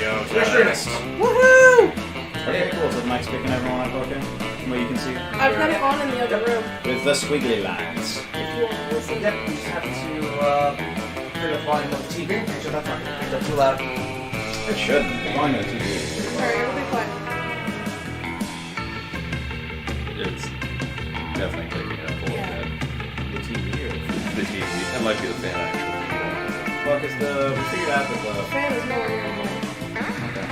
go. Extremist. Woohoo! Okay, cool. So Mike's picking everyone up, okay? From what you can see. I've got it on in the other room. With the squiggly lines. If you want to listen. Yep, you just have to turn the volume of the TV. Make sure that's not too loud. It should. The volume of the TV. Alright, it'll be quiet. It's definitely taking it up a little Yeah. bit. The TV or The TV. That might be the fan, actually. well, because we figured out that The fan is nowhere near me. okay.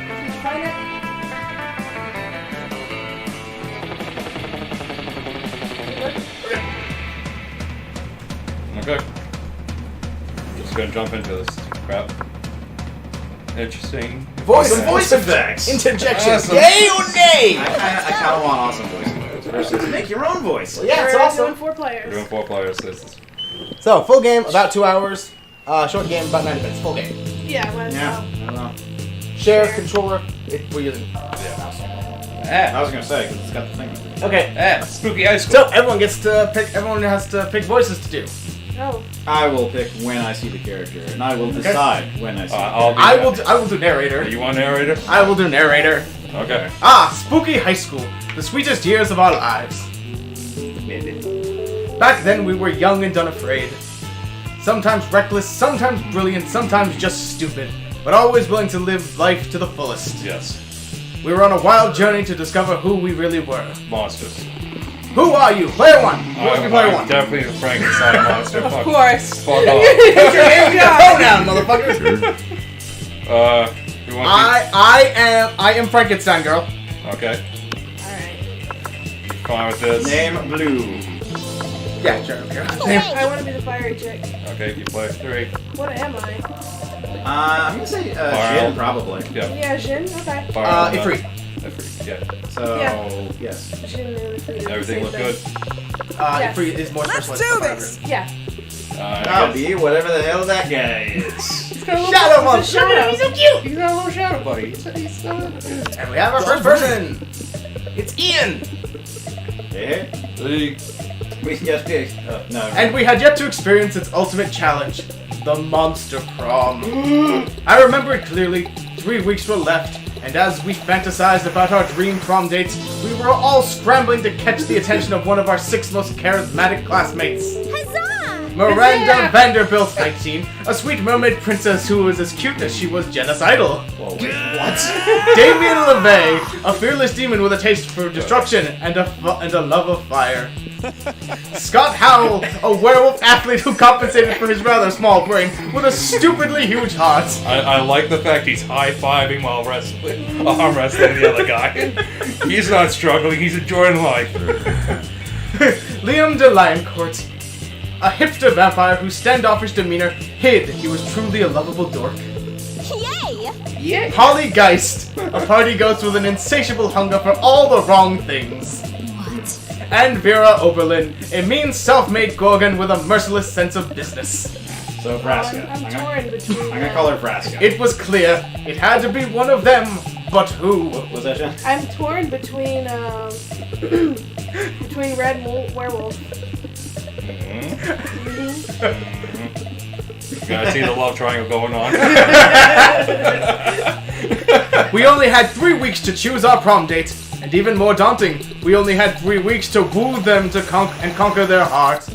Did you find it? Okay. Just gonna jump into this crap. Interesting. Voice effects. Interjection. Awesome. Yay or nay? I kind of want awesome voice effects versus make your own voice. Yeah, it's We're awesome. doing 4 We're players. doing 4 players. This is So, full game, about 2 hours. Short game, about 90 minutes. Full game. Yeah, might as Yeah, well. I don't know. Share controller. We're using. I was gonna say, because it's got the thing. Okay. Spooky High School. So everyone gets to pick. Everyone has to pick voices to do. Oh. I will pick when I see the character, and I will decide when I see the I'll character. do I will do narrator. You want narrator? I will do narrator. Okay. Spooky high school. The sweetest years of our lives. Back then we were young and unafraid. Sometimes reckless, sometimes brilliant, sometimes just stupid. But always willing to live life to the fullest. Yes. We were on a wild journey to discover who we really were. Monsters. Who are you? Player 1. Who wants to be player I'm 1? definitely a Frankenstein monster. Of Fuck. course. Fuck off. Put your name, your pronoun, motherfuckers. You want I am Frankenstein girl. Okay. Alright. Fine with this. Name Blue. Yeah, sure. Okay. I want to be the fiery chick. Okay, you play 3. What am I? I'm gonna say Fire Jin, out. probably. Yeah. Yeah, Jin? Okay. Fire Ifrit. Ifrit, yeah. So, Yeah. yes. Jin and Ifrit. Everything look good? Yes. Ifrit is more Let's specialized. do this. Yeah. I'll be whatever the hell that guy is. Shadow monster. Shadow. He's so cute. He's got a little shadow buddy. And we have our first person. It's Ian. Yeah. Hey. We just did. No. And we had yet to experience its ultimate challenge, the Monster Prom. I remember it clearly. 3 weeks were left, and as we fantasized about our dream prom dates, we were all scrambling to catch the attention of one of our 6 most charismatic classmates. Miranda Huzzah! Vanderbilt, 19, a sweet mermaid princess who was as cute as she was genocidal. Whoa, wait, what? Damien LeVay, a fearless demon with a taste for destruction and a love of fire. Scott Howell, a werewolf athlete who compensated for his rather small brain with a stupidly huge heart. I like the fact he's high-fiving while wrestling, arm wrestling the other guy. He's not struggling, he's enjoying life. Liam de Lioncourt, a hipster vampire whose standoffish demeanor hid he was truly a lovable dork. Yay! Holly Geist, a party ghost with an insatiable hunger for all the wrong things. And Vera Oberlin, a mean self-made Gorgon with a merciless sense of business. So, Vraska. I'm torn between. I'm gonna call her Vraska. It was clear, it had to be one of them, but who? What was that, Jen? I'm torn between between Red Werewolf. Gotta see the love triangle going on. We only had 3 weeks to choose our prom date, and even more daunting, we only had 3 weeks to woo them to conquer their heart.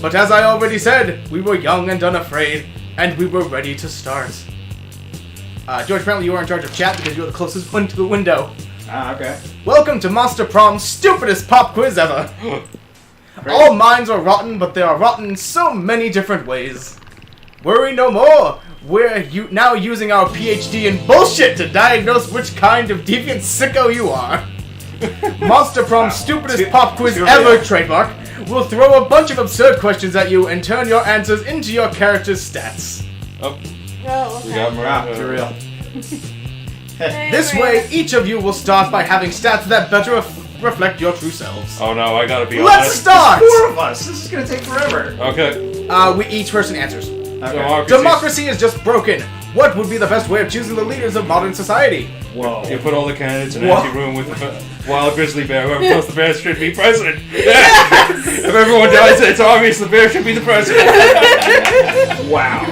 But as I already said, we were young and unafraid, and we were ready to start. George, apparently you are in charge of chat because you're the closest one to the window. Ah, okay. Welcome to Monster Prom's stupidest pop quiz ever. All minds are rotten, but they are rotten in so many different ways. Worry no more. We're now using our PhD in bullshit to diagnose which kind of deviant sicko you are. Monster Prom's stupidest pop quiz ever trademark. We'll throw a bunch of absurd questions at you and turn your answers into your character's stats. Oh, Oh, we okay. got Ah, Miranda. too real. Hey, This Miranda. way, each of you will start by having stats that better reflect your true selves. Oh no, I gotta be Let's honest. start! 4 of us. This is gonna take forever. Okay. Each person answers. Okay. Democracy is just broken. What would be the best way of choosing the leaders of modern society? Whoa. You put all the candidates in an Whoa. empty room with the wild grizzly bear. Whoever feels the bear should be president. Yes! If everyone dies, it's obvious the bear should be the president. Wow.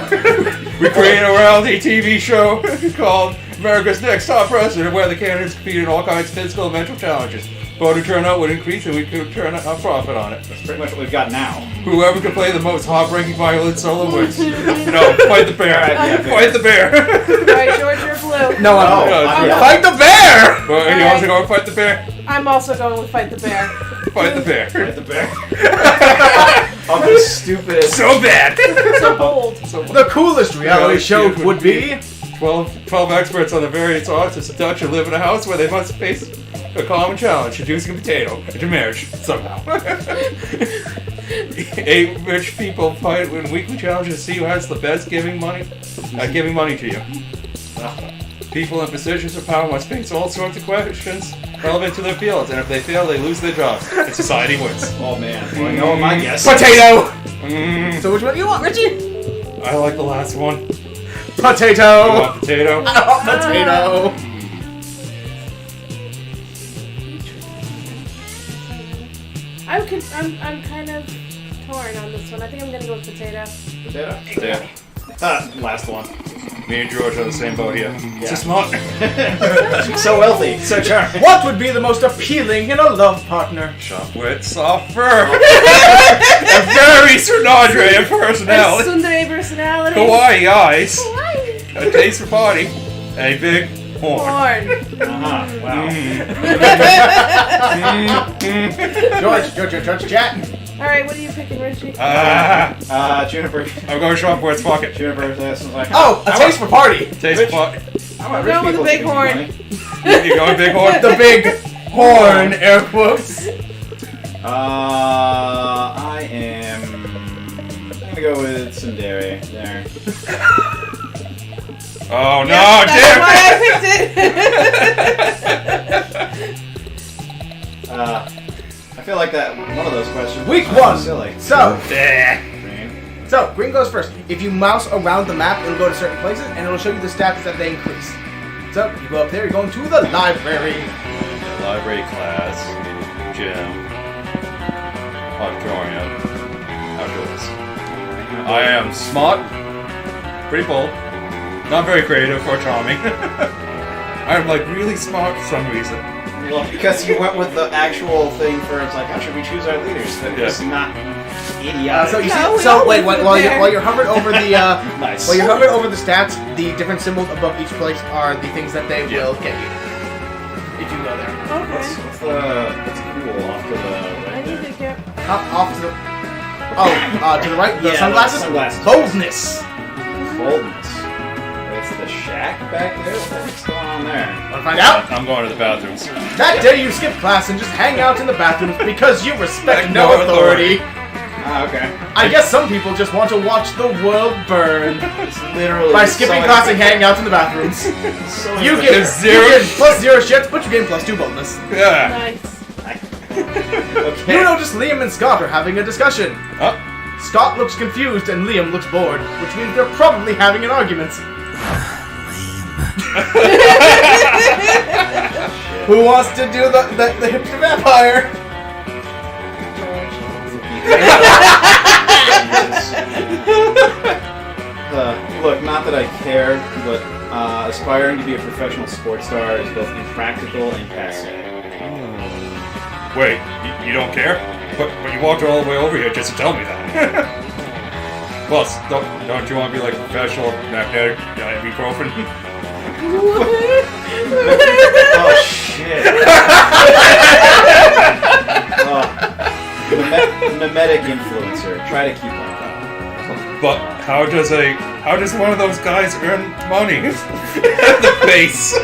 We created a reality TV show called America's Next Top President, where the candidates compete in all kinds of physical and mental challenges. Voter turnout would increase and we could turn a profit on it. That's pretty much what we've got now. Whoever can play the most heartbreaking violin solo wins. No, fight the bear. Fight the bear. Alright, George, you're blue. No, I'm yeah. Fight the bear! Well, you also go fight the bear? I'm also going with fight the bear. Fight the bear. Fight the bear. Oh, the stupidest. So bad. So bold. The coolest reality show would be... 12 experts on the various arts of seduction live in a house where they must face a common challenge, seducing a potato into marriage, somehow. 8 rich people fight in weekly challenges to see who has the best giving money to you. People in positions of power must face all sorts of questions relevant to their fields, and if they fail, they lose their jobs, and society wins. Oh man, well, I know my guess. Potato! Mm, So which one do you want, Richie? I like the last one. Potato! You want potato? I want potato! I'm kind of torn on this one. I think I'm gonna go with potato. Potato? Yeah. Last one. Me and George are the same boat here. Yeah. So smart. So wealthy, so charming. What would be the most appealing in a love partner? Sharp wit, soft fur. A very Sir Andre in personality. Tsundere personality. Kawaii eyes. Kawaii. A taste for body. And a big horn. Horn. Uh-huh. Wow. George, chat. Alright, what are you picking, Richie? Juniper. I'm going short for its pocket. Juniper says like, Oh, a taste for party. Taste for body. I want Go rich with people the big to give me horn. money. You going big horn? The big horn, air quotes. I'm gonna go with Tsundere there. Oh no, Yes, damn! that's why I picked it. I feel like that one of those questions. Week was one. Silly. So, Green. green goes first. If you mouse around the map, it'll go to certain places, and it'll show you the stats that they increase. So, you go up there, you're going to the library. Library class, gym, auditorium, outdoors. I am smart, pretty bold, not very creative or charming. I'm like really smart for some reason. Well, because you went with the actual thing for it's like, how should we choose our leaders? That Yeah. is not idiotic. So you No, we see, all wait, live while there. you're hovering over the Nice. while you're hovering over the stats, the different symbols above each place are the things that they will get you if you go there. Okay. What's cool off to the I right need there? to get. Off to the to the right, the Yeah, sunglasses. sunglasses. Boldness. Boldness. It's the shack back there? What's going on there? Want to find out? I'm going to the bathrooms. That day you skip class and just hang out in the bathrooms because you respect no authority. Okay. I guess some people just want to watch the world burn It's literally by skipping class and hanging out in the bathrooms. So You inefficient. get +0 shits, but you gain +2 boldness. Yeah. Nice. Okay. You notice Liam and Scott are having a discussion. Oh, Scott looks confused and Liam looks bored, which means they're probably having an argument. Who wants to do the hipster vampire? Look, not that I care, but aspiring to be a professional sports star is both impractical and passe. wait, you don't care? But you walked all the way over here just to tell me that. Plus, don't you want to be like a professional magnetic ibuprofen? Oh shit! Mimetic influencer. Try to keep on that. But how does one of those guys earn money? The face.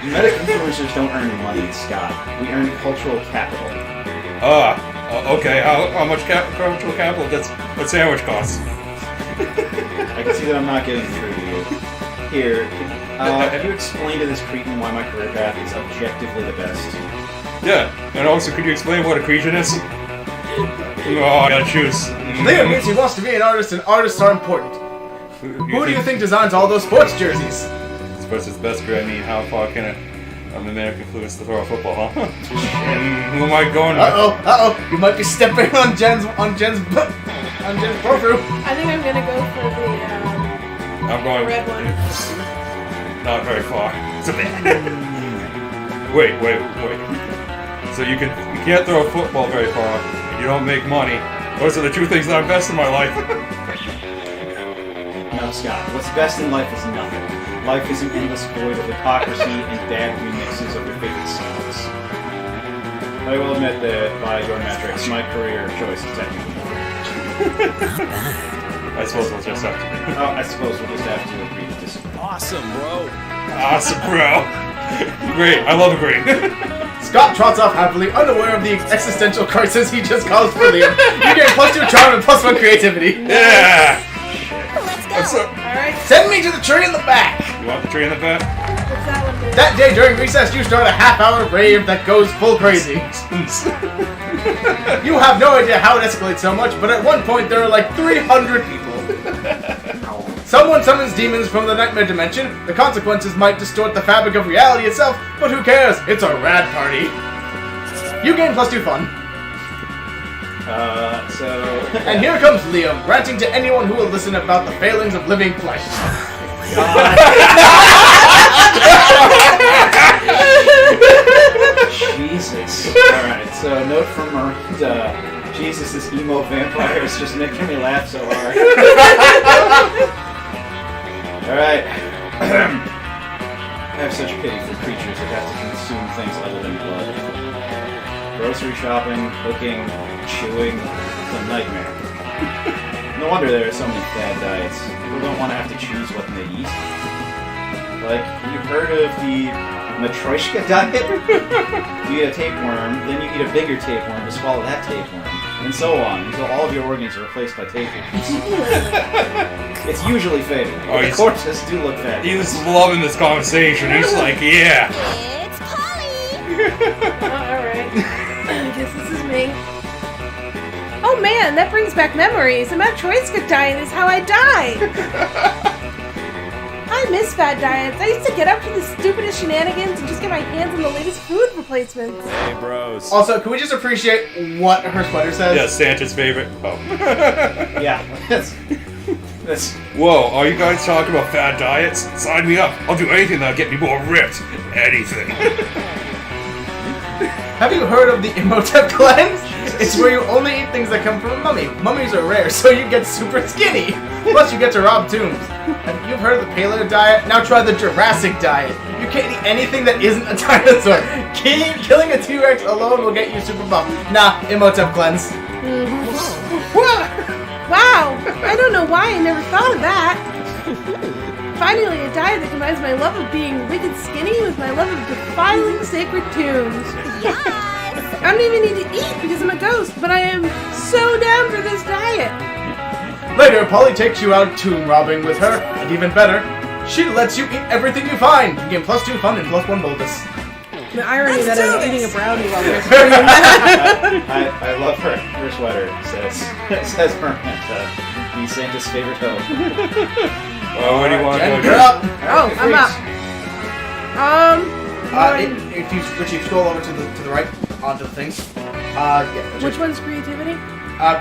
Mimetic influencers don't earn money, Scott. We earn cultural capital. Okay. How much cultural capital does a sandwich cost? I can see that I'm not getting through to you. Here, can you explain to this cretin why my career path is objectively the best? Yeah, and also could you explain what a cretin is? Oh, I gotta choose. Liam means he wants to be an artist, and artists are important. Who do you think designs all those sports jerseys? Sports is the best career. I mean, how far can I'm the man who concludes to throw a football, huh? Who am I going with? Uh-oh. You might be stepping on Jen's playthrough. I think I'm gonna go for the I'm going red one. not very far. It's a bit. Wait. So you can't throw a football very far, and you don't make money. Those are the two things that are best in my life. No, Scott. What's best in life is nothing. Life is an endless void of hypocrisy and bad remixes of your favorite songs. I will admit that, by your metrics, my career choice is technically I suppose we'll just have to. I suppose we'll just have to agree to disagree. Awesome, bro. Great. I love agreeing. Scott trots off happily, unaware of the existential crisis he just caused for Liam. You get +2 charm and +1 creativity. Yeah. Let's go. Alright, Send me to the tree in the back. You want the tree in the back? what's that one do? That day during recess, you start a half-hour rave that goes full crazy. You have no idea how it escalates so much, but at one point there are like 300 people. Someone summons demons from the nightmare dimension. The consequences might distort the fabric of reality itself, but who cares? It's a rad party. You gain +2 fun. And here comes Liam, ranting to anyone who will listen about the failings of living flesh. Jesus. Alright, so note from Miranda. Jesus, this emo vampire is just making me laugh so hard. Alright. I have such pity for creatures that have to consume things other than blood. Grocery shopping, cooking, chewing, it's a nightmare. No wonder there are so many bad diets. People don't want to have to choose what they eat. Like, you've heard of the Matryoshka diet? You eat a tapeworm, then you eat a bigger tapeworm to swallow that tapeworm, and so on, until all of your organs are replaced by tapeworms. It's usually fatal. Oh, The corpses do look fat. He's loving this conversation. He's like, yeah. It's Polly. Alright. I guess this is me. Oh man, that brings back memories. The Matryoshka diet is how I died. I miss fad diets. I used to get up to the stupidest shenanigans and just get my hands on the latest food replacements. Hey, bros. Also, can we just appreciate what her sweater says? Yeah, Santa's favorite. Oh. Yeah, that's... Whoa, are you guys talking about fad diets? Sign me up. I'll do anything that'll get me more ripped. Anything. Have you heard of the Imhotep cleanse? It's where you only eat things that come from a mummy. Mummies are rare, so you get super skinny. Plus, you get to rob tombs. Have you heard of the Paleo diet? Now try the Jurassic diet. You can't eat anything that isn't a dinosaur. Killing a T-Rex alone will get you super buff. Nah, Imhotep cleanse. Wow, I don't know why I never thought of that. Finally, a diet that combines my love of being wicked skinny with my love of defiling sacred tombs. Yes. I don't even need to eat because I'm a ghost, but I am so down for this diet. Later, Polly takes you out tomb robbing with her, and even better, she lets you eat everything you find. You gain +2 fun and +1 boldness. The irony that I'm eating a brownie while we're I love her sweater. Says Miranda. He's Santa's favorite hoe. Oh, where do you want to Jen, go? you're up. Oh, I'm up. If you scroll over to the right onto the things. Which one's creativity?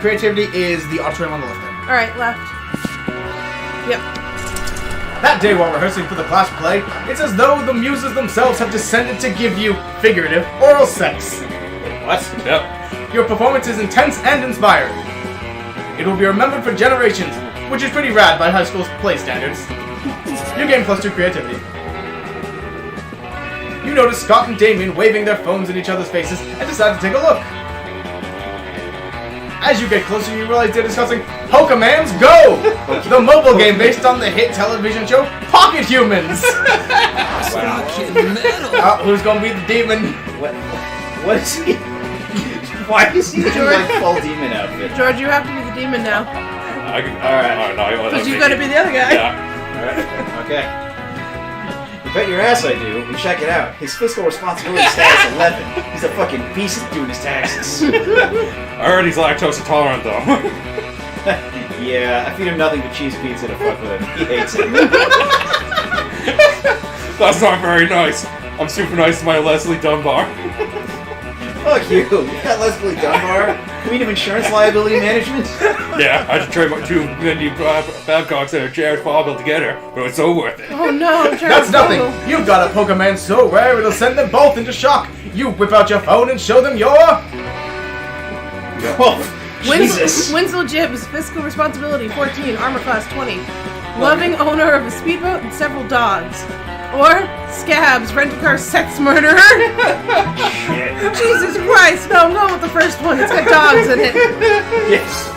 Creativity is the auditorium on the left there. Alright, left. Yep. That day while rehearsing for the class play, it's as though the muses themselves have descended to give you figurative oral sex. What? Yep. Your performance is intense and inspired. It will be remembered for generations, which is pretty rad by high school's play standards. You gain +2 creativity. You notice Scott and Damien waving their phones in each other's faces and decide to take a look. As you get closer, you realize they're discussing Pokemans Go! The mobile game based on the hit television show Pocket Humans! Who's gonna be the demon? What is he? Why is he in like full demon outfit? George, you have to be the demon now. Alright. Because you've got to be the other guy. Yeah. Alright, okay. You bet your ass I do, and check it out. His fiscal responsibility status 11. He's a fucking beast at doing his taxes. I heard he's lactose intolerant, though. Yeah, I feed him nothing but cheese pizza to fuck with him. He hates it. That's not very nice. I'm super nice to my Leslie Dunbar. Fuck you. You got Leslie Dunbar? Queen of Insurance Liability Management? Yeah, I had to trade my two Mindy Babcocks and a Jared Fauble together, but it's so worth it. Oh no, That's nothing. You've got a Pokemon so rare it'll send them both into shock. You whip out your phone and show them your... Oh, Jesus. Winslow Gibbs, fiscal responsibility 14, armor class 20. Loving owner of a speedboat and several dogs. Or Scabs, rent-a-car sex murderer. Jesus Christ, no, I'm going with the first one. It's got dogs in it. Yes.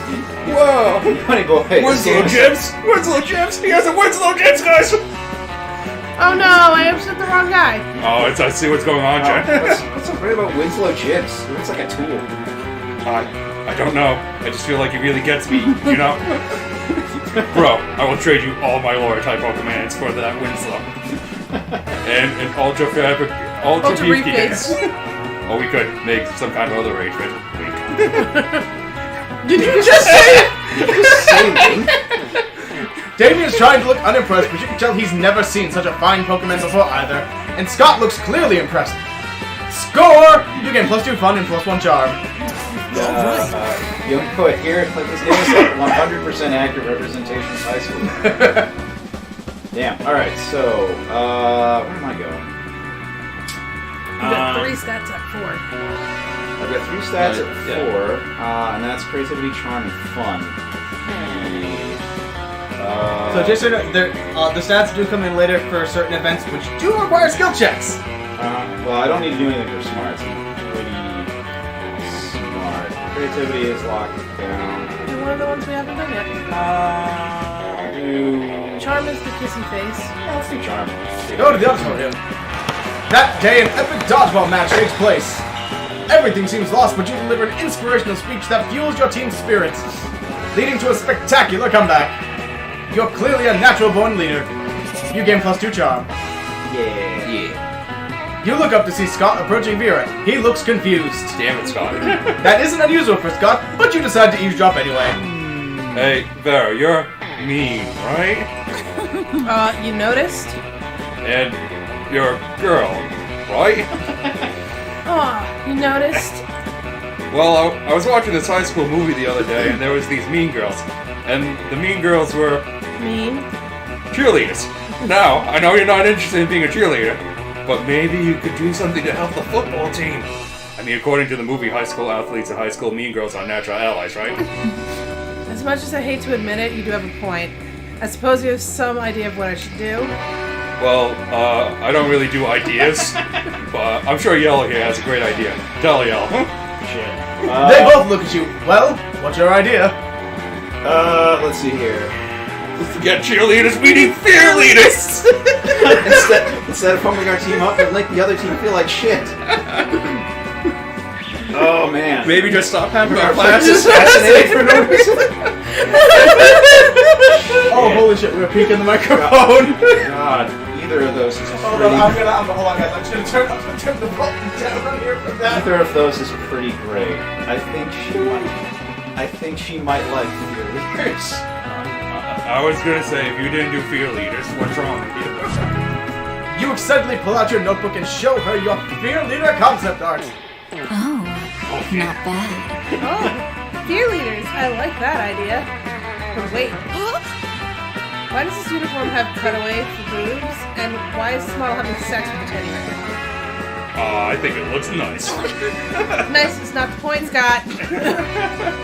Whoa! Funny boy. Winslow Gibbs! Winslow Gibbs! He has a Winslow Gibbs, guys! Oh no, I upset the wrong guy. Oh, I see what's going on, Jack. What's so great about Winslow Gibbs? He looks like a tool. I don't know. I just feel like he really gets me, you know? Bro, I will trade you all my lore type Pokemans for that Winslow. And an Ultra briefcase. Oh, we could make some kind of other arrangement. Did you just say it? Just saying. Damien's trying to look unimpressed, but you can tell he's never seen such a fine Pokemon before either. And Scott looks clearly impressed. Score! You gain +2 fun and +1 charm. Young poet here, but this game is like 100% accurate representation of high school. Damn. Alright, so, where am I going? You got 3 stats at 4. I've got 3 stats at 4, and that's creativity, charm, and fun. So just so you know, the stats do come in later for certain events, which do require skill checks. Well, I don't need to do anything for smarts. I'm pretty smart. Creativity is locked down. Do one of the ones we haven't done yet. I'll do... Charm is the kissy face. Yeah, let's do charm. Go to the auditorium. That day, an epic dodgeball match takes place. Everything seems lost, but you deliver an inspirational speech that fuels your team's spirits, leading to a spectacular comeback. You're clearly a natural-born leader. You gain +2 charm. Yeah. You look up to see Scott approaching Vera. He looks confused. Damn it, Scott. That isn't unusual for Scott, but you decide to eavesdrop anyway. Hey, Vera, you're mean, right? You noticed? And you're a girl, right? Aw, you noticed? Well, I was watching this high school movie the other day, and there was these mean girls. And the mean girls were Mean? cheerleaders. Now, I know you're not interested in being a cheerleader, but maybe you could do something to help the football team. I mean, according to the movie, high school athletes and high school mean girls are natural allies, right? As much as I hate to admit it, you do have a point. I suppose you have some idea of what I should do. Well, I don't really do ideas, but I'm sure Yellow here has a great idea. Tell Yellow. Shit. They both look at you. Well, what's your idea? Let's see here. Get cheerleaders meeting fear leaders! Instead of pumping our team up and make the other team feel like shit. Oh man. Maybe just stop having our Classes classes. fascinating for no reason. Oh, holy shit, we're peeking the microphone. God, either of those is Hold pretty. on, hold on, guys. I'm just gonna turn the button down on here for that. Either of those is pretty great. I think she might like fear leaders. I was gonna say, if you didn't do fear leaders, what's wrong with you? You excitedly pull out your notebook and show her your fear leader concept art. Oh, not bad. Oh, fear leaders. I like that idea. But wait. Why does this uniform have cutaway for boobs? And why is this model having sex with a teddy bear? I think it looks nice. Nice is not the point, Scott.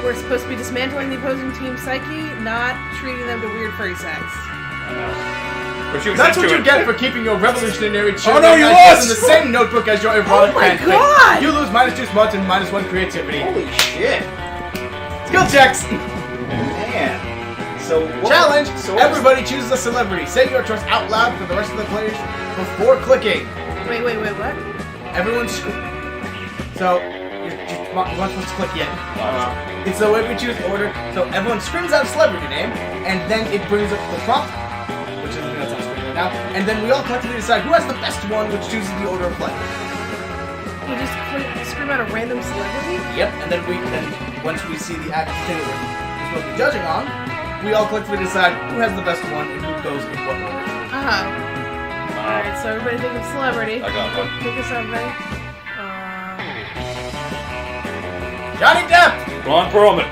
We're supposed to be dismantling the opposing team's psyche, not treating them to weird furry sex. But she was That's what into you it. get for keeping your revolutionary Oh, no, you ideas lost! in the same notebook as your erotic Oh my fanfic. God! You lose -2 smarts and -1 creativity. Holy shit, Skill checks. man! So what, Challenge. So Everybody chooses a celebrity. Say your choice out loud for the rest of the players before clicking. Wait, what? Everyone's so you're not supposed to click yet. It's the way we choose order. So everyone screams out a celebrity name, and then it brings up the prompt, which is that's on screen right now. And then we all collectively decide who has the best one, which chooses the order of play. You just scream out a random celebrity? Yep. And then once we see the actual thing that we're supposed to be judging on, we all collectively decide who has the best one and who goes in what order. Uh-huh. Alright, so everybody think of celebrity. I got one. Think of somebody. Johnny Depp! Ron Perlman.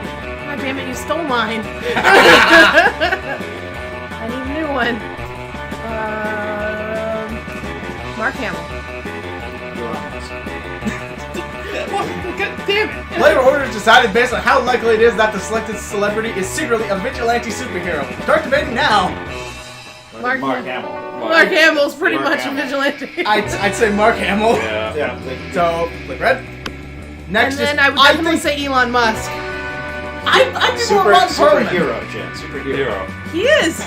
God damn it, you stole mine. I need a new one. Mark Hamill. God damn it. Player orders decided based on how likely it is that the selected celebrity is secretly a vigilante superhero. Start debating now. Mark Hamill. Mark Hamill's pretty Mark much Hamill. a vigilante. I'd say Mark Hamill. Yeah. Yeah. So, click red. Next And then is I would definitely think say Elon Musk. I'd go Ron Perlman. Superhero, Jen. Superhero. He is.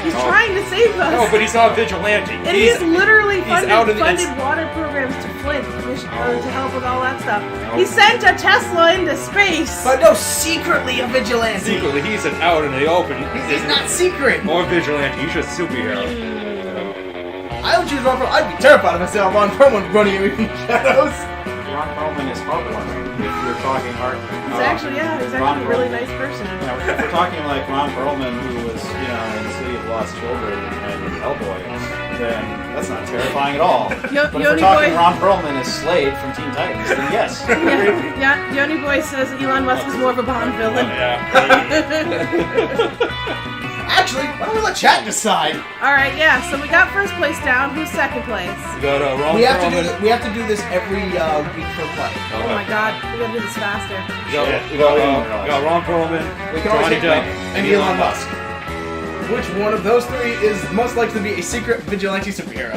He's trying to save us. No, but he's not a vigilante. And he's literally funded out of the- water programs to Flint to help with all that stuff. He sent a Tesla into space. But no, secretly a vigilante. secretly, he's an out in the open. He's not secret. More vigilante. He's just superhero. I would choose Ron Perlman. I'd be terrified if I saw Ron Perlman running in the shadows. Ron Perlman is heartwarming. If you're talking heart. He's actually a really nice person. If we're talking like Ron Perlman, who was, in the City of Lost Children and Hellboy, then that's not terrifying at all. But if we're Yoni talking Boy. Ron Perlman as Slade from Teen Titans, then yes. Yeah, Yoni Boy says Elon Musk is more of a Bond villain. Actually, why don't we let chat decide? Alright, yeah, so we got first place down. Who's second place? We got Ron We have to do Perlman. this. We have to do this every week per play. Oh my god, we gotta do this faster. We got Ron Perlman, We can always Johnny take Depp, and Elon Musk. Which one of those three is most likely to be a secret vigilante superhero?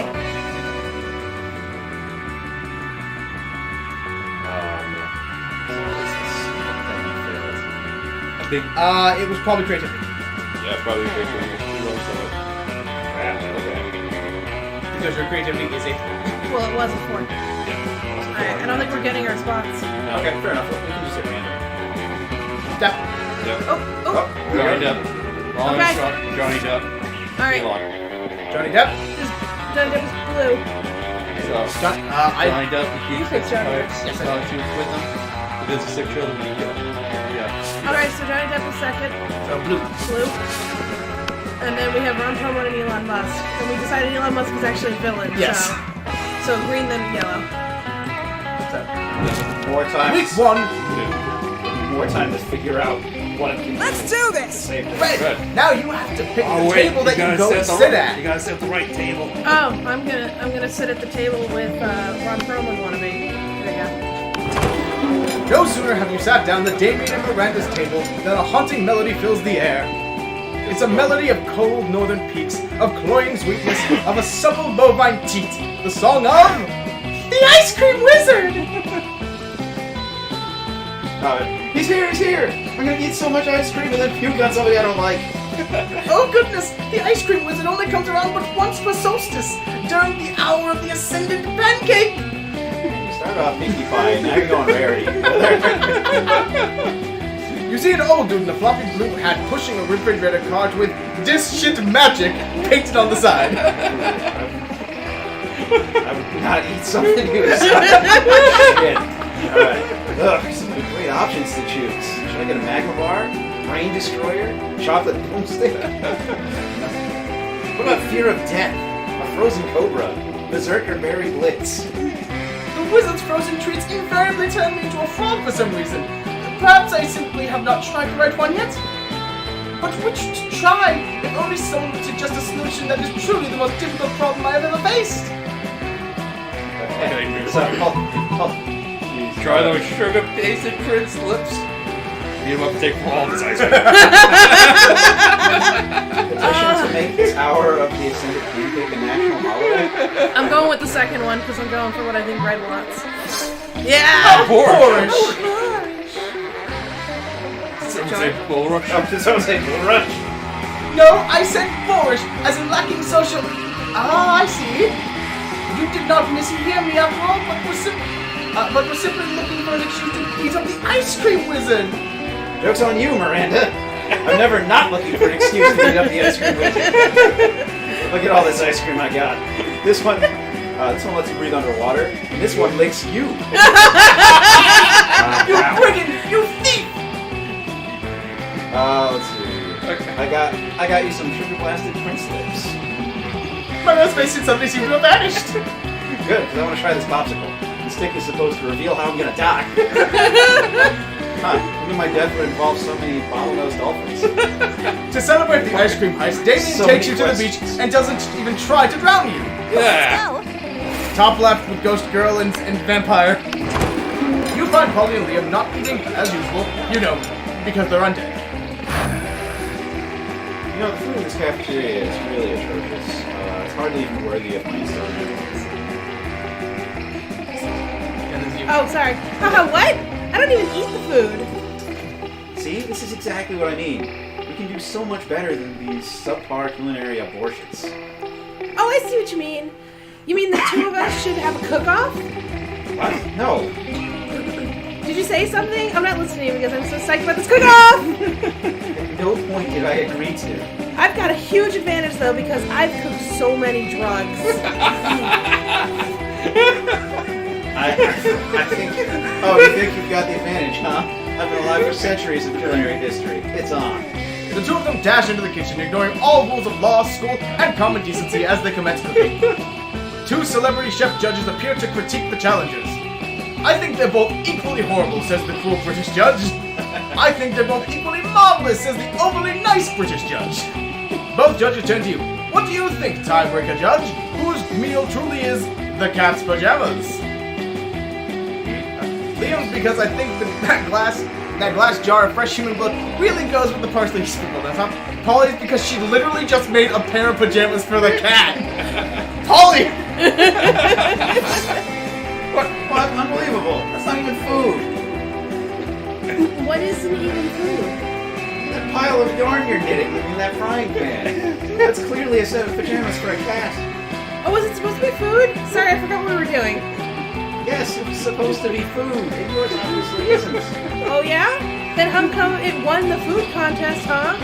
I think. It was probably creativity. Yeah, probably creativity. Because your creativity is a... Well, it was a 4. Alright, I don't think we're getting our spots. Okay, fair enough. We can just hit random. Depp. Oh. Johnny Depp. Okay. Johnny Depp. Alright, Johnny Depp. Johnny Depp is blue. So, I Johnny Depp and Keith picked Johnny Depp. Yes, I two with them. It is a sick children. Yeah. Alright, so Johnny Depp is second. so blue. Blue. And then we have Ron Perlman and Elon Musk. And we decided Elon Musk is actually a villain. Yes. So green then yellow. More time. Week 1. More time to figure out what it can Let's do this! save this. Red. Red. Now you have to pick Oh the wait, table that you go and sit You at. gotta set the right table. Oh, I'm gonna sit at the table with Ron Perlman wannabe. There you No sooner have you sat down at Damien and Miranda's table than a haunting melody fills the air. It's a melody of cold northern peaks, of cloying sweetness, of a supple bovine teat. The song of... The Ice Cream Wizard! He's here! I'm gonna eat so much ice cream and then puke on somebody I don't like. Oh goodness, the Ice Cream Wizard only comes around but once per solstice, during the hour of the ascendant pancake! You started off Pinkie Pie, now you're going rarity. You see an old dude in a floppy blue hat pushing a refrigerator cart with "This shit magic" painted on the side. I would not eat something new. Shit. Alright. Ugh, so many great options to choose. Should I get a Magma Bar? Brain Destroyer? Chocolate Boomstick? What about Fear of Death? A Frozen Cobra? Berserker Berry Blitz? The wizard's frozen treats invariably turn me into a frog for some reason. Perhaps I simply have not tried the right one yet. But which to try, if only someone would suggest a solution that is truly the most difficult problem I have ever faced. Okay. So, Try those sugar-based Prince lips. Beat him up and take all this ice cream. petition to make this hour of the Ascended Pancake a national holiday? go. I'm going with the second one because I'm going for what I think Red wants. Yeah! Boorish. Say Bull Rush. Oh, did someone say Bull Rush? No, I said boorish, as in lacking social... Ah, I see. You did not mishear me after all, but were simply looking for an excuse to beat up the Ice Cream Wizard. Joke's on you, Miranda. I'm never not looking for an excuse to beat up the ice cream wizard. Look at all this ice cream I got. This one lets you breathe underwater, and this one licks you. You brigand! You thief! Let's see. Okay. I got you some sugar blasted Prince lips. My mouse face suddenly seemed to have vanished. Good, because I want to try this popsicle. The stick is supposed to reveal how I'm gonna die. Huh, even my death would involve so many bottlenose dolphins. To celebrate the ice cream heist, Damien So takes many you to the beach and doesn't even try to drown you. Yeah. Go. Top left with Ghost Girl and Vampire. You find Polly and Liam not eating as usual, you know, because they're undead. You know, the food in this cafeteria is really atrocious. It's hardly even worthy of my star. And then you. Oh, sorry. Haha, what? I don't even eat the food. See, this is exactly what I mean. We can do so much better than these subpar culinary abortions. Oh, I see what you mean. You mean the two of us should have a cook-off? What? No. Did you say something? I'm not listening because I'm so psyched about this cook-off! At no point did I agree to. I've got a huge advantage though because I've cooked so many drugs. I think... Oh, you think you've got the advantage, huh? I've been alive for centuries of culinary history. It's on. The two of them dash into the kitchen, ignoring all rules of law, school, and common decency as they commence cooking. Two celebrity chef judges appear to critique the challengers. I think they're both equally horrible, says the cruel British judge. I think they're both equally marvelous, says the overly nice British judge. Both judges turn to you. What do you think, tiebreaker judge? Whose meal truly is the cat's pajamas? Liam's, because I think that glass jar of fresh human blood really goes with the parsley sprinkled on top. Polly's because she literally just made a pair of pajamas for the cat. Polly! What? Unbelievable. That's not even food. What isn't even food? That pile of yarn you're knitting in that frying pan. That's clearly a set of pajamas for a cat. Oh, was it supposed to be food? Sorry, I forgot what we were doing. Yes, it was supposed to be food, and yours obviously isn't. Oh yeah? Then how come it won the food contest, huh?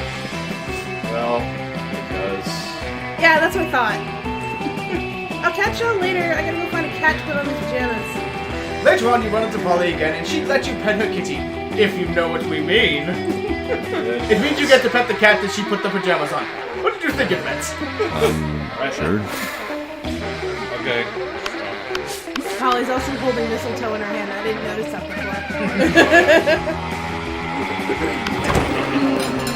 Well, because... Yeah, that's what I thought. I'll catch y'all later. I gotta go find a cat to put on these pajamas. Later on, you run into Polly again, and she'd let you pet her kitty, if you know what we mean. It means you get to pet the cat that she put the pajamas on. What did you think it meant? Sure. Okay. Holly's also holding mistletoe in her hand. I didn't notice that before.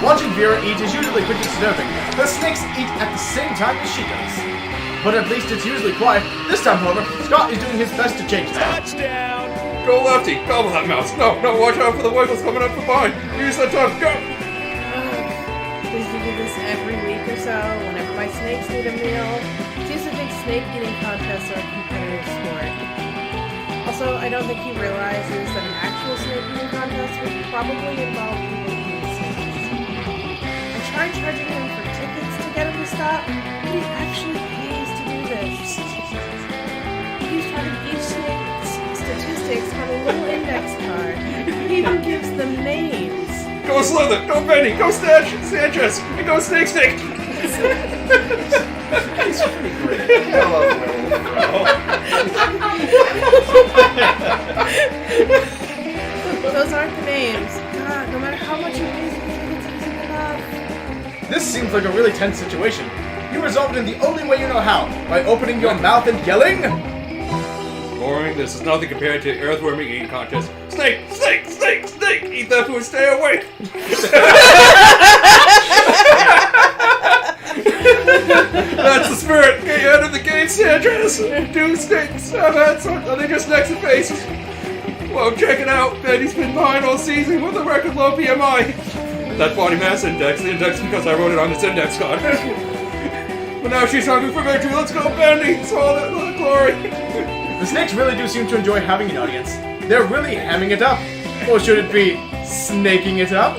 Watching Vera eat is usually pretty disturbing. The snakes eat at the same time as she does. But at least it's usually quiet. This time, however, Scott is doing his best to change that. Touchdown! Go lefty! Gobble that mouse! No, watch out for the wiggles coming up from behind! Use that tongue! Go! Please do this every week or so, whenever my snakes need a meal. Seems to think snake eating contests are a competitive sport. Also, I don't think he realizes that an actual snake eating contest would probably involve people eating snakes. I tried charging him for tickets to get him to stop, but he actually pays to do this. He's trying to gauge snake statistics on a little index card. He even gives them names. Go Slither! Go Benny! Go Sanchez! And go Snake! It's pretty great. I love Those aren't the names. God, no matter how much you pay for tickets, it isn't enough. This seems like a really tense situation. You resolved it in the only way you know how, by opening your mouth and yelling? Boring. This is nothing compared to earthworming eating contest. Snake! Eat that food, stay awake! That's the spirit! Get you out of the gate, Sanchez! 2 snakes! I've had some. Are they just necks and faces? Well, check it out. Betty's been behind all season with a record low PMI. That body mass index, the index because I wrote it on this index card. But now she's hungry for victory. Let's go, Bendy! Swallow that little glory! The snakes really do seem to enjoy having an audience. They're really hamming it up. Or should it be snaking it up?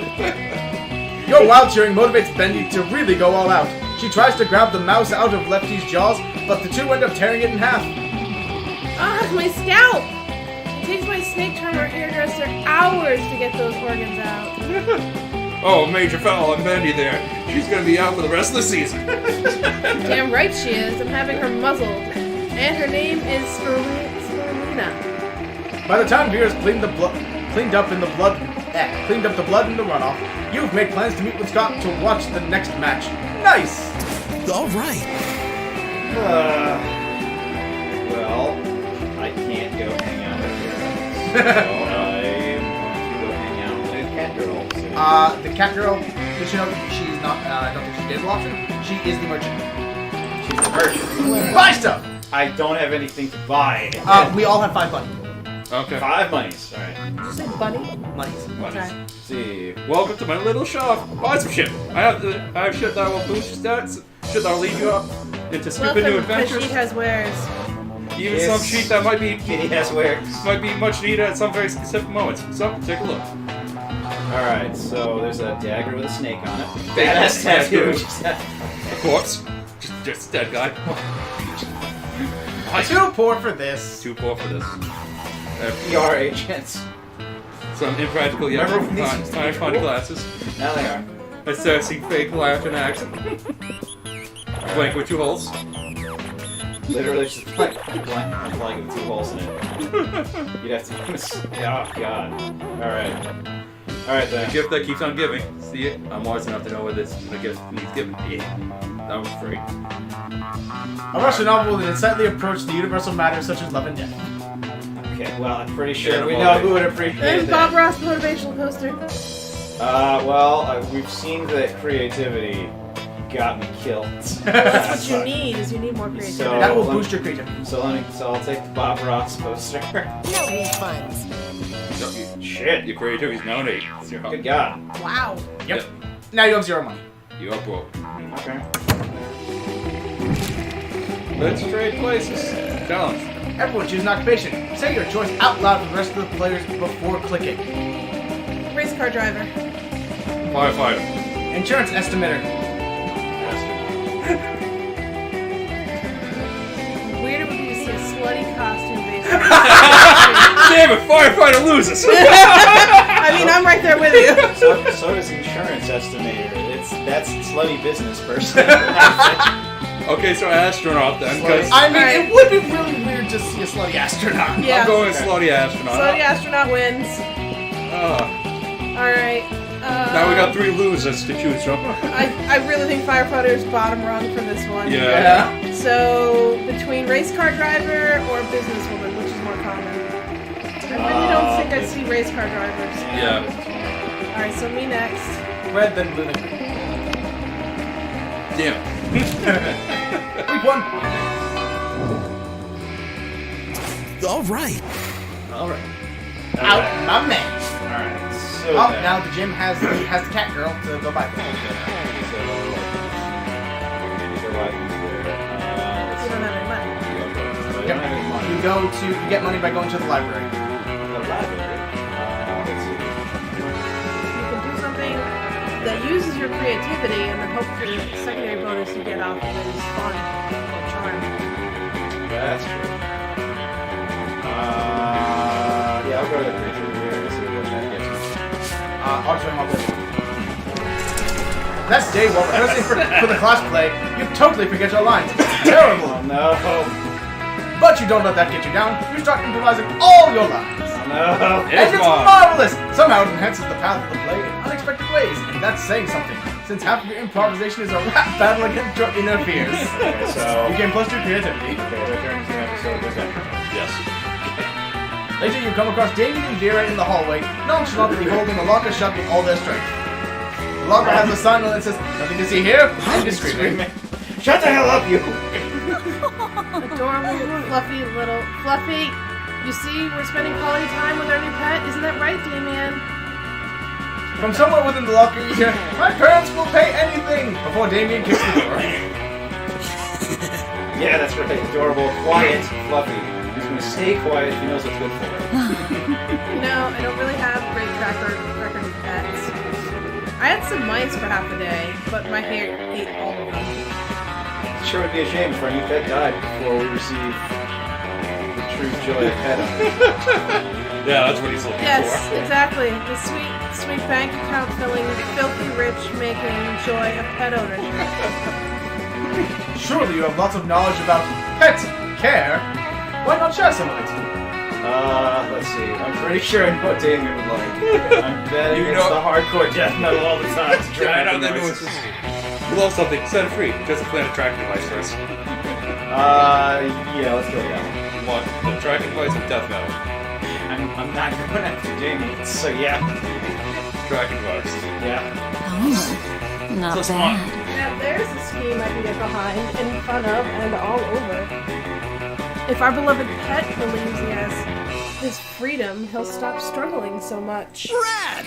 Your wild cheering motivates Bendy to really go all out. She tries to grab the mouse out of Lefty's jaws, but the two end up tearing it in half. Ah, my scalp! It takes my snake charmer hairdresser hours to get those organs out. Oh, major foul on Bendy there. She's gonna be out for the rest of the season. Damn right she is. I'm having her muzzled. And her name is Spirulina. By the time Vera's cleaned up the blood in the runoff, you've made plans to meet with Scott to watch the next match. Nice! All right. Well, I can't go hang out with her. So I'm going to go hang out with Cat Girl. The cat girl, did you know she's not, I don't think she's digital option. She is the merchant. She's a merchant. Buy stuff! I don't have anything to buy. We all have 5 money. Okay. 5 monies. Alright. Did you say bunny? Monies. Okay. Let's see. Welcome to my little shop. Buy some shit. I have shit that will boost your stats. Shit that will lead you up into stupid new Welcome, adventures. she has wares. Even Yes. some shit that might be Kitty has wares. much needed at some very specific moments. So take a look. Alright, so there's a dagger with a snake on it. Badass tattoo. tattoo. Of course. Just dead guy. Too poor for this. Too poor for this. PR agents. Some impractical yet Remember when these fun used to be fun cool? glasses. Now they are. Assessing fake laugh in action. Blank with 2 holes. Literally just like with 2 holes in it. You'd have to. Oh god. Alright. Alright The then. gift that keeps on giving. See it? I'm wise enough to know what this the gift needs giving. Yeah. That was free. A Russian novel with an insightly approach to universal matters such as love and death. Okay, well, I'm pretty Yeah, sure we well, know who would appreciate And Bob that. Ross motivational poster. We've seen that creativity got me killed. That's what you need. Is you need more creativity. So- That will boost your creativity. So I'll take the Bob Ross poster. No refunds. Shit. Your creativity's now an 8. Zero. Good God. Wow. Yep. Now you have 0 money. You are broke. Okay. Let's trade places. Challenge. Everyone choose an occupation. Say your choice out loud for the rest of the players before clicking. Race car driver. Firefighter. Insurance estimator. Weird it would be to see a slutty costume based on Damn it! Firefighter loses. I mean, I'm right there with you. So does insurance estimator. That's slutty business person. Okay, so astronaut then, because I mean, Alright. it would be really weird to see a slutty astronaut. Yeah. I'm going slutty astronaut. Slutty astronaut wins. Uh, Alright. now we got 3 losers to choose from. I really think firefighter is bottom rung for this one. Yeah. So, between race car driver or businesswoman, which is more common? I really don't think I see race car drivers. Yeah. Alright, so me next. Red, then blue, then green. Damn. Week 1. All right. Alright. Out, my man. Alright, so Oh, then- now the gym has the cat girl to go by. You don't have any money. You get money by going to the library. You can do something that uses your creativity and then hope for the secondary bonus you get off of it is fun or charm. That's true. Yeah, I'll go to the creature here to see what that gets me. I'll join my way. That's day while rehearsing for the class play. You totally forget your lines. It's terrible. Oh no! But you don't let that get you down. You start improvising all your lines. No! And it's marvelous! Somehow it enhances the path of the play in unexpected ways, and that's saying something, since half of your improvisation is a rap battle against your inner fears. Okay, so. You gain plus 2 creativity. Okay, return to the episode goes after. Yes. Later you come across Damien and Vera in the hallway, nonchalantly holding a locker shut with all their strength. The locker has a sign on it that says, "Nothing to see here," and is screaming. Shut the hell up, you! Adorable, fluffy little... Fluffy! You see, we're spending quality time with our new pet. Isn't that right, Damien? From somewhere within the locker you hear, "My parents will pay anything," before Damien kicks the door. Yeah, that's right. Adorable, quiet, fluffy. He's gonna stay quiet if he knows what's good for him. You know, I don't really have a great record of pets. I had some mice for half a day, but my hair ate all of them. Sure would be a shame if our new pet died before we receive the true joy of pet ownership. Yeah, that's what he's looking Yes, for. exactly. The sweet, sweet bank account filling, filthy rich making joy of pet ownership. Surely you have lots of knowledge about pet care. Why not share some of it? Let's see. I'm pretty sure I know what Damien would like. I'm betting You it's know- the hardcore death metal all the time to try I out know the the noises. nuances. You love something, set it free. Just a plan a tracking device first. Yeah, let's go with that one. What? The tracking device of death metal. I'm not going after Jamie, so yeah. Tracking device. Yeah. Oh, not So bad. Now there's a scheme I can get behind, in front of, and all over. If our beloved pet believes he has his freedom, he'll stop struggling so much. Rad!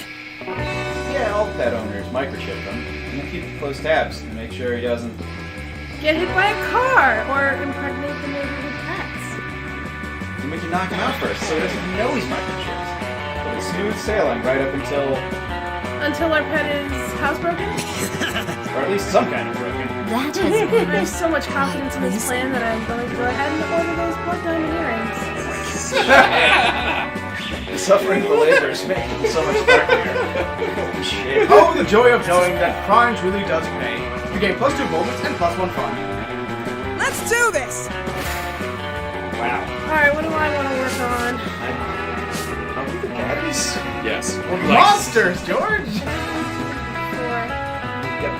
Yeah, all pet owners microchip them. And then keep close tabs and make sure he doesn't. Get hit by a car, or impregnate the neighborhood pets. You make you knock him out first, so he doesn't even know he's microchipped. But it's smooth sailing right up until, Until our pet is housebroken? or at least some kind of broken. That I is have so much confidence in this plan that I'm going to go ahead and order those part-time earrings. Suffering the labors make him so much darker. Holy shit. Oh, the joy of knowing that crime truly does pay. You gain +2 boldness and +1 fun. Let's do this! Wow. Alright, what do I want to work on? Are we the baddies? Yes. Monsters, George! Four. Yep.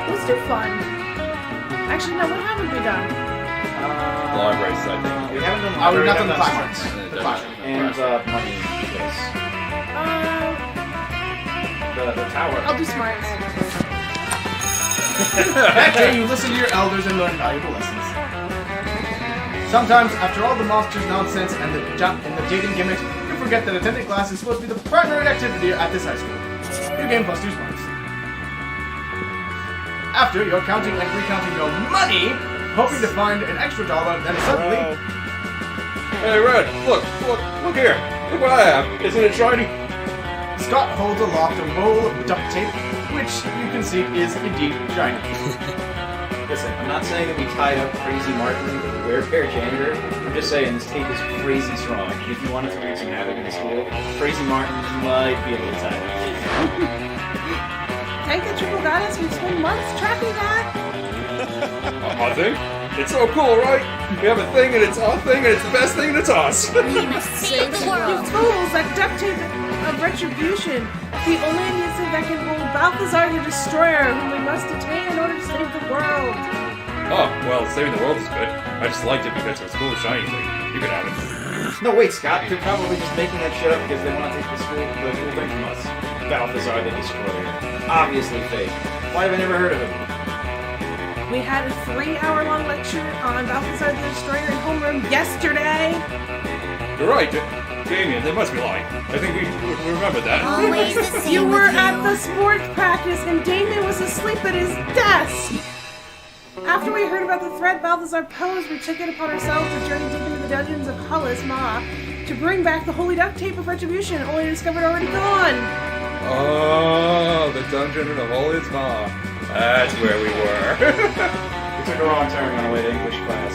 Let's do fun. Actually, no, what haven't we done? Libraries, I think. We haven't done We've library, not done the we've classrooms. smarts. The classroom. And money place. The tower. I'll do smarts. That day you listen to your elders and learn valuable lessons. Sometimes, after all the monsters nonsense and the dating gimmicks, you forget that attending class is supposed to be the primary activity at this high school. You gain +2 smarts. After you're counting and recounting your money, hoping to find an extra dollar, then suddenly... Hey, Red, look here. Look what I have. Isn't it shiny? Scott holds aloft a roll of duct tape, which you can see is indeed shiny. Listen, I'm not saying that we tied up Crazy Martin, the werebear janitor. I'm just saying this tape is crazy strong. And if you wanted to wreak some havoc in the school, Crazy Martin might be a little tied up. Thank the triple goddess, we've spent months tracking that. A thing? It's so cool, right? We have a thing and it's our thing and it's the best thing and it's us. We must save the You world. fools, that duct tape of retribution. The only adhesive that can hold Balthazar the Destroyer, whom we must detain in order to save the world. Oh, well, saving the world is good. I just liked it because it was a cool shiny thing. You can have it. No, wait, Scott. They're probably just making that shit up because they want to take the cool thing from us. Balthazar the Destroyer. Obviously fake. Why have I never heard of it? We had a 3-hour-long lecture on Balthazar the Destroyer in homeroom yesterday. You're right, Damien, they must be lying. I think we remember that. Always the same You with were you. at the sports practice and Damien was asleep at his desk. After we heard about the threat Balthazar posed, we took it upon ourselves to journey deep into the dungeons of Hollis Ma to bring back the holy duct tape of retribution, only to discover it already gone. Oh, the dungeon of the Holy Maw. That's where we were. We took a wrong turn on the way to English class.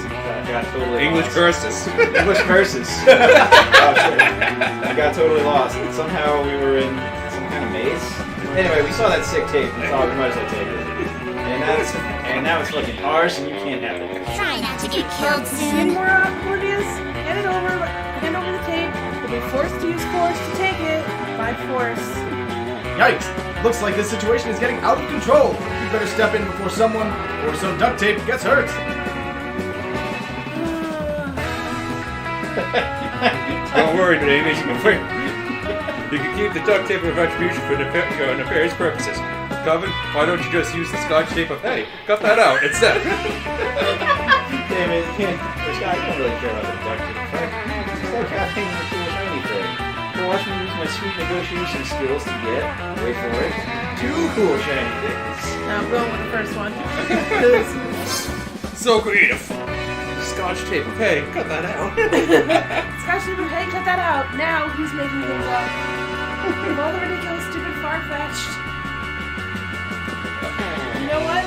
Got totally English lost. curses. English curses. Oh, shit. I got totally lost. And somehow we were in some kind of maze. Anyway, we saw that sick tape and thought we might as well take it. And now it's fucking ours and you can't have it. Try not to get killed Any soon. more Gordius? Hand over the tape. We'll be forced to use force to take it. By force. Yikes! Looks like this situation is getting out of control. You better step in before someone or some duct tape gets hurt. Don't worry, Damien. You can keep the duct tape of retribution for nefarious purposes. Coven, why don't you just use the scotch tape of hey? Cut that out instead. Damn it, you don't really care about the duct tape. Just like having the cool shiny thing. So watch me use my sweet negotiation skills to get, wait for it, 2 cool shiny things. No, I'm going with the first one. So creative. Scotch tape of hey, cut that out. Scotch tape of hey, cut that out. Now he's making things up. Of all the ridiculous, stupid, far-fetched. You know what?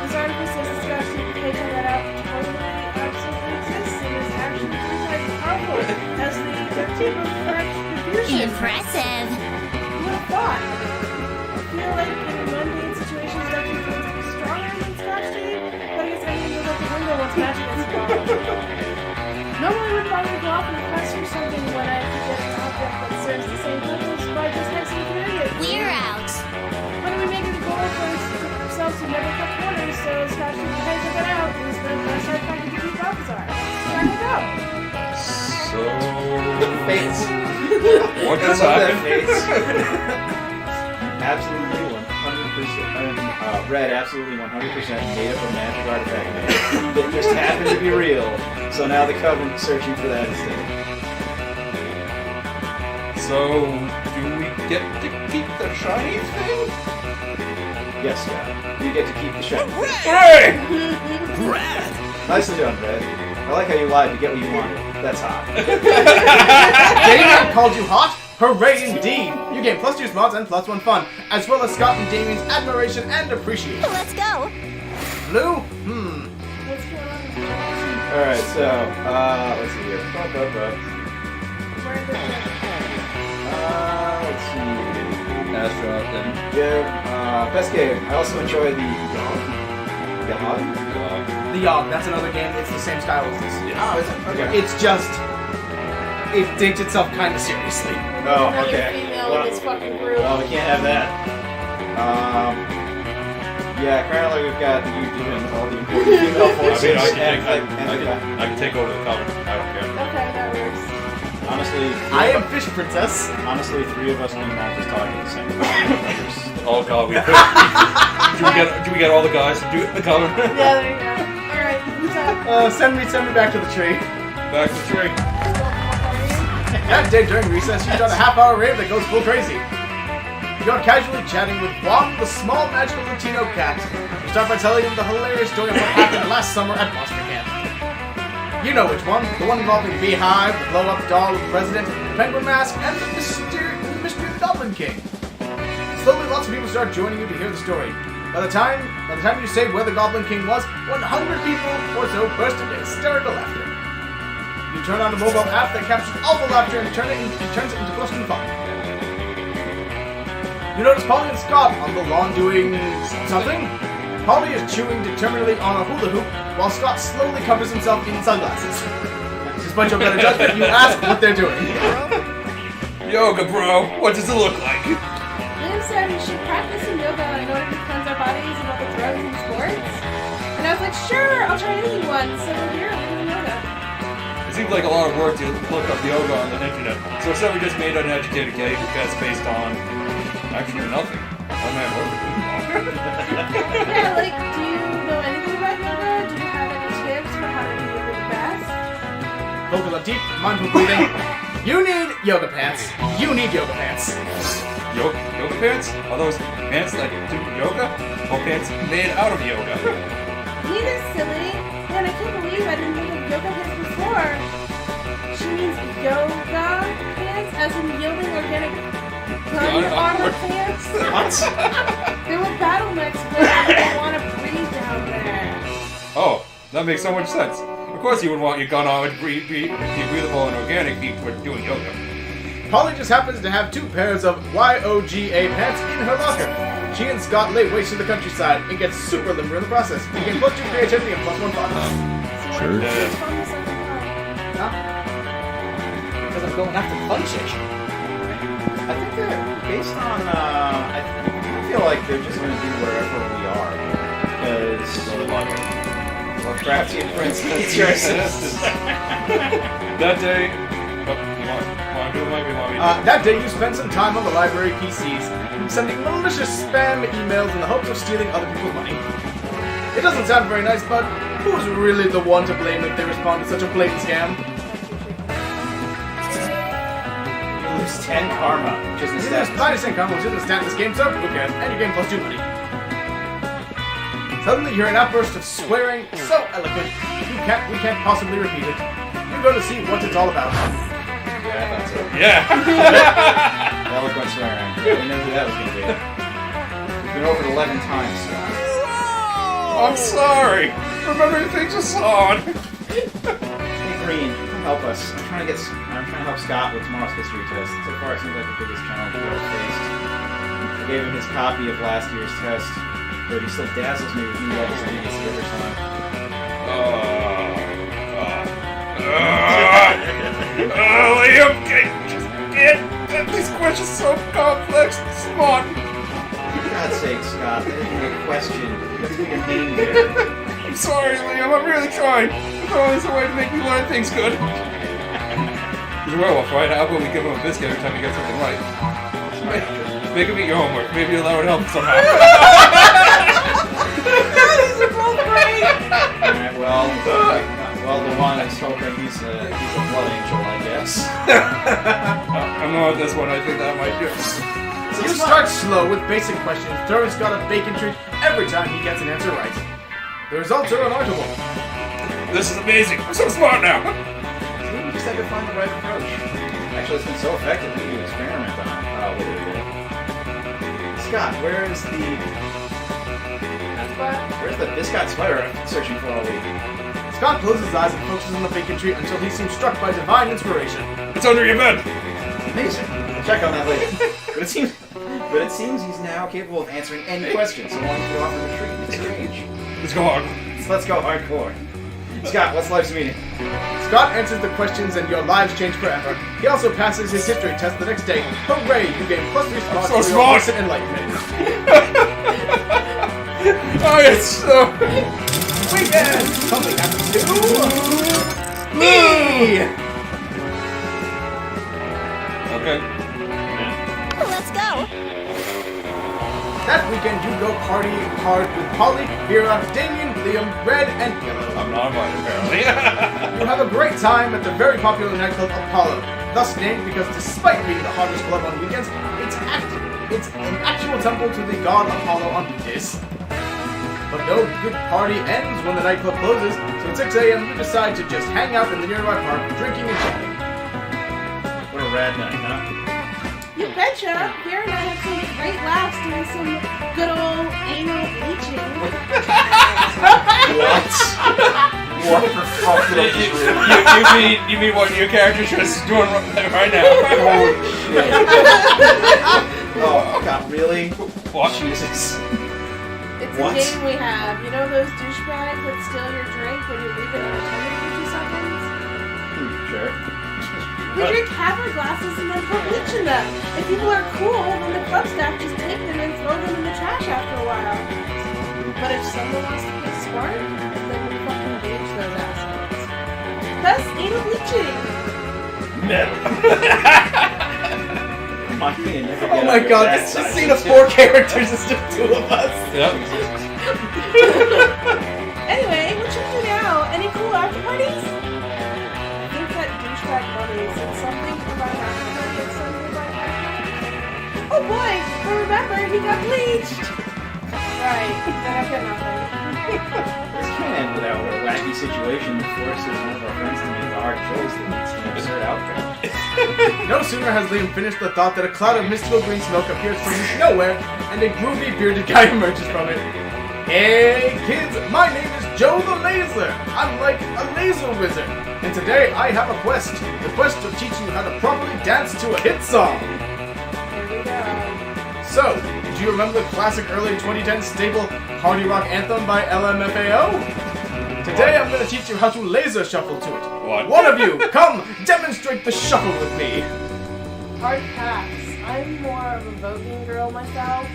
This article says the Scotch tape of hey, cut that out totally absolutely exists and is actually 3 times as powerful as the duct tape of retribution. Impressive. Who would have thought? I feel like in mundane situations, duct tape tends to be stronger than Scotch tape, but I guess everything goes out the window once magic gets involved. Normally I wouldn't bother to go off in a quest for something when I could get an object that serves the same purpose by just hexing an idiot. We're out. Why don't we make it a goal for ourselves to never So Scott should you guys get out. He's gonna start trying to defeat Balthazar. Time to go. So... Fates. What I just love that happened? Fates. Absolutely 100%. Red, absolutely 100% made up a magic artifact that just happened to be real. So now the Covenant is searching for that instead. So, do we get to keep the shiny thing? Yes, Scott. You get to keep the shiny. Hooray! Nicely done, Red. I like how you lied to get what you wanted. That's hot. Damien called you hot? Hooray indeed! You gain +2 smarts and +1 fun, as well as Scott and Damien's admiration and appreciation. Let's go. Blue? What's going on? Alright, so, let's see here. Let's see. Astronaut then. Yeah, best game. I also enjoy the Yahoo. The Yogg, that's another game. It's the same style as this. Oh, is it? Okay. It's just... It takes itself kind of seriously. Oh, Another okay. female in this fucking group. Well, we can't have that. Yeah, currently we've got you doing all the important female forces. I can take over the Covenant. I don't care. Okay, that works. Honestly, I am Fish Princess. honestly, 3 of us can not just talk at the same time. Oh god, we could. do we get all the guys to do it in the Covenant? Yeah, there you go. Alright, who's up? Send me back to the tree. Back to the tree. That day during recess, you done a half-hour rave that goes full crazy. You're casually chatting with Juan, the small magical Latino cat. You start by telling him the hilarious story of what happened last summer at Monster Camp. You know which one. The one involving the Beehive, the blow-up doll of the President, the Penguin Mask, and the mystery of the Goblin King. Slowly, lots of people start joining you to hear the story. By the time you say where the Goblin King was, 100 people or so burst into hysterical laughter. You turn on a mobile app that captures all the laughter and turns it into +2 fun. You notice Polly and Scott on the lawn doing something. Polly is chewing determinedly on a hula hoop, while Scott slowly covers himself in sunglasses. Despite your better judgment, you ask what they're doing. Yoga, bro. What does it look like? Liam said we should practice some yoga in order to cleanse our bodies of all the drugs and sports. And I was like, sure, I'll try any one. So here, we're doing yoga. It seems like a lot of work to look up yoga on the internet. So it's we just made uneducated gay because based on actually nothing. Oh man, what are we doing wrong? Yeah, like, do you know anything about yoga? Do you have any tips for how to do yoga the best? Vocal up deep, mindful breathing. You need yoga pants. You need yoga pants. Yoga pants? Are those pants that do yoga? Or pants made out of yoga? Neither, silly. Man, I can't believe I didn't think of yoga pants before. She means yoga pants, as in yielding organic gun armor pants. What? They were battle necks, but I don't want to breathe down there. Oh, that makes so much sense. Of course you would want your gun armor to be breathable and organic for doing yoga. Polly just happens to have 2 pairs of YOGA pants in her locker. She and Scott lay waste to the countryside and get super limber in the process. You gain +2 creativity and +1 fun. So Sure. why did you tell me something Huh? Because I'm going after the fun chick. I think they're based on, I feel like they're just going to do wherever we are. Because, well, Crafty and Prince, it's your assist. That day... Oh, you want to do it, Mike? You want me to? That day you spent some time on the library PCs, sending malicious spam emails in the hopes of stealing other people's money. It doesn't sound very nice, but who's really the one to blame if they respond to such a blatant scam? You lose 10 karma, which is There's necessary. 90 karma, which is the stat in this game, so who cares? And you gain +2 money. Suddenly, you hear an outburst of swearing so eloquent, we can't possibly repeat it. You're going to see what it's all about. Yeah, I thought so. Yeah! Eloquent swearing. Yeah, we knew who that was going to be. We've been over it 11 times, so. I'm sorry. Remember things are on. Hey, Green, come help us. I'm trying to help Scott with tomorrow's history test. So far, it seems like the biggest challenge we've ever faced. I gave him his copy of last year's test, but he still dazzles me with new levels of idiocy every time. Liam, get these questions so complex and smart. For God's sake, right, Scott. That isn't a question. Let's put your name there. I'm sorry, Liam. I'm really trying. There's always a way to make me learn things good. He's a werewolf, right? How about we give him a biscuit every time he gets something right? Make him eat your homework. Maybe that would help somehow. These are both great. Alright, well, the one is hoping he's a blood angel, I guess. I'm going with this one. I think that might do. You start slow with basic questions, throwing Scott a bacon treat every time he gets an answer right. The results are unarguable. This is amazing. I'm so smart now. You just had to find the right approach. Actually, it's been so effective that you experiment on with it a bit. Scott, where's the biscuit sweater I'm searching for all week? Scott closes his eyes and focuses on the bacon treat until he seems struck by divine inspiration. It's under your bed. Amazing. I'll check on that later. But it seems he's now capable of answering any question, so why don't you offer him a treat? It's strange. Let's go hard. So let's go hardcore. Scott, what's life's meaning? Scott answers the questions and your lives change forever. He also passes his history test the next day. Hooray! You gain +3 spots So for your smart. recent enlightenment. Oh, it's so... Weekend! Something happens to me! Okay. Let's go. That weekend you go party hard with Polly, Vera, Damien, Liam, Red, and Yellow. I'm not invited, apparently. You have a great time at the very popular nightclub Apollo, thus named because despite being the hottest club on weekends, it's an actual temple to the god Apollo on weekdays. But no good party ends when the nightclub closes, so at 6 a.m. you decide to just hang out in the nearby park, drinking and chatting. What a rad night, huh? You betcha. Vera and I had some great laughs doing some good old anal bleaching. What the fuck did I just read? you mean what your character's just doing right now? Holy shit. Oh, God, really? What? Jesus. It's What? a game we have. You know those douchebags that steal your drink when you leave it unattended for 2 seconds? Sure. We drink half our glasses and then put bleach in them. If people are cool, then the club staff just take them and throw them in the trash after a while. But if someone wants to be smart, then we fucking bleach those assholes. Thus, anal bleaching. Oh my god, this just scene of 4 characters is just 2 of us. Yep. Anyway, what should we do now? Any cool after parties? I think that douchebag buddy said something about after party and something about after. Oh boy, but remember, he got bleached! Right, then I've got nothing. This can't end without a wacky situation that forces one of our friends to make a hard choice that leads to an absurd outcome. No sooner has Liam finished the thought that a cloud of mystical green smoke appears from nowhere, and a groovy bearded guy emerges from it. Hey kids, my name is Joe the Laser. I'm like a laser wizard, and today I have a quest. The quest of teaching you how to properly dance to a hit song. Here we go. So, do you remember the classic early 2010s staple party rock anthem by LMFAO? Today I'm going to teach you how to laser shuffle to it. What? One of you, come demonstrate the shuffle with me. Hard pass. I'm more of a voguing girl myself.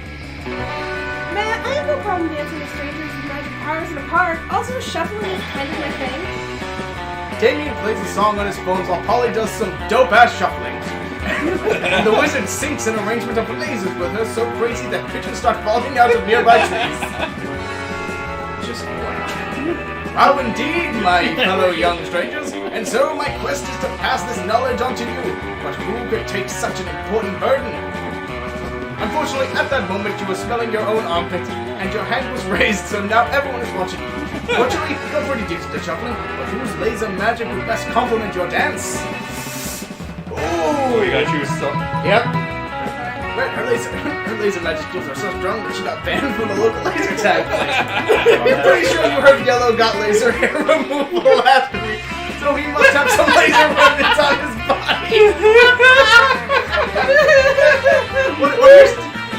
Man, I have no problem dancing with strangers with magic powers in a park. Also, shuffling is kind of my thing. Damien plays a song on his phone while Polly does some dope-ass shuffling. And the wizard syncs an arrangement of lasers with her so crazy that pictures start falling out of nearby trees. Just wow. Wow indeed, my fellow young strangers. And so my quest is to pass this knowledge on to you. But who could take such an important burden? Unfortunately, at that moment you were smelling your own armpit, and your hand was raised, so now everyone is watching you. Fortunately, you're pretty decent at shuffling, but whose laser magic would best complement your dance? Oh, you gotta choose some. Yep. Her laser magic skills are so strong that she got banned from the local laser tag place. I'm pretty sure you heard Yellow got laser hair removal last week, so he must have some laser remnants on his body.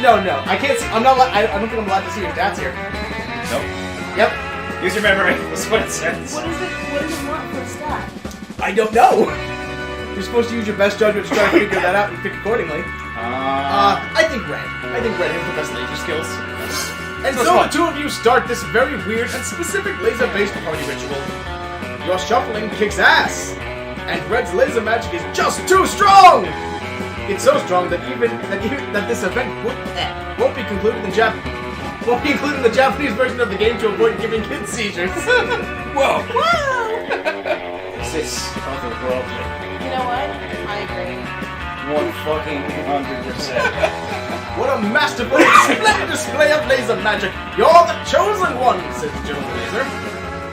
No, I can't see. I'm not. I don't think I'm allowed to see your stats here. Nope. Yep. Use your memory. That's what it says. What does it want for a stat? I don't know. You're supposed to use your best judgment to try to figure that out and pick accordingly. I think Red. I think Red has the best laser skills. And so the two of you start this very weird and specific laser-based party ritual. Your shuffling kicks ass, and Red's laser magic is just too strong. It's so strong that that this event won't be included in the Japanese version of the game to avoid giving kids seizures. Whoa! This is otherworldly. You know what? I agree. 100%. What a masterful and splendid display of laser magic! You're the chosen one, says Joe the Laser.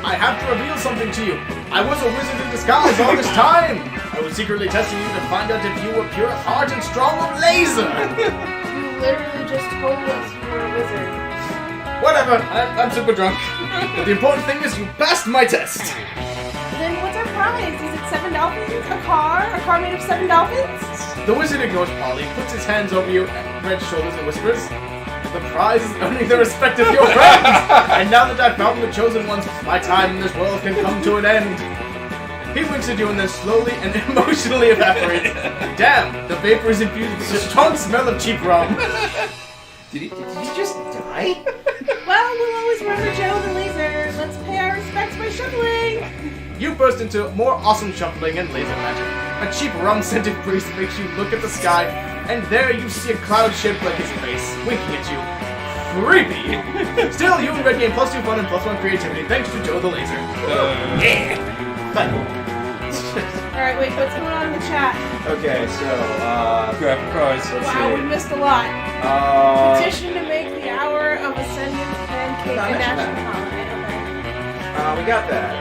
I have to reveal something to you. I was a wizard in disguise all this time. I was secretly testing you to find out if you were pure at heart and strong of laser. You literally just told us you were a wizard. Whatever, I'm super drunk. But the important thing is you passed my test. Then what's our prize? Is it 7 dolphins? A car? A car made of 7 dolphins? The wizard ignores Polly, puts his hands over you at Red's shoulders and whispers, "The prize is earning the respect of your friends! And now that I've found the chosen ones, my time in this world can come to an end." He winks at you and then slowly and emotionally evaporates. Damn, the vapor is infused with the strong smell of cheap rum. Did he just die? Well, we'll always remember Joe the Laser. Let's pay our respects by shuffling. You burst into more awesome shuffling and laser magic. A cheap rum-scented breeze makes you look at the sky, and there you see a cloud shaped like his face, winking at you. Creepy! Still, you and Red gain +2 fun and +1 creativity thanks to Joe the Laser. Yeah! Fun. Alright, wait, what's going on in the chat? Okay, so, Grab a prize. let's Wow, we see. missed a lot. Petition to make the Hour of Ascendance pancake a national holiday. Okay. We got that.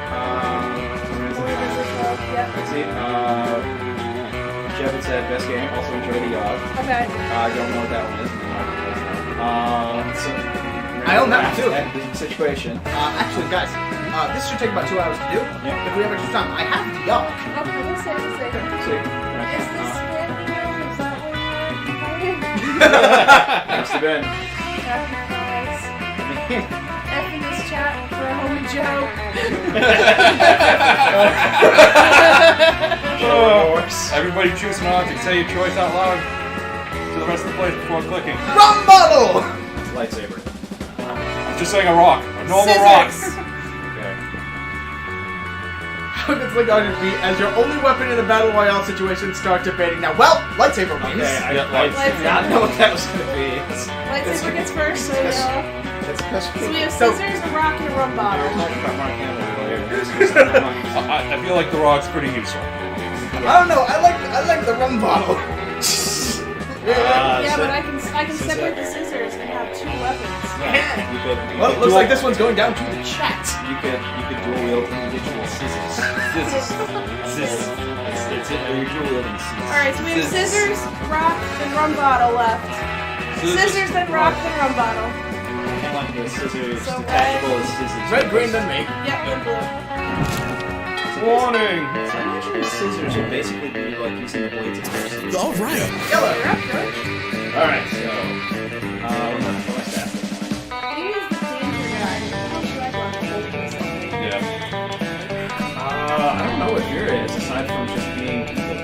Yep. Let's see. Jeff had said best game. Also enjoy the yacht. Okay. I don't know what that one is. So I own that one too. And the situation. Actually, guys, this should take about 2 hours to do. Yeah. If we have extra time, I have the yacht. Okay, let's say. See. Is this Spanish? Is that what you're Must have been. Nice. F in this chat for a homie Joe. Everybody choose an object. Say your choice out loud to the rest of the place before clicking. Rum bottle! Lightsaber. I'm just saying a rock. A normal rock. Scissors. Okay. How if it's like on your feet as your only weapon in a battle royale situation, start debating. Now, well, lightsaber wins. Okay, I Yeah, did not know what that was going to be. Lightsaber gets first, so we know. That's So we have scissors, a rock, and a rum bottle. We're talking about Mark Hamill earlier. I feel like the rock's pretty useful. I don't know. I like the rum bottle. Yeah, but I can separate the scissors and have 2 weapons. You could, Well, it looks like this one's going down to the chat. you could dual wield individual scissors. Scissors. It's it. You're dual wielding scissors. Alright, so we have scissors, rock, and rum bottle left. Scissors, then rock, then rum bottle. I like the scissors. So Detachable as scissors. Red, green, then me. Yep, and blue. Warning! So I'm not sure scissors would basically be like using the blades of scissors. All right. Yellow. You're up, George. Alright, so. What am I staff? He is the danger guy. How should I go on holding this thing? Yeah. I don't know what here is, aside from just being evil.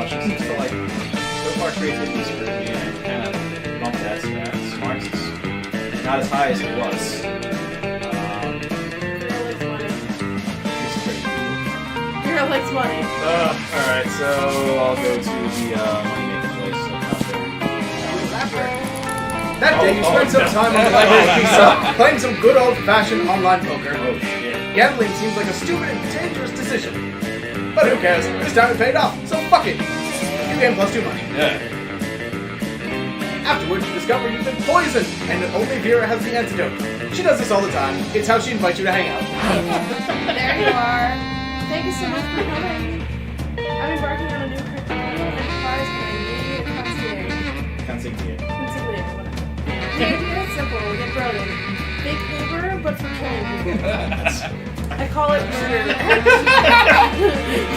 She seems to like, so far creativity is pretty good and kind of bumped that stat. Smarts is not as high as it was. Girl likes money. It's pretty cool. Alright, so I'll go to the money making place out there. That day, you spent some time on the library pizza, playing some good old-fashioned online poker. Oh shit. Gambling seems like a stupid and dangerous decision. But who cares? This time it paid off, so fuck it. You gain +2 money. Yeah. Afterwards, you discover you've been poisoned, and that only Vera has the antidote. She does this all the time. It's how she invites you to hang out. There you are. Thank you so much for coming. I'm embarking on a new criminal enterprise with my immediate consigliere. The idea is simple. We get Broden. Big Uber, but for killing people. I call it murder.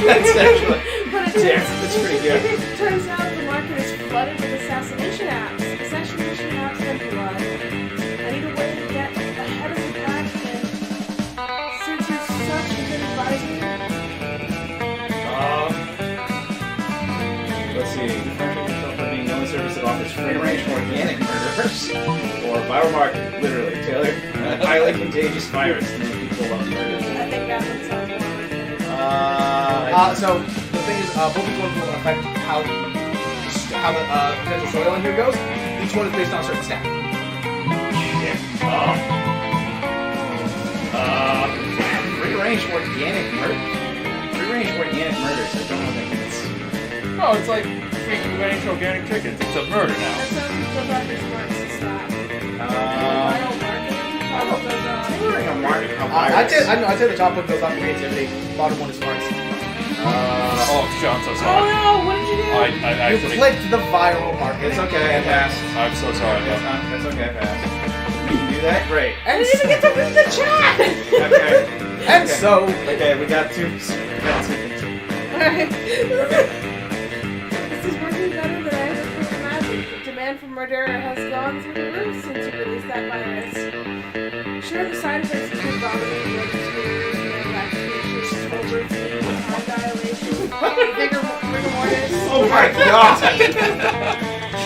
That's actually. But it That's pretty good. turns out the market is flooded with assassination apps. Assassination apps centralized. I need a way to get ahead of the pack, and since you're such a good advisor, Let's see. Differentiate yourself by being the only service that offers free-range organic murders, or biomarker, literally, Taylor, highly contagious virus to make people love murder. I think that one sounds more like it. So the thing is, both of those will affect how the potential storyline here goes. Each one is based on a certain stat. Shit. Free-range organic murder. Free-range organic murders. I don't know what that means. Oh, it's like free-range organic chickens. It's a murder now. That sounds like the Dr. Smart's style. Tailoring a market. I'd say the top one goes on creativity, bottom one is smarts. Oh, John, so Oh sorry. no, what did you do? I You actually... clicked the viral market. It's okay, I passed. I'm so sorry. That's okay, I passed. You can do that? Great. I didn't even get to read the chat! Okay. And Okay. so, Okay, we got two. Alright. This is working better than I ever could have imagined. The demand for murder has gone through the roof since you released that virus. Sure, the side effects include vomiting, blood disorders, vaccination, overeating, time dilation, rigor mortis. Oh my god!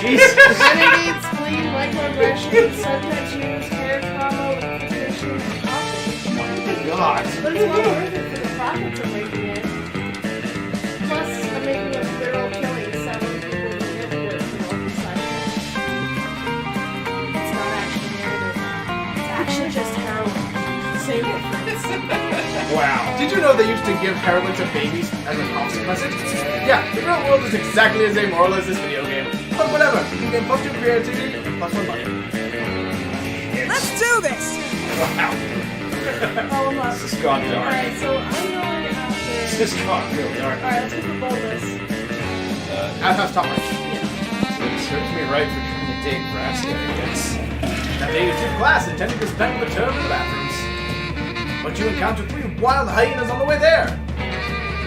Jesus! Renegade, spleen, microaggressions, subtext use, hair trauma, liquefaction, Oh my god! but it's well worth it for the profits I'm making it. Plus, I'm making a literal killing selling people the antidote for all these side effects. It's not actually an antidote. It's actually just heroin. Same difference. Wow. did you know they used to give heroin to babies as a toxic message? Yeah, the real world is exactly as amoral as this video game. But whatever, you can plus your creativity and plus one money. Let's do this! Wow. All of us. This has gone dark. Alright, so I'm going after... This has gone real dark. Alright, let's get the boldness. As has top rank. It serves me right for trying to date Braska, I guess. That day you took class intending to spend the term in the bathrooms. But you encountered 3 wild hyenas on the way there.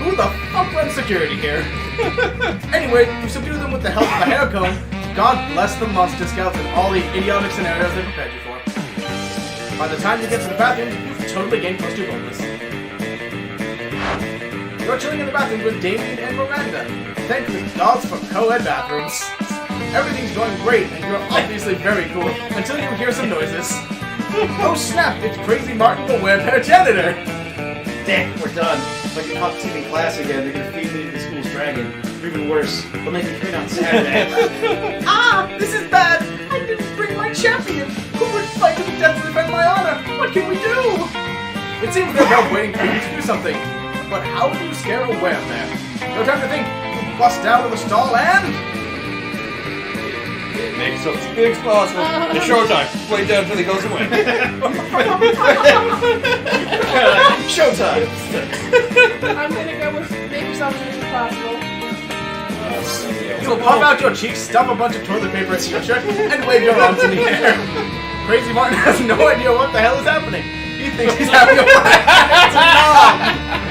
Who the fuck runs security here? Anyway, you subdue them with the help of a hair comb. God bless the monster scouts and all the idiotic scenarios they prepared you for. By the time you get to the bathroom, you've totally gained plus 2 bonus. You're chilling in the bathroom with Damien and Miranda. Thank the gods for co-ed bathrooms. Everything's going great, and you're obviously very cool, until you hear some noises. Oh snap, it's Crazy Martin the Webhair Janitor! Damn, we're done. If I get caught teaching class again, they're gonna feed me to the school's dragon. Or even worse, they'll make me train on Saturday. Ah, this is bad! I didn't bring my champion! Who would fight to the death to defend my honor? What can we do? It seems they're both waiting for you to do something. But how do you scare a webman? No time to think. You bust down to the stall and... Make yourself as big as possible. It's showtime. Play down until he goes away. Showtime! I'm gonna go with make yourself as big as possible. You'll pop out your cheeks, stuff a bunch of toilet paper into your shirt, and wave your arms in the air. Crazy Martin has no idea what the hell is happening. He thinks he's having a blast.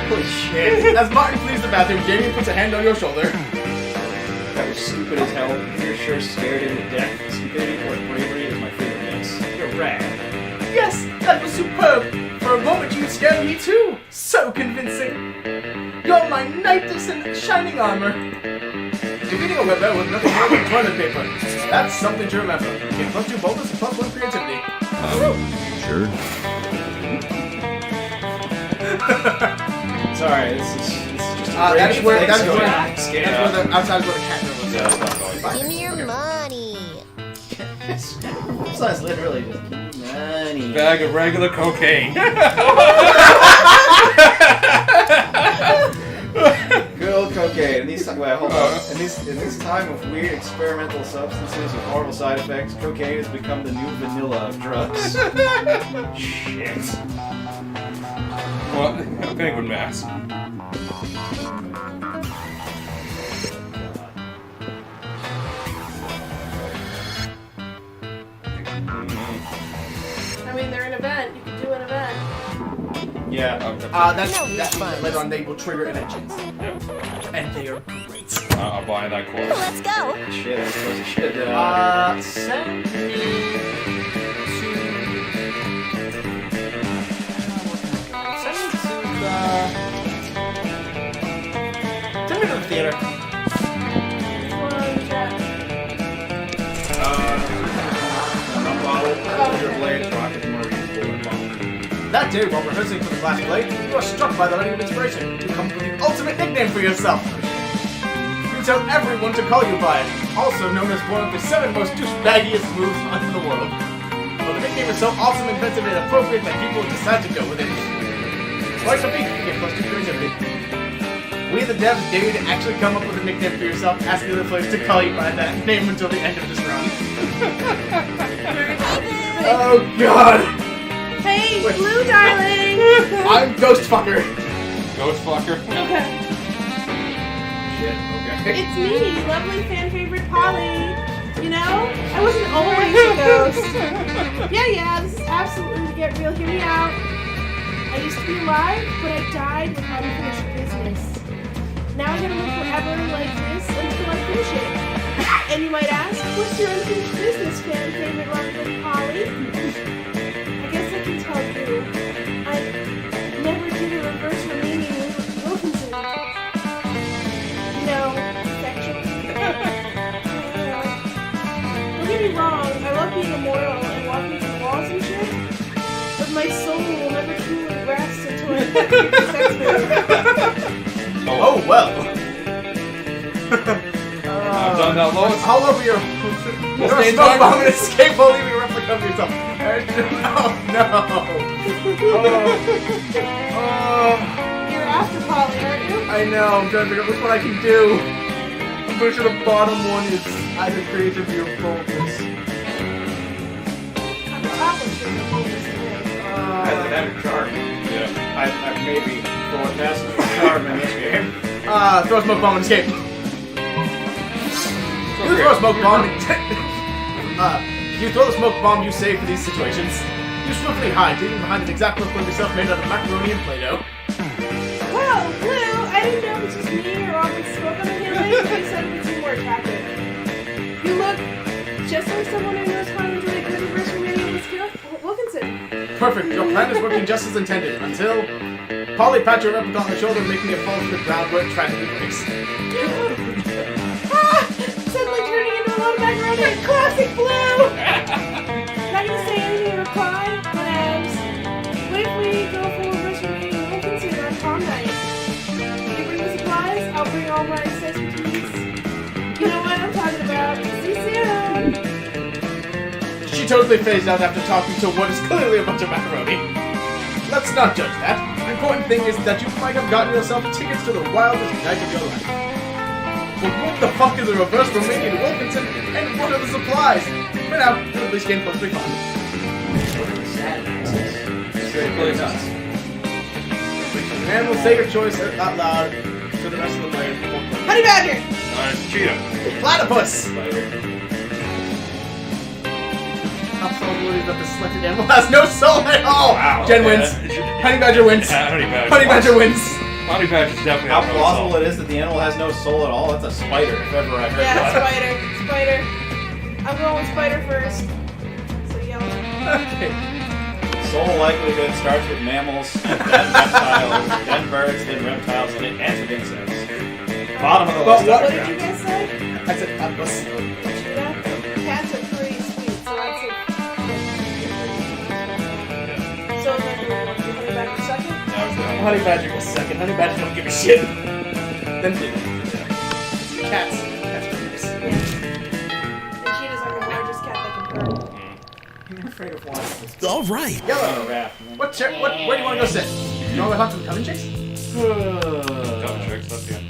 Holy shit. As Martin flees the bathroom, Jamie puts a hand on your shoulder. That was stupid as hell. You're sure scared him to death. Stupidity or bravery is my favorite mix. You're rad. Yes, that was superb. For a moment, you scared me too. So convincing. You're my knightless and shining armor. Defeating a webber with nothing more than toilet paper. That's something to remember. Get plus 2 boldness and plus 1 creativity. Sure. Sorry, this is just a That's where the outside is where the cat was. Give me your money. So it's literally just money. Bag of regular cocaine. Good old cocaine. In these hold on. In this time of weird experimental substances with horrible side effects, cocaine has become the new vanilla of drugs. Shit. What? A penguin mask. I mean, they're an event. You can do an event. Yeah. That's No that means that refunds. later on they will trigger inventions. And they are great. I'm buying that course. Let's go. Shit, I suppose I should have done. Send me to the theater. Which one is that? Your blade, rocket more bullet ball. That day, while rehearsing for the last play, you are struck by the light of inspiration. You come up with the ultimate nickname for yourself. You tell everyone to call you by it, also known as one of the 7 most douchebaggiest moves in the world. But the nickname is so awesome, inventive, and appropriate that people decide to go with it. Like the beat, get plus 2 creativity. We the devs dare you to actually come up with a nickname for yourself, asking the players to call you by that name until the end of this run. Oh god! Hey, Blue darling! I'm Ghostfucker. Ghostfucker. Okay. Shit, okay. It's me, lovely fan favorite Polly. You know, I wasn't always a ghost. Yeah, this is absolutely to get real. Hear me out. I used to be alive, but I died with unfinished business. Now I'm gonna live forever like this until I finish it. And you might ask, what's your unfinished business, fan favorite lovely Polly? I guess I can tell you. I never did a reverse remaining with Wilkinson. No, sexually. Don't get me wrong, I love being immortal and walking through walls and shit, but my soul will never truly rest until I have sex with her. Oh well. I've done that loads. All over your smoke bomb and escape while leaving a replica of yourself. Oh no. You're after Polly, aren't you? I know, I'm trying to figure out which one I can do. I'm pretty sure the bottom one is either creativity or focus. On the top of the focus. I have a charm. Yeah. I maybe throw a fast charm in this game. Throw a smoke bomb and escape. You throw a smoke bomb. You throw the smoke bomb you save for these situations. You swiftly hide, leaving behind an exact replica of yourself made out of macaroni and Play-Doh. Wow, Blue, I didn't know it was just me or all this smoke on my hands, but you said it makes you more attractive. You look just like someone who knows how to enjoy a good reverse remaining with skill. Wilkinson. Perfect. Your plan is working just as intended until Polly pats your replica on the shoulder, making it fall to the ground where it tragically breaks. Suddenly turning into a lot of macaroni. Classic Blue! Not gonna say anything in reply, but what if we go for reverse remaining with Wilkinson on prom night? You bring the supplies, I'll bring all my expertise. You know what I'm talking about. See you soon! She totally phased out after talking to what is clearly a bunch of macaroni. Let's not judge that. The important thing is that you might have gotten yourself tickets to the wildest night of your life. But what the fuck is a reverse Romanian Wilkinson, and what are the supplies? For now, you'll at least gain +3 fun. Really nuts. And we'll say your choice out loud to the rest of the players before playing. Honey Badger! Nice cheetah. Platypus! How probable is that the selected animal has no soul at all? Wow. Jen wins. Honey Badger wins. Yeah, Honey Badger. Honey Badger wins. Honey Badger's definitely How not plausible it is that the animal has no soul at all? That's a spider, if ever I've heard Yeah, one. Spider. I'm going with Spider first. So yellow. Okay. Soul likelihood starts with mammals, then reptiles, then birds, then reptiles, and it ends with insects. Bottom of the But list. what- What did you guys say? I said platypus. Cheetah? Cats are pretty sweet, so I'd say. So then do Honey Badger second? Honey Badger goes second. Honey Badger don't give a shit. Then cats. Cats are nice. And cheetahs are the largest cat that can purr. I'm afraid of flying. All right. Yellow. Yeah. Where do you want to go sit? You want to talk to the coven chicks? Double checks up here.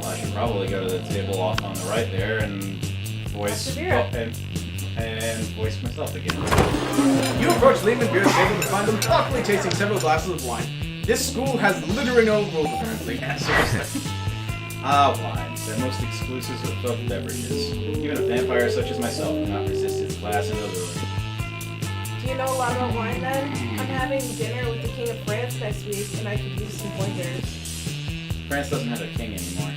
I should probably go to the table off on the right there and voice and voice myself again. You approach Liam and Beard's table to find them thoughtfully tasting several glasses of wine. This school has literally no rules apparently. Wine. The most exclusive of beverages. Even a vampire such as myself cannot resist its class and allure. Do you know a lot about wine then? I'm having dinner with the King of France next week, and I could use some pointers. France doesn't have a king anymore.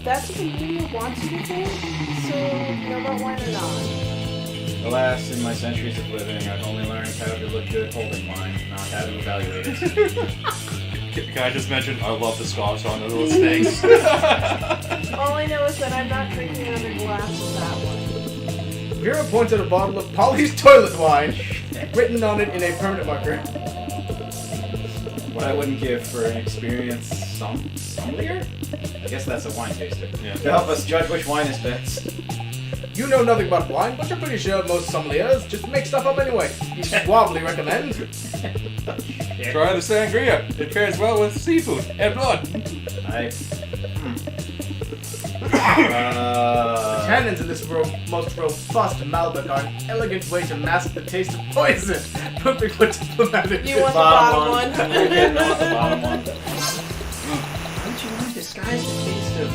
That's what the media wants you to think? So, you know about wine or not? Alas, in my centuries of living, I've only learned how to look good holding wine, not how to evaluate it. Can I just mention I love the scarves on the little snakes? All I know is that I'm not drinking another glass of that one. Vera points at a bottle of Polly's toilet wine, written on it in a permanent marker. What I wouldn't give for an experienced sommelier? I guess that's a wine taster. Yeah. To help us judge which wine is best. You know nothing about wine, but you're pretty sure most sommeliers just make stuff up anyway. You suavely recommend. Try the sangria. It pairs well with seafood and blood. Tannins in this most robust Malbec are an elegant way to mask the taste of poison. Perfect for diplomatic. You want the bottom one? We're getting off the bottom one. Don't you want to disguise the taste of...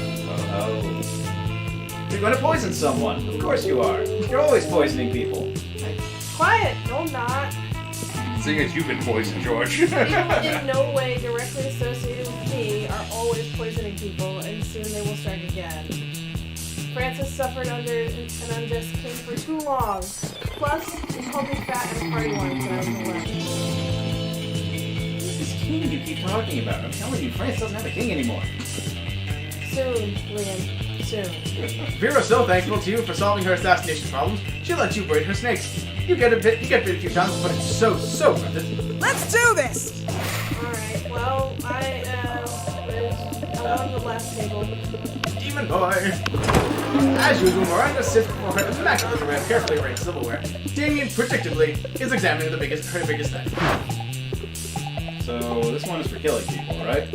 Oh. You're going to poison someone. Of course you are. You're always poisoning people. Quiet. No, I'm not. Seeing as you've been poisoned, George. People in no way directly associated with me are always poisoning people, and soon they will strike again. Francis suffered under an unjust king for too long. Plus, he called me fat and a party once when I was 11. Who's this king you keep talking about? I'm telling you, France doesn't have a king anymore. Soon, Liam. Soon. Vera's so thankful to you for solving her assassination problems, she lets you braid her snakes. You get bit a few times, but it's so worth it. Let's do this! Alright, well, I am along the left table. Demon boy! As usual, Miranda sits before her immaculately arrayed, carefully arranged silverware. Damien, predictably, is examining her biggest knife. So, this one is for killing people, right?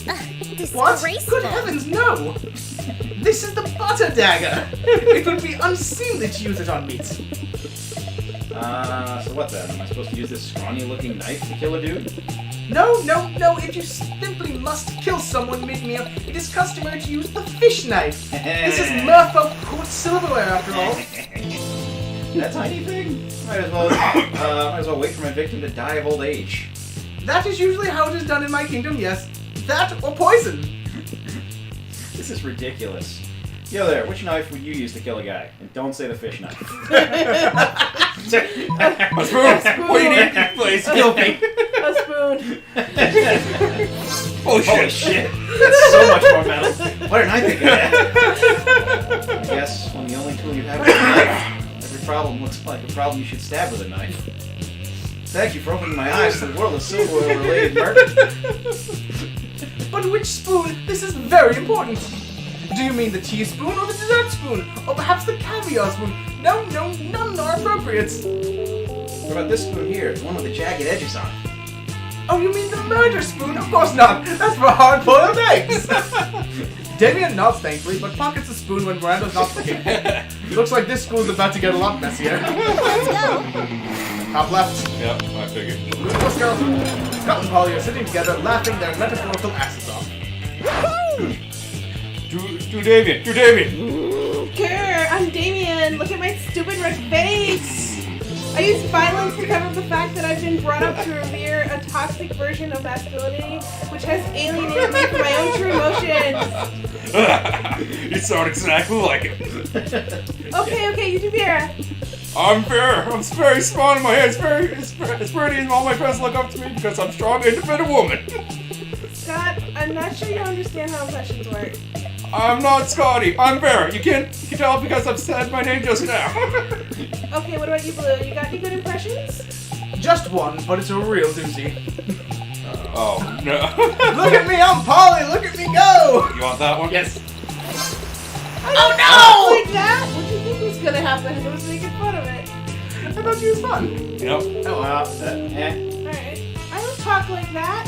What? Disgraceful. Good heavens, no! This is the butter dagger! It would be unseemly to use it on meat. So what then? Am I supposed to use this scrawny-looking knife to kill a dude? No, if you simply must kill someone mid-meal, it is customary to use the fish knife. This is Merfolk court silverware, after all. That tiny thing? Might as well wait for my victim to die of old age. That is usually how it is done in my kingdom, yes. That or poison. This is ridiculous. Yo there, which knife would you use to kill a guy? And don't say the fish knife. A spoon! What do you need, please? Kill me. A spoon. Oh shit! Holy shit! That's so much more metal. Why didn't I think of that? I guess when the only tool you have is a knife, every problem looks like a problem you should stab with a knife. Thank you for opening my eyes to the world of silverware-related murder. But which spoon? This is very important. Do you mean the teaspoon or the dessert spoon? Or perhaps the caviar spoon? No, none are appropriate. What about this spoon here? The one with the jagged edges on it? Oh, you mean the murder spoon? Of course not. That's for hard-boiled eggs. Damien nods thankfully, but pockets the spoon when Miranda's not looking. Looks like this school's about to get a lot messier. Let's go. Top left. Yep, I figured. Beautiful skeleton. Scott and Polly are sitting together, laughing their metaphorical asses off. Do Damien! Grr, I'm Damien. Look at my stupid red face. I use violence to cover the fact that I've been brought up to revere a toxic version of masculinity, which has alienated me from my own true emotions. You sound exactly like it. Okay, you do Vera. I'm fair. I'm very smart in my head. It's pretty, and all my friends look up to me because I'm a strong, independent woman. Scott, I'm not sure you understand how impressions work. I'm not Scotty. I'm Bear. You can tell because I've said my name just now. Okay, what about you, Blue? You got any good impressions? Just one, but it's a real doozy. Oh no! Look at me, I'm Polly. Look at me go. You want that one? Yes. Oh no! Like that? What do you think was gonna happen? I was making fun of it. I thought you was fun. Yep. Oh well, Alright. I don't talk like that.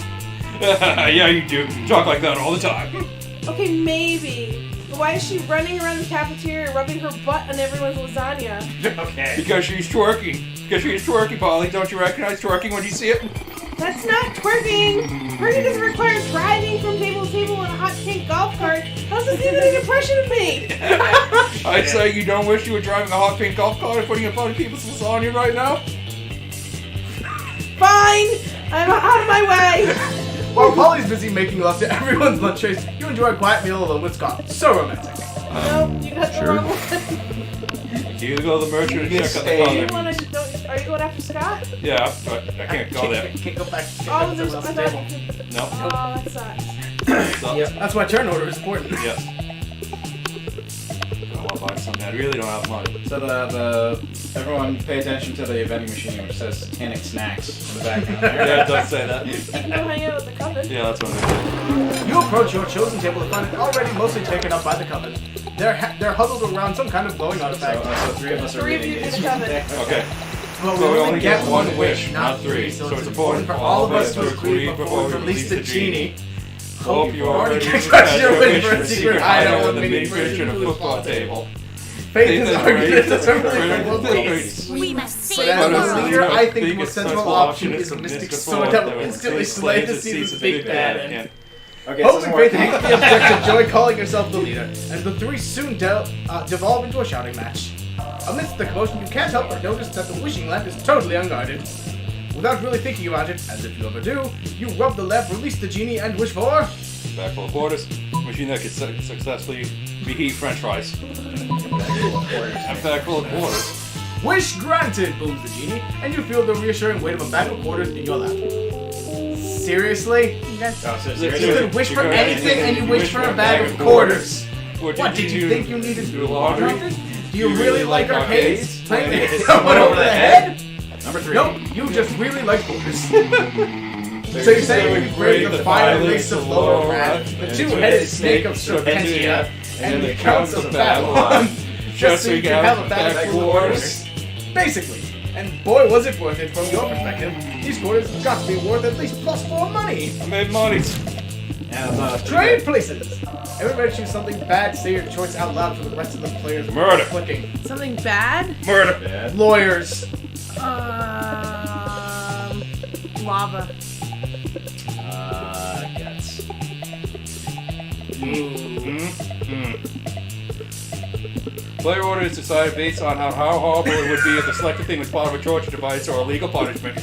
Yeah, you do. Talk like that all the time. Okay, maybe. But why is she running around the cafeteria rubbing her butt on everyone's lasagna? Okay. Because she's twerking. Because she's twerking, Polly. Don't you recognize twerking when you see it? That's not twerking! Twerking doesn't require driving from table to table in a hot pink golf cart. How's this even an impression of me? I'd say you don't wish you were driving a hot pink golf cart and putting a bunch of people's lasagna right now? Fine! I'm out of my way! While Polly's busy making love to everyone's lunch trays, you enjoy a quiet meal alone with Scott. So romantic. Nope, you got the wrong one. You either go to the merchant or check out the Are color. you going after Scott? Yeah, but I can't go there. Can't go back. Can't Oh, go there's to I someone thought else's you table. could. No. Oh, that sucks. So, Yep. That's why turn order is important. Yes. want to buy something. I really don't have money. So the everyone pay attention to the vending machine which says satanic snacks in the background there. Yeah, it does say that. You can go hang out with the coven. Yeah, that's what I You approach your chosen table to find it already mostly taken up by the coven. They're huddled around some kind of glowing artifact. So three of us are Three of reading you these. do the coven. did. Okay. But So we only get one wish, not three. So it's important for all of us to agree before we release the genie. Hope you already expressed your wish for a secret secret hideout hideout on the with mini mini fridge version and a football table. Faith is argued determinedly for world peace. We must But save as the a world. leader, I think the most sensible option is a mystic sword that will instantly slay the seeds of big bad end. Okay, Hope so and Faith immediately object to Joy calling herself the leader, and the three soon devolve into a shouting match. Amidst the commotion, you can't help but notice that the wishing lamp is totally unguarded. Without really thinking about it, as if you ever do, you rub the lamp, release the genie, and wish for... Back full of quarters. Machine that could successfully reheat french fries. A bag full of quarters. Wish granted, booms the genie, and you feel the reassuring weight of a bag of quarters in your lap. Seriously? That's Oh, so You seriously? could wish for anything and you wish for a bag of quarters. What, did you think you needed to do laundry? Do you really like arcades? Playing Hit it someone someone over the head? Number 3. Nope, you just really like quarters. So you're saying when you brave the fire race of lower wrath, the two-headed snake of Serpentia, and the counts of Babylon, just so you can have a bag of quarters? Basically. And boy, was it worth it from your perspective. These quarters have got to be worth at least +4 money. I made money. And Trade places. Everybody choose something bad, say your choice out loud for the rest of the players. Murder. Clicking. something bad. Murder. bad. Lawyers. Lava. Guts. Player order is decided based on how horrible it would be if the selected thing was part of a torture device or a legal punishment.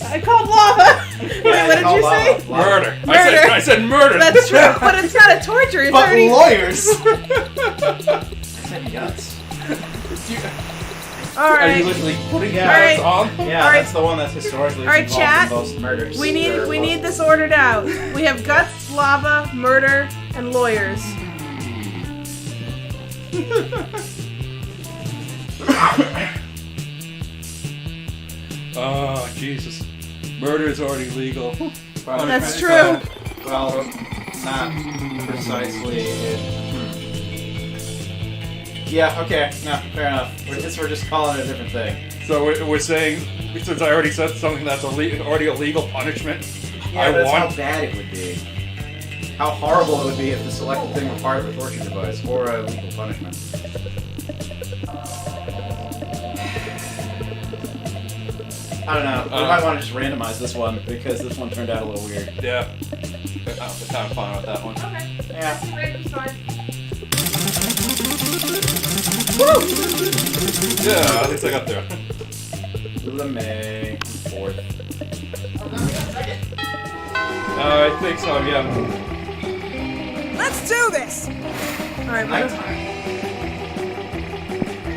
I called lava. Wait, what did you say? Murder. Murder. I said murder. That's true, but it's not a torture. It's But already. lawyers. I said guts. All Are you right. literally putting Yeah. guns on? Yeah, All right. that's the one that's historically All right, involved chat. in most murders. We need this ordered out. We have guts, lava, murder, and lawyers. Oh, Jesus. Murder is already legal. That's true. Well, not precisely. Yeah, okay. No, fair enough. We're just calling it a different thing. So we're saying, since I already said something that's already a legal punishment, Yeah, I that's won. how bad it would be. How horrible it would be if the selected thing were part of a torture device or a legal punishment. I don't know. We might want to just randomize this one because this one turned out a little weird. Yeah. I'm kind of fine with that one. Okay. Yeah. Random's fine. Yeah, at least I got there. LeMay, 4th. I think so, yeah. Let's do this! All right. Nighttime.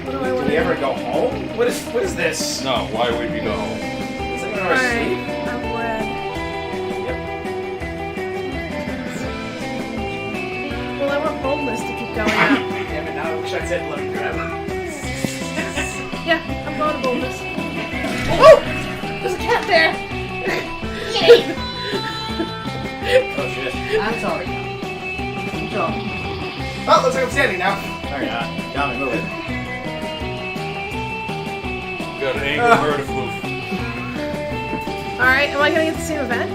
What do I Do want we to ever go home? What is this? No, why would we go home? Is anyone All ever right. sleep? I'm glad. Yep. Well, I want boldness to keep going up. Damn it, now I wish I said let me grab her. Yeah, I'm going to boldness. Oh! There's a cat there! Yay! Oh shit. I'm sorry. I'm sorry. Oh, looks like I'm standing now. There you are. Got me moving. Got an angry murder floof. Alright, am I gonna get the same event?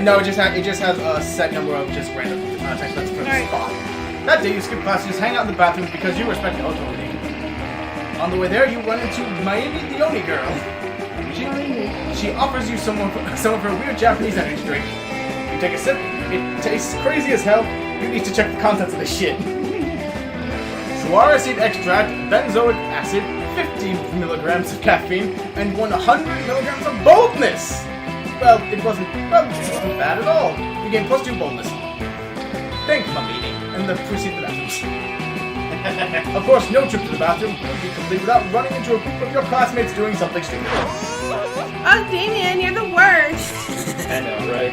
No, it just has a set number of just random text that's for the Alright. spot. That day you skip class, just hang out in the bathroom because you respect the authority. On the way there, you run into Miami the Oni girl. She offers you some of her weird Japanese energy drink. You take a sip. It tastes crazy as hell. You need to check the contents of this shit. Saguaro seed extract, benzoic acid, 50 milligrams of caffeine, and 100 milligrams of boldness. Well, it wasn't bad at all. You gained +2 boldness. Thank you, Mamini, and then proceed to the bathrooms. Of course, no trip to the bathroom would be complete without running into a group of your classmates doing something stupid. Oh, Damien, you're the worst! I know, right?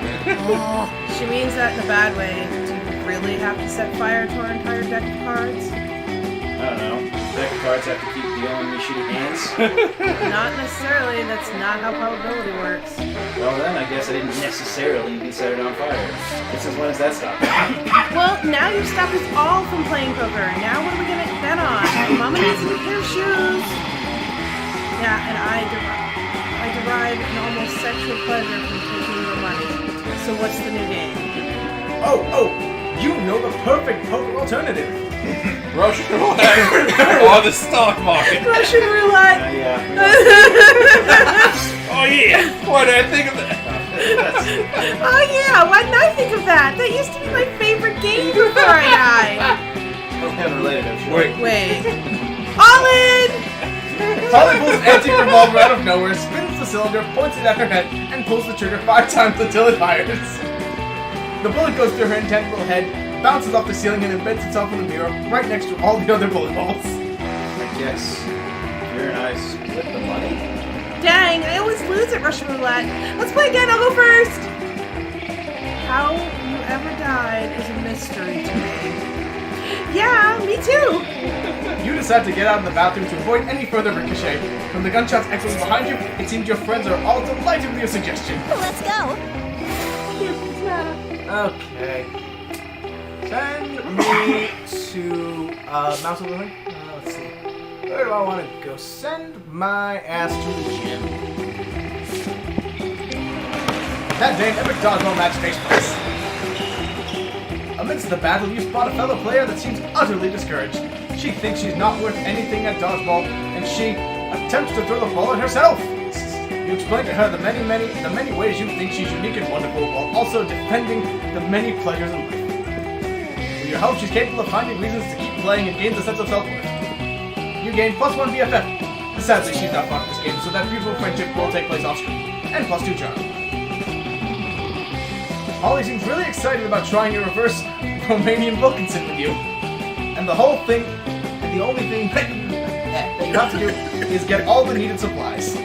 She means that in a bad way. Do you really have to set fire to our entire deck of cards? I don't know. Deck of cards have to keep dealing me shitty hands. Not necessarily. That's not how probability works. Well then, I guess I didn't necessarily even set it on fire. Since when does that stop? Well, now you've stopped us all from playing poker. Now what are we gonna bet on? Mama needs a new pair of shoes. Yeah, and I derive an almost sexual pleasure from taking your money. So what's the new game? Oh, you know the perfect poker alternative. Russian roulette or the stock market. Russian roulette. Yeah. Oh yeah. Why did I think of that? Oh yeah, why didn't I think of that? That used to be my favorite game before I died. Unrelated, I'm sure. Wait. All in! Holly pulls an antique revolver out of nowhere, spins the cylinder, points it at her head, and pulls the trigger 5 times until it fires. The bullet goes through her intent little head, bounces off the ceiling, and embeds itself in the mirror right next to all the other bullet holes. I guess you're and I split the money. Dang, I always lose at Russian roulette. Let's play again, I'll go first! How you ever died is a mystery to me. Yeah, me too! You decide to get out of the bathroom to avoid any further ricochet. From the gunshots echoing behind you, it seems your friends are all delighted with your suggestion. Let's go. Okay. Send me to Mouse of the Ring. Let's see. Where do I want to go? Send my ass to the gym. That day, an epic dodgeball match takes place. Amidst the battle, you spot a fellow player that seems utterly discouraged. She thinks she's not worth anything at dodgeball, and she attempts to throw the ball at herself. You explain to her the many ways you think she's unique and wonderful, while also defending the many pleasures in life. With your help, she's capable of finding reasons to keep playing and gains a sense of self-worth. You gain +1 BFF. Sadly, she's not part of this game, so that beautiful friendship will take place off-screen. And +2 charm. Holly seems really excited about trying a reverse Romanian Wilkinson with you. And the whole thing, and the only thing that you have to do is get all the needed supplies.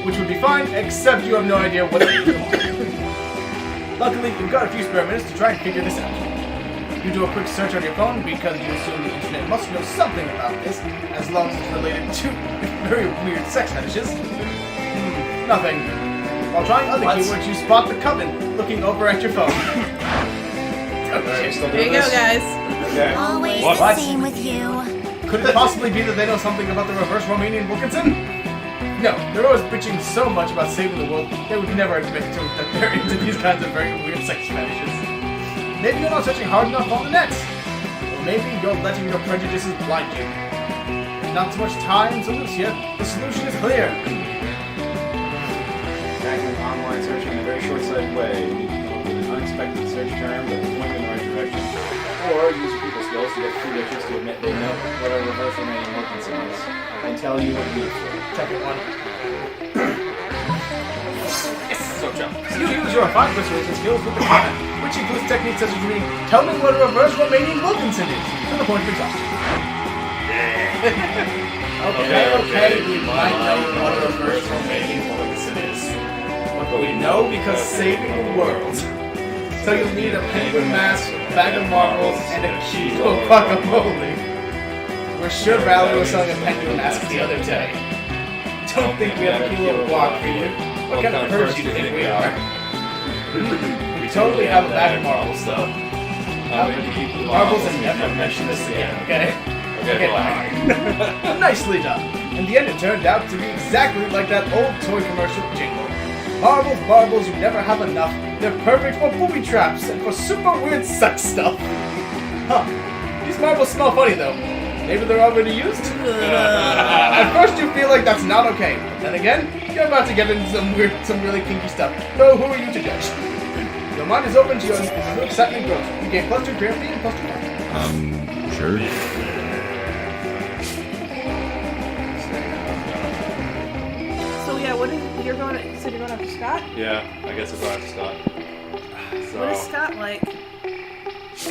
Which would be fine, except you have no idea what to do. Luckily, you've got a few spare minutes to try and figure this out. You do a quick search on your phone because you assume the internet must know something about this, as long as it's related to very weird sex fetishes. Nothing. While trying other keywords, you spot the coven looking over at your phone. Okay, still There doing you go, this? guys. Okay. Always What? the same with you. Could it possibly be that they know something about the reverse Romanian Wilkinson? No, they're always bitching so much about saving the world, they would never admit to it that they're into these kinds of very weird sex fetishes. Maybe you're not searching hard enough on the net. Or maybe you're letting your prejudices blind you. Not so much time to lose here. The solution is clear. Tackling online searching in a very short-sighted way. You can come up with an unexpected search term that will point you in the right direction. Or use your people skills to get two witches to admit they know what a reverse Romanian Wilkinson is and tell you what you need for it. Second one. Yes! So jump. You use your fine persuasion skills with the common, which includes techniques such as reading, tell me what a reverse Romanian Wilkinson is, to the point of exhaustion. Okay, we might know what a reverse Romanian Wilkinson is. But we know because saving the world. So you'll need a penguin mask, a bag of marbles, and a kilo of guacamole. We're sure Valerie was selling a penguin mask the other day. Don't think we have a kilo of guac for you. What kind of birds do you think we are? We totally have a bag of marbles, though. Marbles and never mention this again, okay? Okay, bye. Nicely done. In the end, it turned out to be exactly like that old toy commercial jingle. Marbles, marbles, you never have enough. They're perfect for booby traps and for super weird sex stuff. Huh. These marbles smell funny, though. Maybe they're already used? At first you feel like that's not okay. But then again, you're about to get into some really kinky stuff. So who are you to judge? Your mind is open to your new excitement grows. You gain +2 career and +2 Sure. So yeah, what is you're going? You said you're going after Scott. Yeah, I guess I'll go after Scott. So, What is Scott like?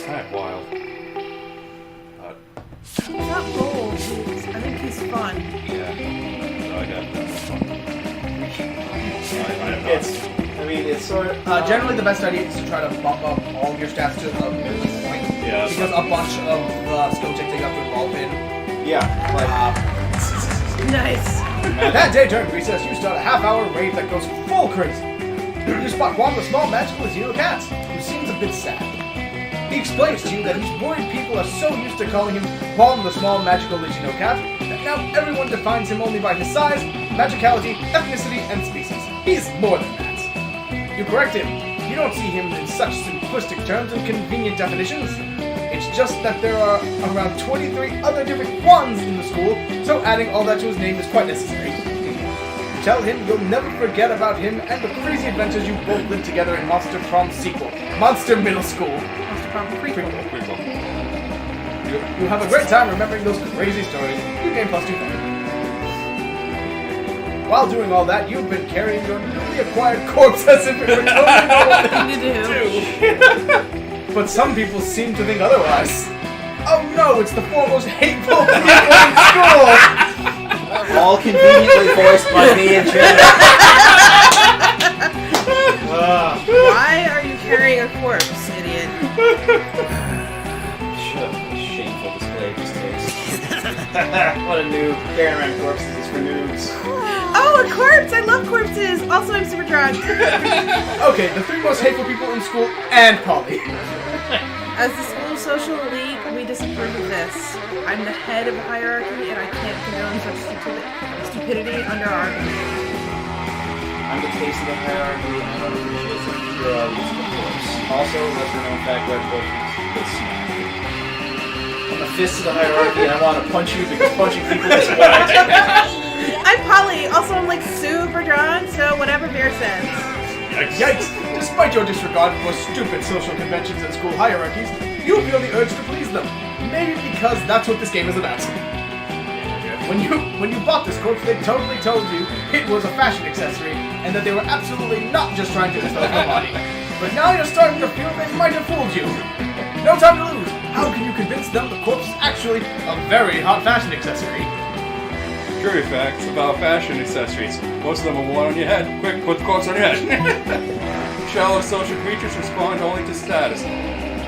kind of wild. He's not bold. I think he's fun. Yeah. So I got It's sort of... Generally, the best idea is to try to bump up all your stats to a minimum point. Yeah. Because a bunch of skill checks that you have to involve in Yeah, like Nice. That day during recess, you start a half-hour raid that goes full crazy. You spot Juan the small magical Latino cat, who seems a bit sad. He explains to you that he's worried people are so used to calling him Prom the small magical Latino cat that now everyone defines him only by his size, magicality, ethnicity, and species. He's more than that. You correct him. You don't see him in such simplistic terms and convenient definitions. It's just that there are around 23 other different Juans in the school, so adding all that to his name is quite necessary. You tell him you'll never forget about him and the crazy adventures you both lived together in Monster Prom sequel, Monster Middle School. Monster Prom prequel. You have a great time remembering those crazy stories. You gain +2 credit. While doing all that, you've been carrying your newly acquired corpse as if it were totally normal thing to do. But some people seem to think otherwise. Oh no, it's the foremost hateful people in school! all conveniently voiced by me and Jen. Why are you carrying a corpse, idiot? Shut up, shameful display of taste. What a noob. Carrying around corpses is for noobs. Oh, a corpse! I love corpses! Also, I'm super drunk. Okay, the 3 most hateful people in school and Polly. As the school social elite, we disapprove of this. I'm the head of the hierarchy, and I can't condone such stupidity under our control. I'm the face of the hierarchy, and I don't appreciate such pure use of corpse. Also, lesser known fact about corpses is smack. I'm the fist of the hierarchy, and I want to punch you because punching people is what I do. I'm Polly. Also, I'm like super drunk, so whatever beer says. Yikes! Despite your disregard for stupid social conventions and school hierarchies, you feel the urge to please them. Maybe because that's what this game is about. When you bought this corpse, they totally told you it was a fashion accessory, and that they were absolutely not just trying to dispose of the body. But now you're starting to feel they might have fooled you. No time to lose. How can you convince them the corpse is actually a very hot fashion accessory? True facts about fashion accessories. Most of them are worn on your head. Quick, put the corpse on your head. Shallow social creatures respond only to status.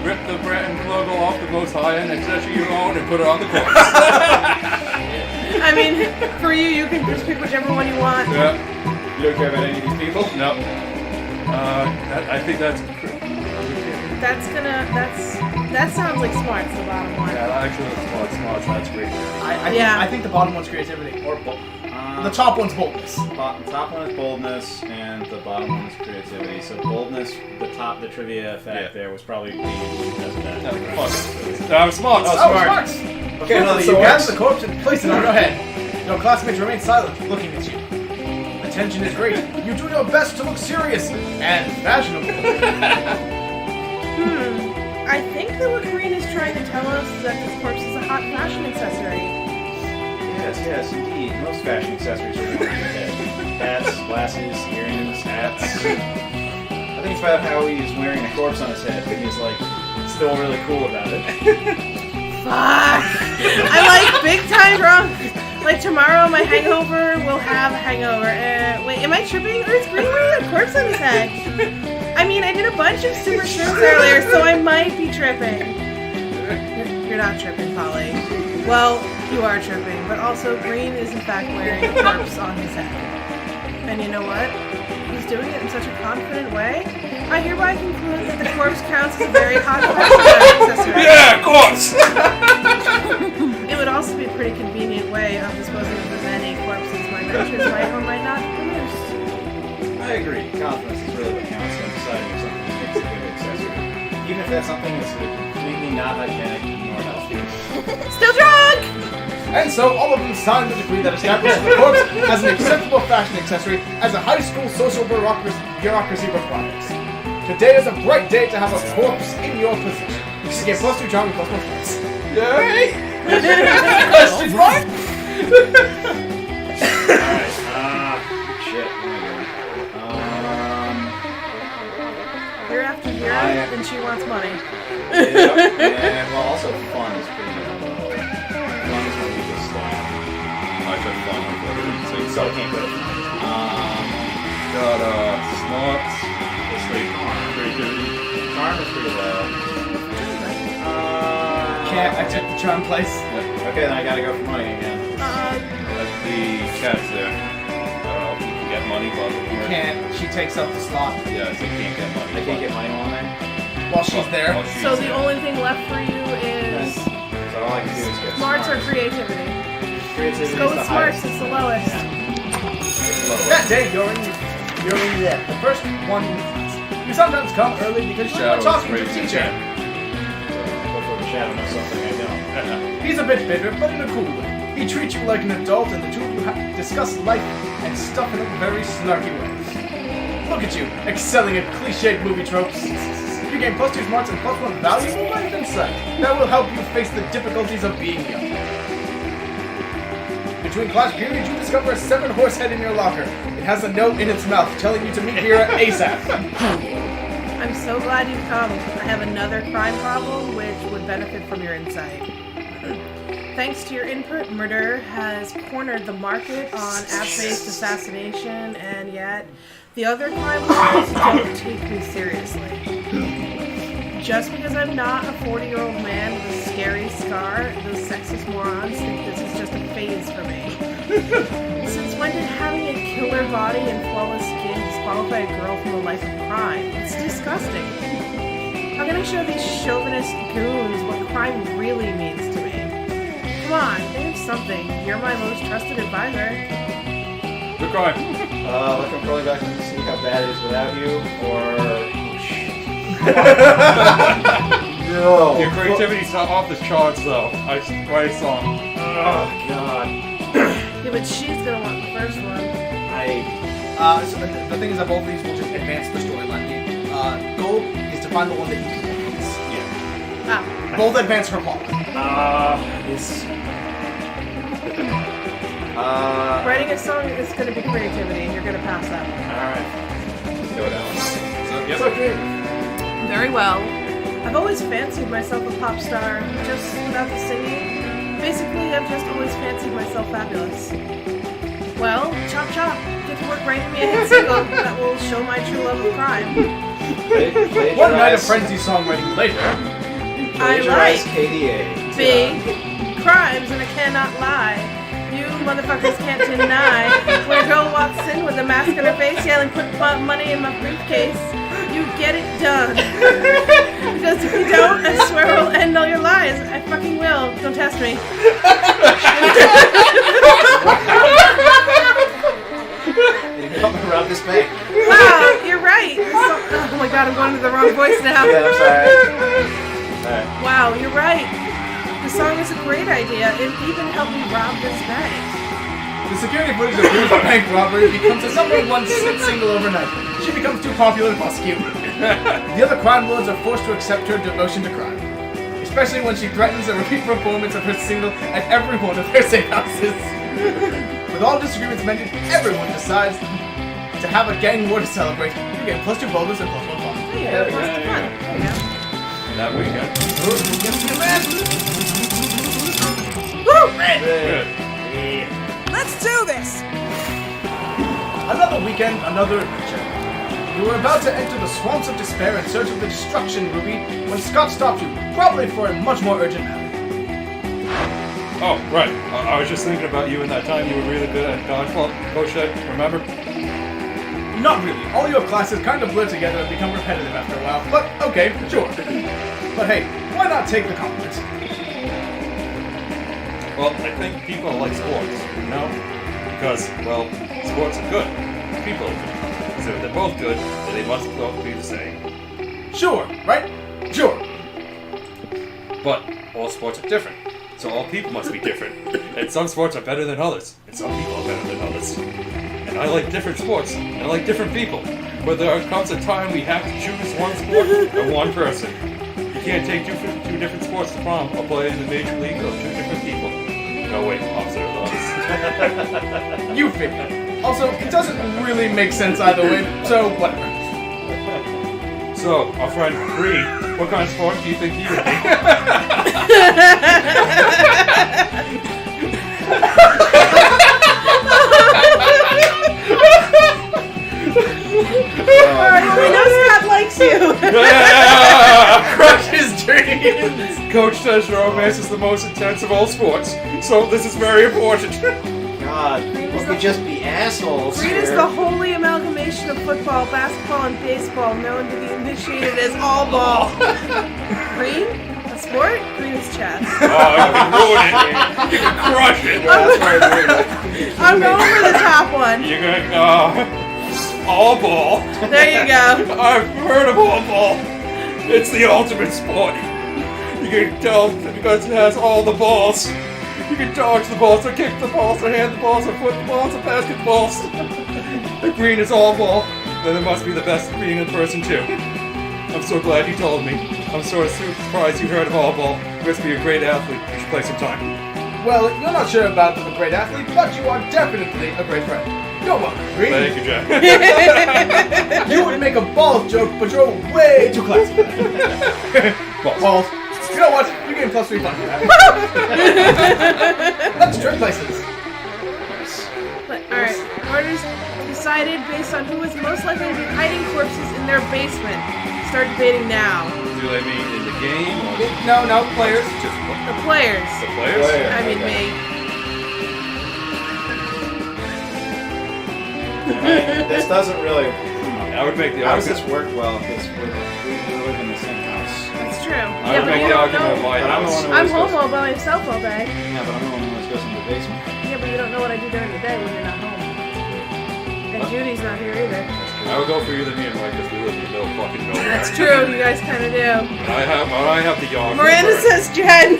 Rip the brand logo off the most high-end accessory you own and put it on the corpse. I mean, for you, you can just pick whichever one you want. Yeah. You don't care about any of these people? No. I think that's... That sounds like smart's the bottom one. Yeah, that actually looks smart. That's great. I think the bottom one's creativity. Or the top one's boldness. The top one is boldness, and the bottom one is creativity. So boldness, the trivia fact there was probably being because of that. Smart. Oh, smart. Okay, well, You gather the corpse and place it on your head. Your classmates remain silent, looking at you. The tension is great. You do your best to look serious and fashionable. I think that what Green is trying to tell us is that this corpse is a hot fashion accessory. Yes, indeed. Most fashion accessories are worn on your head. Hats, glasses, earrings, hats. I think it's about how he's wearing a corpse on his head, and he's like still really cool about it. Fuck! I'm like big time drunk. Like tomorrow, my hangover will have a hangover. Wait, am I tripping? Or is Green wearing a corpse on his head? I mean, I did a bunch of super shrooms earlier, so I might be tripping. You're not tripping, Polly. Well, you are tripping, but also Green is in fact wearing a corpse on his head. And you know what? He's doing it in such a confident way. I hereby conclude that the corpse counts as a very hot fashion accessory. Yeah, corpse! It would also be a pretty convenient way of disposing of the many corpses my ventures might or might not produce. I agree. Confidence is really what counts when deciding if something makes a good accessory. Even if that something is completely not hygienic nor healthy. Still drunk! And so all of them signed the decree that establishes the corpse as an acceptable fashion accessory as a high school social bureaucracy requires. Today is a bright day to have a corpse in your possession. You get +2 charm and +1 points. Yay! Question mark? Alright, shit, what am I doing? You're after Vera, and she wants money. Yeah, well, also fun is pretty low. Fun is what we just I took fun on so I can't go to fun. Got smarts. Creativity. Charm is pretty low. Can't, I took the charm place. Alright, Okay, then I gotta go for money again. That's the catch there. I don't know if you can get money, but You can't. She takes up the slot Yeah, so you can't get money. I can't get money while I'm there. while she's there. While she's So the there. only thing left for you is So all I can do is get smarts or creativity. Creativity Go is with the smarts, highest. it's the lowest. It's lower. That day, you're in the first one in class. You sometimes come early because you are talking to the teacher. So go for the shadow of something I don't. He's a bit bitter, but in a cool way. He treats you like an adult, and the two of you discuss life and stuff in a very snarky way. Look at you, excelling at cliched movie tropes. You gain +2 smarts and +1 valuable life insight. That will help you face the difficulties of being young. Between class periods, you discover a 7-horse head in your locker. It has a note in its mouth telling you to meet here ASAP. I'm so glad you've come. I have another crime problem which would benefit from your insight. Thanks to your input, murder has cornered the market on app-based assassination, and yet the other crime problems don't take me seriously. Just because I'm not a 40-year-old man with a scary scar, those sexist morons think this is just a phase for me. Since when did having a killer body and flawless skin disqualify a girl from a life of crime? It's disgusting. How can I show these chauvinist goons what crime really means to me? Come on, think of something. You're my most trusted advisor. Good crime. Looking probably back to see how bad it is without you, or... No! Your creativity's not off the charts, though. I write a song. Oh, God. Yeah, but she's gonna want the first one. So the thing is that both of these will just advance the storyline. The goal is to find the one that you can advance. Ah, Both advance her plot. It's... writing a song is gonna be creativity, and you're gonna pass that one. Alright. Let's go with that one. Yep. So creative. Very well. I've always fancied myself a pop star, just without the singing. Basically, I've just always fancied myself fabulous. Well, chop chop. Get to work writing me a hit single that will show my true love of crime. One night of frenzy songwriting later. I like KDA. big crimes, and I cannot lie. You motherfuckers can't deny when a girl walks in with a mask on her face yelling, "Put money in my briefcase." You get it done. Because if you don't, I swear I'll end all your lies. I fucking will. Don't test me. Around this bank. Wow, you're right. Oh my god, I'm going to the wrong voice now. Yeah, I'm sorry. Alright. Wow, you're right. The song is a great idea. It even helped me rob this bank. The security footage of Drew's bank robbery becomes a number one hit single overnight. She becomes too popular to prosecute. The other crime lords are forced to accept her devotion to crime. Especially when she threatens a repeat performance of her single at every one of their safe houses. With all disagreements mended, everyone decides to have a gang war to celebrate. You get +2 bonus and +1 fun. Hey, yeah, that's fun. There you go. That weekend. Woo! Good. Let's do this! Another weekend, another adventure. You were about to enter the swamps of despair in search of the destruction ruby when Scott stopped you, probably for a much more urgent matter. Oh, right. I was just thinking about you and that time you were really good at dodgeball, Coach Ed, remember? Not really. All your classes kind of blur together and become repetitive after a while, but okay, sure. But hey, why not take the compliment? Well, I think people like sports, you know? Because, well, sports are good. People are good. So if they're both good, then they must both be the same. Sure, right? Sure. But all sports are different. So all people must be different. And some sports are better than others. And some people are better than others. And I like different sports. And I like different people. But there comes a time we have to choose one sport and one person. You can't take two different sports to prom or play in the major league of two different people. No, wait, opposite of those. You figure. Also, it doesn't really make sense either way, so whatever. So, our friend Bree, what kind of sport do you think he would be? Alright, well, we know Scott likes you. Crush his dreams! greens. Coach says romance is the most intense of all sports, so this is very important. God, we could just be assholes. Green is here. the holy amalgamation of football, basketball, and baseball, known to be initiated as all ball. Green? A sport? Green is chess. Oh, you can ruin it. You can crush it. I'm going for the top one. You're gonna, all ball. There you go. I've heard of all ball. It's the ultimate sport. You can tell because it has all the balls. You can dodge the balls, or kick the balls, or hand the balls, or foot the balls, or basketballs. The green is all ball. Then it must be the best green in person too. I'm so glad you told me. I'm so surprised you heard of all ball. You must be a great athlete. You should play some time. Well, you're not sure about a great athlete, but you are definitely a great friend. You're welcome, Green. Thank you, Jack. You would make a balls joke, but you're way too classy for that. Balls. You know what? You're getting plus 3 points for that. Let's trade places. Alright, orders decided based on who is most likely to be hiding corpses in their basement. Start debating now. Do they mean in the game or No, players. just The players. the players? I mean me. This doesn't really. I would make the How does argument. this work well? Because we live in the same house. That's true. I would make the argument of my But I'm the house. one who I'm always goes- home all by myself all day. Yeah, but I'm the one who always goes in the basement. Yeah, but you don't know what I do during the day when you're not home. And Judy's not here either. I would go for either me and Mike because we live in the middle of fucking nowhere. That's true, you guys kind of do. I have the yard. Miranda says Jen.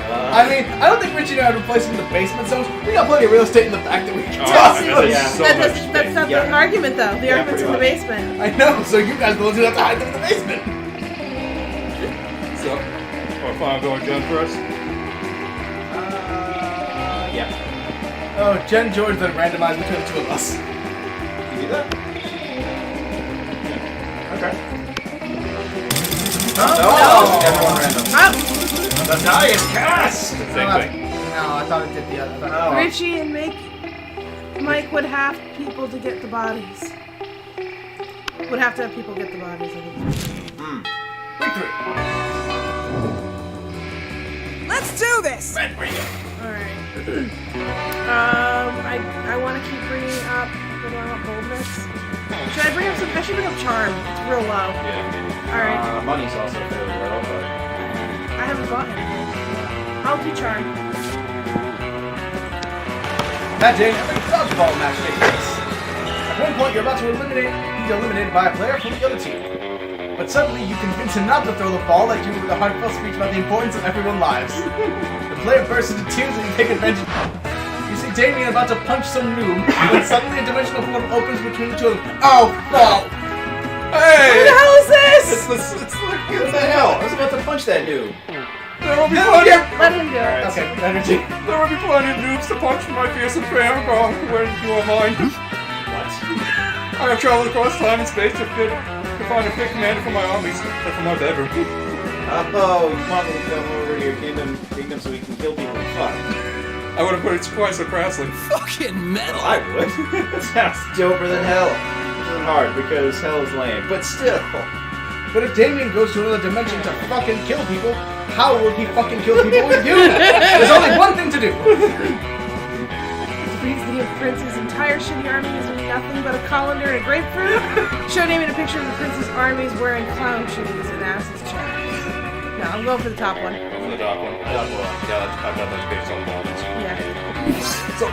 I mean, I don't think Richie and I would replace him in the basement zones. We got plenty of real estate in the back that we can Oh, toss. yeah, Yeah. so That much does, that's not the Yeah. argument, though. The Yeah, argument's in pretty the much. basement. I know, so you guys will have to hide them in the basement. So, fine, going Jen first. Yeah. Oh, Jen George then randomized between the two of us. You do that? Okay. Oh, Everyone random. Oh, The die is cast! Same No, thing. No, I thought it did the other. Oh. Richie and Mike would have people to get the bodies. Would have to have people get the bodies. I think. Victory. Let's do this! Red, where you go? Alright. I want to keep bringing up. What do I want? Boldness? Should I bring up some? I should bring up Charm. It's real low. Yeah. Alright. Money's also fairly low, but. I haven't bought anything. I'll do Charm. That day, a dodgeball match takes place. At one point, you're about to be eliminated by a player from the other team. But suddenly, you convince him not to throw the ball at you with a heartfelt speech about the importance of everyone's lives. The player bursts into tears and you take advantage. You see Damien about to punch some noob, when suddenly a dimensional portal opens between the two of them. Oh, fuck! What Hey! the hell is this? It's like, What the hell? I was about to punch that dude. there will be plenty. Let him do it. Okay, energy. There will be plenty of noobs to punch my fearsome fan when you are mine. What? I have traveled across time and space to find a fit commander for my armies and for my bedroom. Oh, you want me to come over to your kingdom so we can kill people and fuck? I would have put it quite so crassly. Fucking metal! I would. That sounds doper than hell. Which isn't hard because hell is lame, but still. But if Damien goes to another dimension to fucking kill people, how will he fucking kill people with you? There's only one thing to do. Defeats the prince's entire shitty army using nothing but a colander and a grapefruit. Show Damien a picture of the prince's armies wearing clown shoes and ass his chest. No, I'm going for the top one. For the dark one. Yeah, I've got those based on bonds. Yeah. So,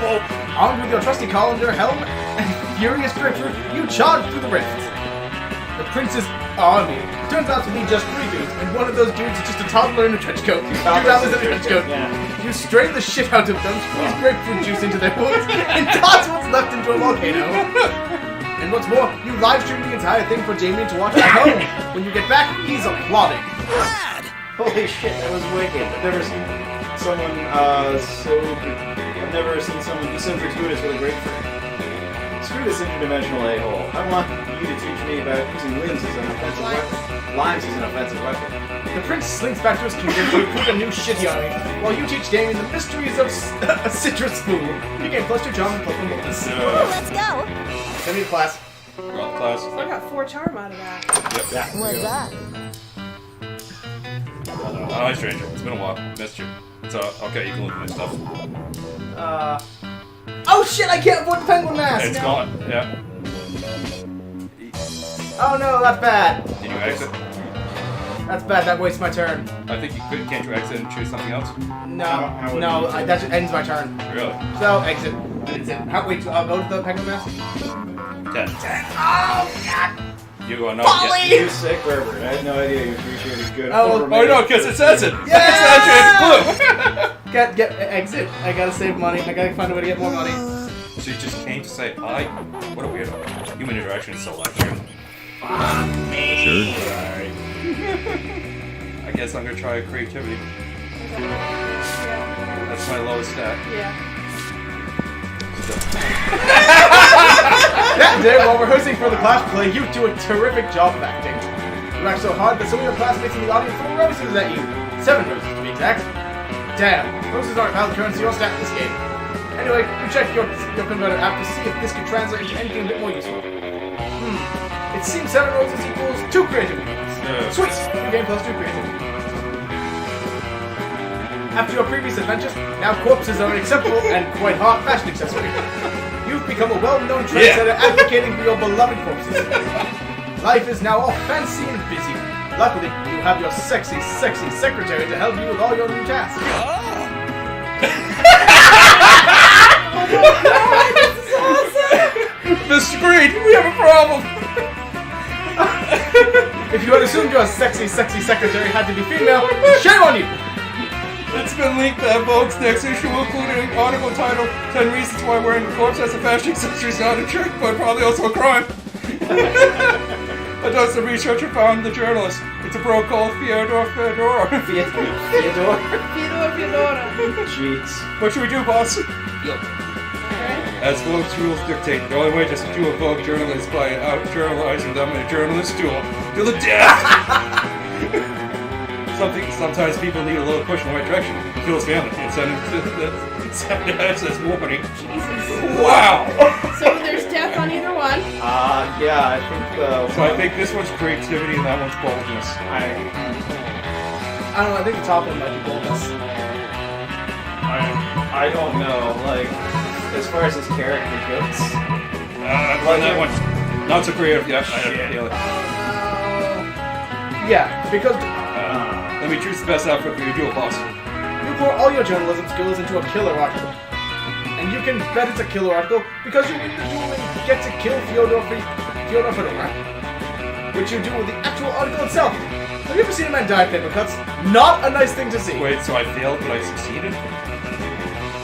armed with your trusty colander, helm, and furious grapefruit, you charge through the rift. The prince's army turns out to be just 3 dudes, and one of those dudes is just a toddler in a trench coat. 2 toddlers in a trench coat. Yeah. You strain the shit out of them, squeeze grapefruit juice into their wounds, and toss what's left into a volcano. And what's more, you live stream the entire thing for Damien to watch at home. When you get back, he's applauding. Rad! Holy shit, that was wicked. I've never seen someone I've never seen someone be so gratuitous with a grapefruit. Screw this interdimensional a-hole. I want you to teach me about using limbs as an offensive weapon. Limes as an offensive weapon. The prince slinks back to his kingdom to recruit a new shitty army, while you teach Damien the mysteries of a citrus food. You gain +2 charm and +1 bonus. Let's go! Send me to class. Throughout the class. I got 4 charm out of that. Yep. What's up? Hi, stranger. It's been a while. Missed you. So, okay, you can look at my stuff. Oh shit! I can't afford the penguin mask. It's gone. Yeah. Oh no, that's bad. Did you exit? That's bad. That wastes my turn. I think you could. Can't you exit and choose something else? No, would no, you- that just ends my turn. Really? So exit. Wait, I'll go to the penguin mask. 10. Oh god! You go, no. Folly! Yes. You sick, Herbert. I had no idea you appreciated good. Oh, Oh no, because it says it. Yeah! It's blue. Get exit. I gotta save money. I gotta find a way to get more money. So you just came to say hi? What a weirdo. Human interaction is so electric. Sure. I guess I'm gonna try creativity. That's my lowest stat. Yeah. That day, while rehearsing for the class play, you do a terrific job of acting. You act so hard that some of your classmates in the audience throw roses at you. 7 roses, to be exact. Damn, roses aren't valid currency or stat in this game. Anyway, you check your converter app to see if this can translate into anything a bit more useful. It seems 7 roses equals 2 creativity. Sweet! You gain +2 creativity. After your previous adventures, now corpses are an acceptable and quite hot fashion accessory. You've become a well-known trendsetter advocating for your beloved corpses. Life is now all fancy and busy. Luckily, you have your sexy, sexy secretary to help you with all your new tasks. Mr. Green, we have a problem. If you had assumed your sexy, sexy secretary had to be female, shame on you! It's been leaked that Vogue's next issue will include an article titled 10 Reasons Why Wearing a Corpse as a Fashion Accessory is Not a Trick, but probably also a crime. A dozen researcher found the journalist. It's a bro called Fyodor. Theodore. Fyodora. Jeez. What should we do, boss? As Vogue's rules dictate, the only way to subdue a Vogue journalist is by out-journalizing them in a journalist duel. To the death! Sometimes people need a little push in the right direction. Kill his family and send him to the SS warning. Jesus. Wow! So there's death on either one. Yeah, I think So I think this one's creativity and that one's boldness. I don't know, I think the top one might be boldness. I don't know, like, as far as his character goes. Like that one. Not so creative, yeah. I have to feel it. Yeah, because Let me choose the best outfit for your duel, boss. you pour all your journalism skills into a killer article. And you can bet it's a killer article because you get to kill Fyodor Fedora. Which you do with the actual article itself. Have you ever seen a man die of paper cuts? Not a nice thing to see. Wait, so I failed, but I succeeded?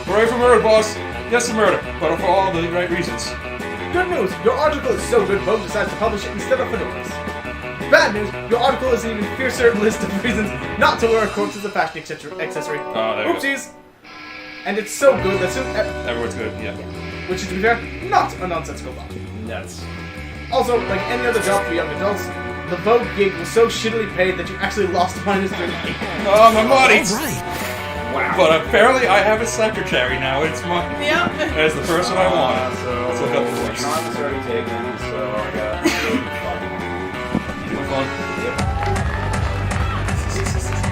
Hooray for murder, boss! Yes, a murder, but for all the right reasons. Good news, your article is so good Vogue decides to publish it instead of Fedora's. Bad news, your article is an even fiercer list of reasons not to wear a corpse as a fashion accessory. Oh, there you go. Oopsies! And it's so good that soon, Everyone's good, yeah. which is to be fair, not a nonsensical thought. Nuts. Also, like any other job for young adults, the Vogue gig was so shittily paid that you actually lost -30. Oh, my money! Right. Wow. But apparently I have a secretary now. It's mine. Yep. As the person I wanted. So, Let's look up the voice. Tron is already taken, so I got... Doing fun?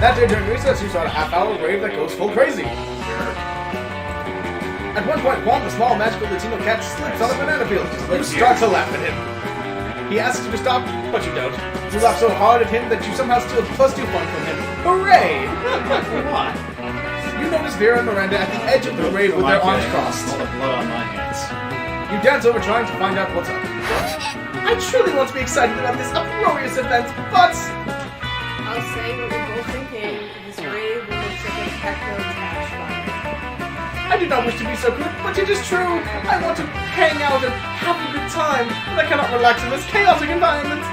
That day during recess, you saw a half-hour rave that goes full crazy. At one point, Juan, the small magical Latino cat, slips on a banana peel. You start to laugh at him. He asks you to stop, but you don't. You laugh so hard at him that you somehow steal +2 fun from him. Hooray! What? You notice Vera and Miranda at the edge of the rave with their arms crossed. All the blood on my hands. You dance over trying to find out what's up. I truly want to be excited about this uproarious event, but... I'll say what we're both thinking. This rave will look like a techno-tash fun. I do not wish to be so crude, but it is true. I want to hang out and have a good time, but I cannot relax in this chaotic environment. I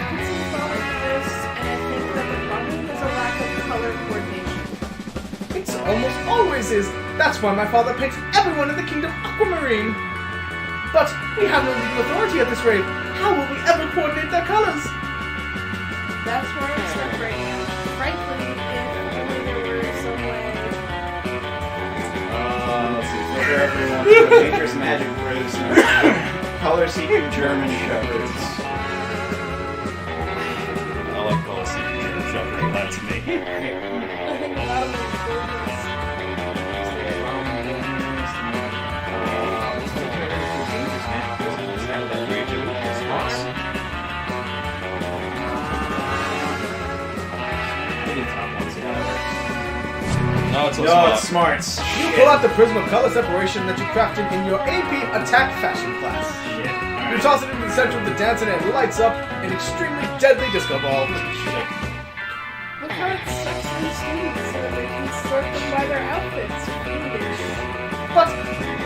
can see following this, and I think that the problem is a lack of color coordination. It almost always is. That's why my father paints everyone in the kingdom aquamarine. But we have no legal authority at this rave. How will we ever coordinate their colors? That's where I'm stuck right now. Frankly, if only there were some way. Let's see. Filter everyone. Dangerous magic brews. color-seeking German shepherds. I like color seeking German Shepherd. That's me. I think a lot of them are No, it's No, it's smarts. You Shit. pull out the prism of color separation that you crafted in your AP Attack Fashion class. Shit. You toss it into the center of the dance and it lights up an extremely deadly disco ball. Shit. Look how it sucks in the students so that they can sort them by their outfits. But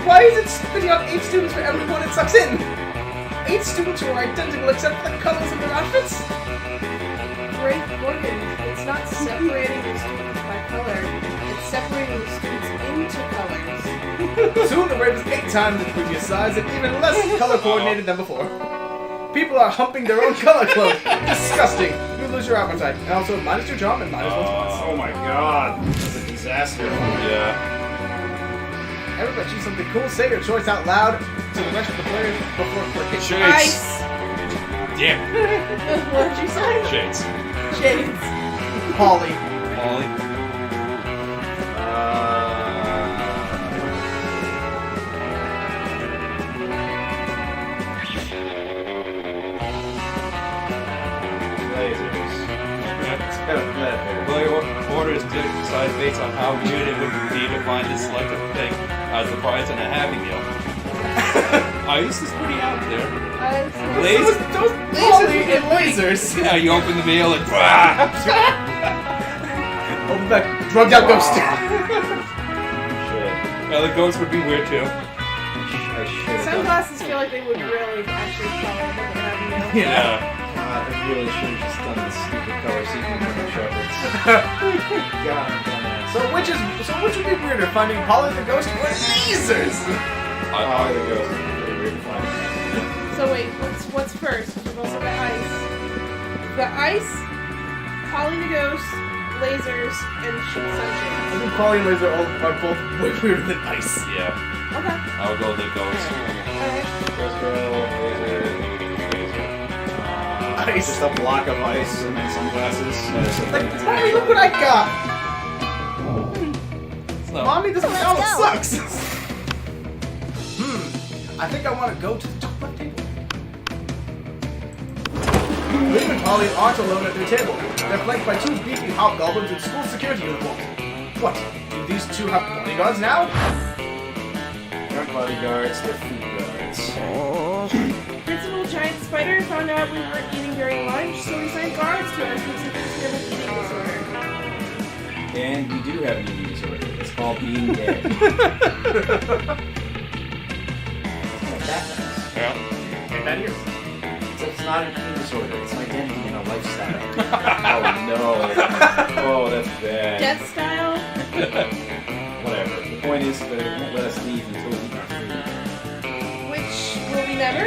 why is it spitting out 8 students for everyone it sucks in? 8 students who are identical except for the colors of their outfits? Great Morgan, it's not separating the students by color, it's separating the students into colors. Soon the rave is 8 times the previous size and even less color coordinated than before. People are humping their own color cloak. Disgusting. You lose your appetite. And also minus your charm and minus 1 spots. Oh my god. This is a disaster. Yeah. Everybody choose something cool. Say your choice out loud to the rest of the players before clicking. Shades. Ice! Damn. What did you say? Shades. Shades. Polly. Ollie. Lasers. It's kind of clever. Well, your orders decide based on how weird it would be to find this selected thing as the prize in a Happy Meal. Ice is pretty out there. Ice. Lasers. Those Polly and lasers. Yeah, you open the meal and Open back. Drugged out ghost. Shit. yeah, the ghost would be weird too. I should have done. Sunglasses feel like they would really actually follow the Happy Meal. Yeah. God, I really should have just done this stupid color-seeking German shepherds. God, dumbass. So which would be weirder, finding Polly the ghost or lasers? Oh, the ghost is pretty weird to find. So wait, what's first? We've also got ice. We've got ice, Polly the Ghost, lasers, and I sunshine. think Polly and laser are both way weirder than ice. Yeah. Okay. I would go with the ghost. Alright. Ghost girl, laser. Ice. Just a block of ice and then sunglasses. Like, Mommy, look what I got! No. Mommy, this Let's McDonald's go. sucks! I think I want to go to the top left table. Liam and Polly aren't alone at their table. They're flanked by 2 beefy hobgoblins in school security uniforms. What? Do these 2 have bodyguards now? Aren't bodyguards, they're food guards. Principal Giant Spider found out we weren't eating during lunch, so we sent guards to us because we have an eating disorder. And we do have an eating disorder. It's called being dead. Yeah. In bad ears. It's not an eating disorder. It's an identity and a lifestyle. Oh no. Oh, that's bad. Death style? Whatever. The point is that it won't let us leave until we eat our food. Which will be never?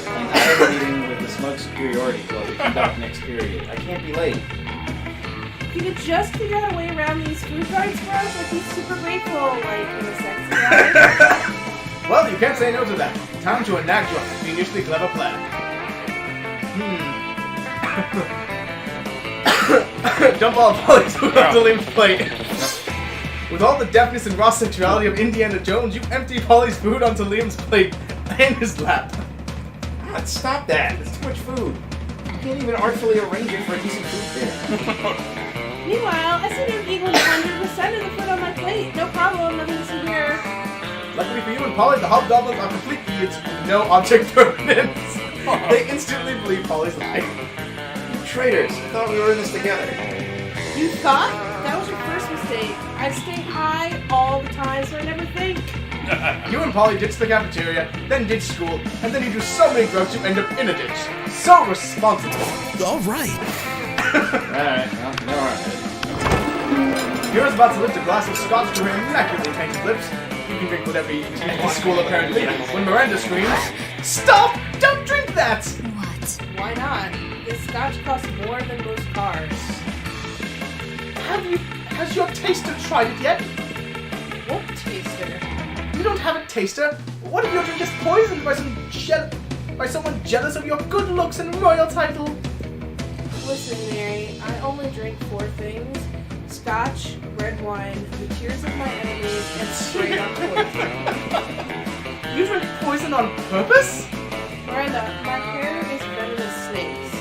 And I'm leaving with the smug superiority club to conduct next period. I can't be late. If you could just figure out a way around these food guards for us, I'd be super grateful, like in a sexy guy. Well, you can't say no to that. Time to enact your fiendishly clever plan. Dump all of Polly's food onto Liam's plate. With all the deftness and raw sexuality of Indiana Jones, you empty Polly's food onto Liam's plate and his lap. God, stop that. It's too much food. You can't even artfully arrange it for a decent food fair. Meanwhile, I seem to have eaten 100% of the food on my plate. No problem, nothing to see here. Luckily for you and Polly, the hobgoblins are complete idiots with no object permanence. They instantly believe Polly's lie. You traitors. I thought we were in this together. You thought? That was your first mistake. I stay high all the time, so I never think. You and Polly ditch the cafeteria, then ditch school, and then you do so many drugs you end up in a ditch. So responsible. All right. Alright, well, alright. Hero's about to lift a glass of scotch to her immaculately painted lips. You can drink whatever you eat at the school, apparently. When Miranda screams, "Stop! Don't drink that!" What? Why not? This scotch costs more than most cars. Has your taster tried it yet? What taster? You don't have a taster? What if your drink is poisoned by someone jealous of your good looks and royal title? Listen, Mary, I only drink 4 things. Scotch, red wine, the tears of my enemies, and straight up poison. You drink poison on purpose? Miranda, my hair is venomous snakes.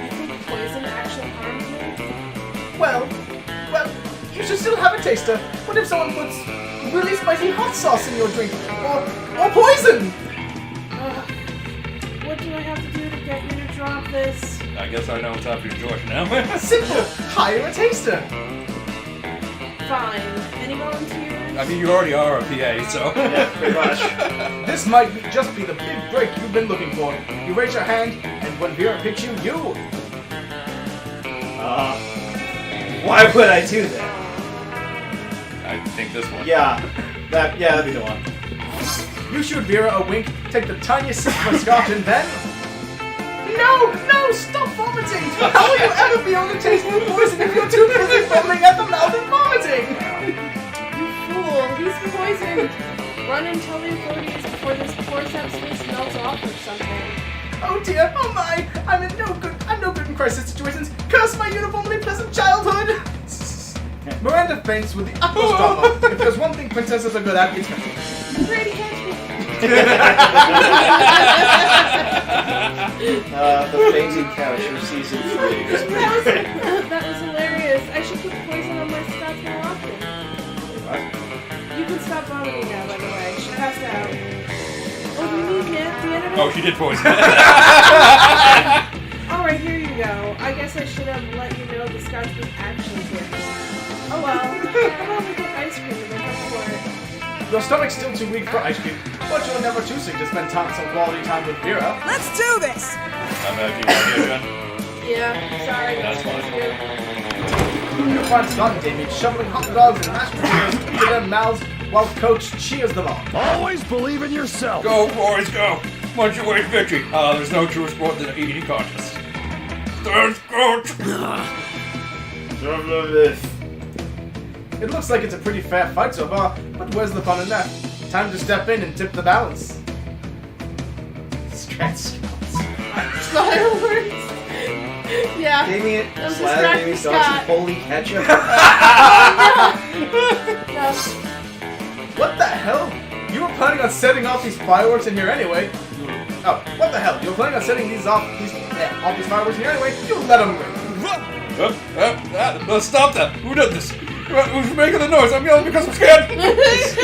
You think poison actually harms me? Well, you should still have a taster. What if someone puts really spicy hot sauce in your drink? Or poison? What do I have to do to get you to drop this? I guess I know what's up your George now. Simple. Hire a taster. Fine. Any volunteers? I mean, you already are a PA, so. Yeah, pretty much. This might just be the big break you've been looking for. You raise your hand, and when Vera picks you, Why would I do that? I think this one. Yeah, that'd be the one. You shoot Vera a wink, take the tiniest sip of a scotch, and then... No! Stop vomiting! How will you ever be able to taste the poison if you're too busy fumbling at the mouth and vomiting? You fool! He's poisoned! Run and tell the authorities before this poor substance melts off or something. Oh dear, oh my! I'm no good in crisis situations. Curse my uniformly pleasant childhood! Miranda faints with the utmost drama. If there's one thing princesses are good at, it's catching. Brady, catch me! The Fainting Couch for season 3. That was hilarious. I should put poison on my scotch more often. You can stop vomiting now, by the way. She passed out. Oh, do you need the antidote? Oh, she did poison. Alright, here you go. I guess I should have let you know the scotch was actually good. Oh well. How about we get ice cream and make up for it? Your stomach's still too weak for ice cream, but you're never too sick to spend some quality time with Vera. Let's do this! I'm back to you again. Yeah, sorry. That's fine. You find Scott and Damien shoveling hot dogs and mashed potatoes into their mouths while Coach cheers them on. Always believe in yourself. Go, boys, go! Munch your way to victory. There's no truer sport than an eating contest. Let's go! It looks like it's a pretty fair fight so far, but where's the fun in that? Time to step in and tip the balance. Fireworks. Yeah. Damien, That was slather distracting Damien Scott. some holy ketchup. No. What the hell? You were planning on setting off these fireworks in here anyway. Oh, what the hell? You were planning on setting these fireworks in here anyway? You let them ring. Stop that! Who did this? Who's making the noise? I'm yelling because I'm scared! This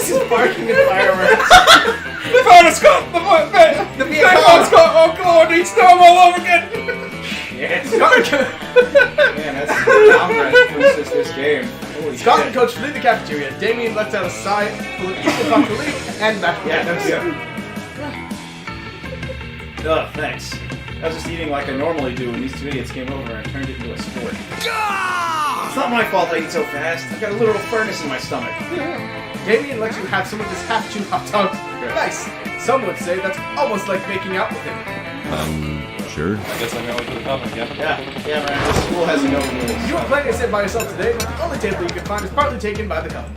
is barking at fireworks. They found us, Scott! The They found Scott! Oh, God, needs storm all over again! Shit. Man, that's downright versus this game. Holy Scott shit. and Coach flee the cafeteria. Damien lets out a sigh full of equal punctual relief and back to Oh, thanks. I was just eating like I normally do when these two idiots came over and turned it into a sport. It's not my fault I eat so fast. I've got a literal furnace in my stomach. Damien lets you have some of his half-chewed hot dogs. Nice. Some would say that's almost like making out with him. Sure. I guess I'm going to the pub again. Yeah, man, this school has no rules. You were planning to sit by yourself today, but the only table you can find is partly taken by the company.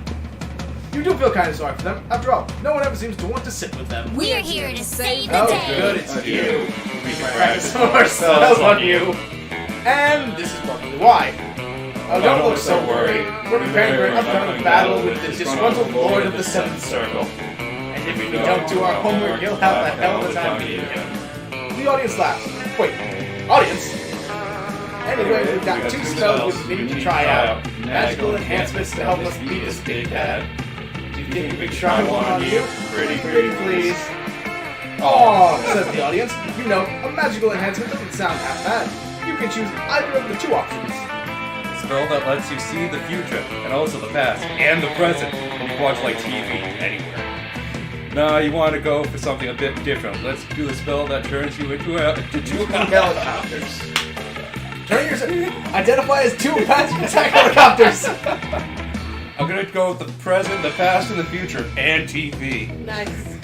You do feel kind of sorry for them. After all, no one ever seems to want to sit with them. We're here to save the Oh, day. good, it's you. We can Practice practice more spells on you. you. And this is probably why. Oh, don't look so worried. We're preparing for an upcoming battle with the disgruntled Lord of the Seventh Circle. And if we don't do our homework, you'll have a hell of a time beating him. The audience laughs. Wait, audience? Anyway, we've got 2 spells we need to try out. Magical enhancements to help us beat this big bad. Do you think we could try one on you? Pretty please. Aww, says the audience. You know, a magical enhancement doesn't sound half bad. You can choose either of the 2 options. Spell that lets you see the future, and also the past, and the present, when you watch like TV anywhere. Nah, you want to go for something a bit different. Let's do a spell that turns you into 2 Helicopters. Turn yourself. Identify as 2 magic attack helicopters. I'm gonna go with the present, the past, and the future, and TV. Nice.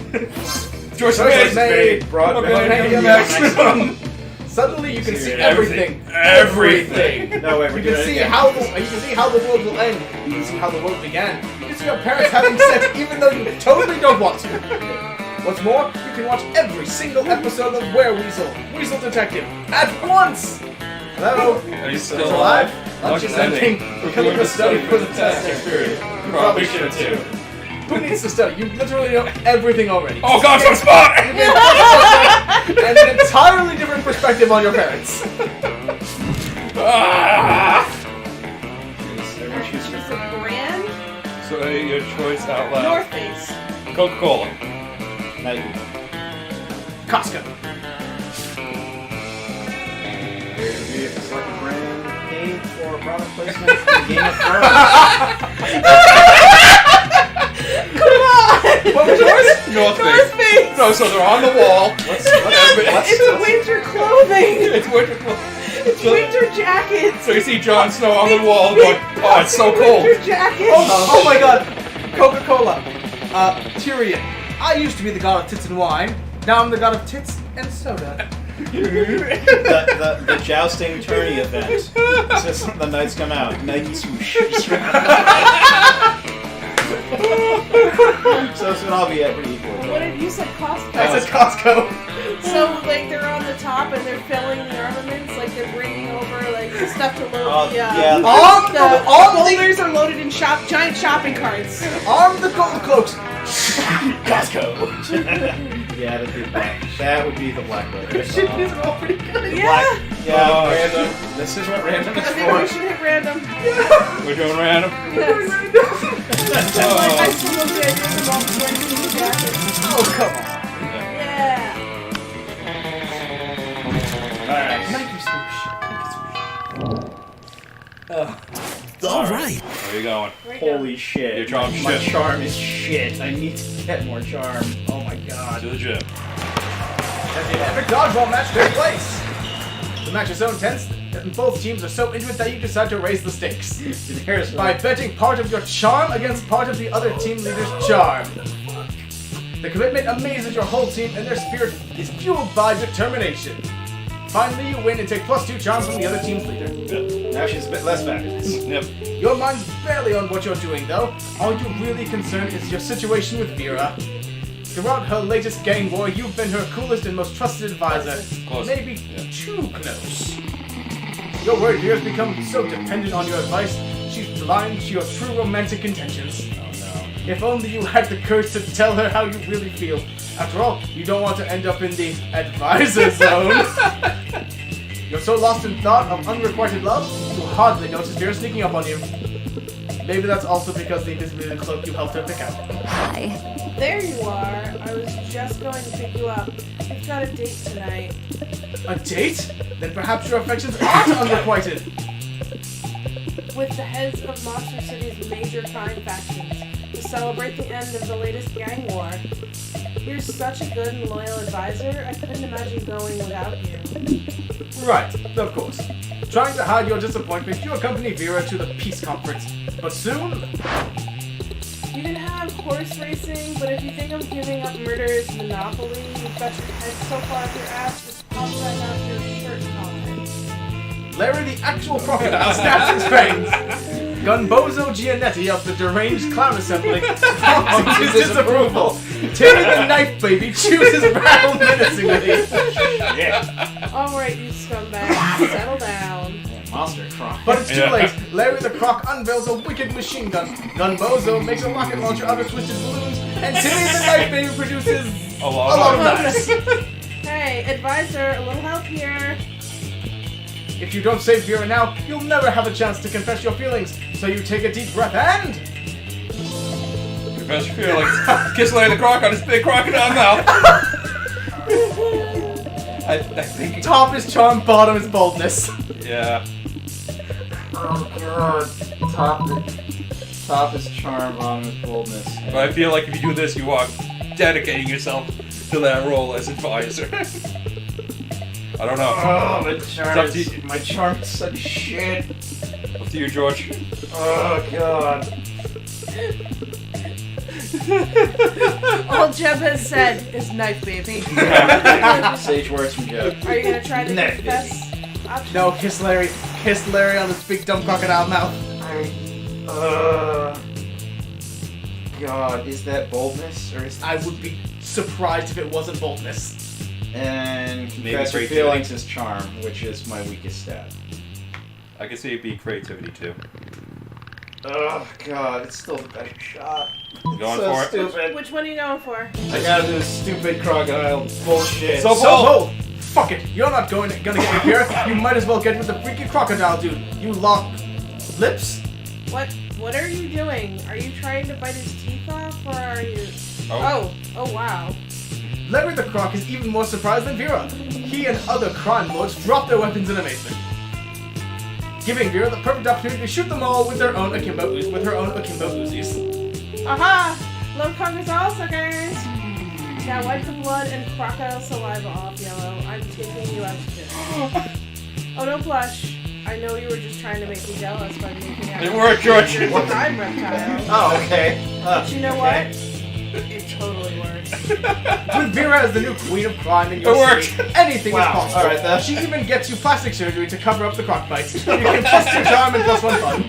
Choice Choice made. Broadband. Broadband maximum. Suddenly you can see everything. Everything. No way, You can see how the world will end. You can see how the world began. You can see your parents having sex even though you totally don't want to. What's more, you can watch every single episode of Weasel Detective, at once! Hello? Are you still alive? alive? Lunch is ending. We're coming to study for the test experience. You probably should too. Who needs to study? You literally know everything already. Oh god, some spot! And an entirely different perspective on your parents. Choose a brand. Say your choice out loud. North Face. Coca-Cola. Nike. Costco. There's be a select brand paid for product placement in Game of Thrones. What was yours? North North Face. Face. No, so they're on the wall. It's winter clothing. It's winter clothes. It's winter jackets. So you see Jon Snow on the wall going, oh, it's so cold. Winter jackets. Oh my god. Coca-Cola. Tyrion. I used to be the god of tits and wine. Now I'm the god of tits and soda. the jousting tourney event. So the knights come out. Nike swoosh. So this would all be pretty equal. What did you said Costco? I said Costco. So like they're on the top and they're filling the armaments, like they're bringing over like the stuff to load the yeah. the folders are loaded in giant shopping carts. Arm the gold cloaks. Costco. Yeah, that would be the black letter. Shit, these are all pretty good. Yeah. Yeah, random. This is what random I is think we for. should hit random. We're doing random. Yes. I Oh. still love the idea of all winter jackets. Oh, come on. Yeah. Alright. Nike swoosh. All right. Where you going? Right Holy shit. Your charm's My shit. charm is shit. I need to get more charm. Oh my god. To the gym. As the epic dodgeball match takes place. The match is so intense that both teams are so into it that you decide to raise the stakes There's by betting part of your charm against part of the other team leader's charm. The commitment amazes your whole team and their spirit is fueled by determination. Finally, you win and take +2 charms from the other team's leader. Now she's a bit less fabulous. Yep. Your mind's barely on what you're doing, though. All you're really concerned is your situation with Vera. Throughout her latest gang war, you've been her coolest and most trusted advisor. Close. Maybe Yeah. too close. You're worried Vera's become so dependent on your advice, she's blind to your true romantic intentions. Oh no. If only you had the courage to tell her how you really feel. After all, you don't want to end up in the advisor zone. You're so lost in thought of unrequited love, you hardly notice Vera sneaking up on you. Maybe that's also because the invisibility cloak you helped her pick out. Hi. There you are. I was just going to pick you up. We've got a date tonight. A date? Then perhaps your affections aren't unrequited. With the heads of Monster City's major crime factions to celebrate the end of the latest gang war. You're such a good and loyal advisor, I couldn't imagine going without you. Right, of course. Trying to hide your disappointment, you accompany Vera to the peace conference. But soon, You can have horse racing, but if you think I'm giving up murder's monopoly, you've got your head so far up your ass, just pop right out your shirt collar. Larry the actual crocodile snaps his fangs. Gunbozo Giannetti of the Deranged Clown Assembly prompts his disapproval. Timmy the Knife Baby chooses rattle menacingly. Alright, you scumbag, settle down. Monster Croc. But it's too Yeah. late. Larry the Croc unveils a wicked machine gun. Gunbozo makes a rocket launcher out of twisted balloons. And Timmy the Knife Baby produces A a lot lot of of knives. Hey, advisor, a little help here. If you don't save Vera now, you'll never have a chance to confess your feelings. So you take a deep breath and... Confess your feelings. Kiss Larry the Croc on his big crocodile mouth. I think. Top is charm, bottom is boldness. Yeah. Oh god. Top is charm, bottom is boldness. But I feel like if you do this, you are dedicating yourself to that role as advisor. I don't know. Oh, my It's charm up to is, you. my charm is such shit. Up to you, George. Oh god. All Jeb has said is knife baby. Sage words from Joe. Are you gonna try to No, confess? Option? No, kiss Larry. Kiss Larry on his big dumb crocodile mouth. God, is that boldness or is I would be surprised if it wasn't boldness. and Maybe confess your creativity. feelings is charm, which is my weakest stat. I can see it be creativity too. Oh God, it's still a better shot. Going so for it? stupid. Which one are you going for? I gotta do this stupid crocodile bullshit. So So bold! Fuck it, you're not gonna get me here. You might as well get with the freaky crocodile dude. You lock lips? What are you doing? Are you trying to bite his teeth off, or are you? Oh wow. Larry the Croc is even more surprised than Vera. He and other crime lords drop their weapons in amazement, giving Vera the perfect opportunity to shoot them all with her own akimbo Uzis. Aha! Love conquers all, suckers! Now wipe the blood and crocodile saliva off, Yellow. I'm taking you out to dinner. Oh, don't blush. I know you were just trying to make me jealous by making out. It worked, George. You're a crime reptile. Oh, okay. But you know what? It totally works. With Vera as the new queen of crime in your It worked. city, anything Wow, is possible. alright then. She even gets you plastic surgery to cover up the croc bites. You can plus 2 charm and plus 1 fun.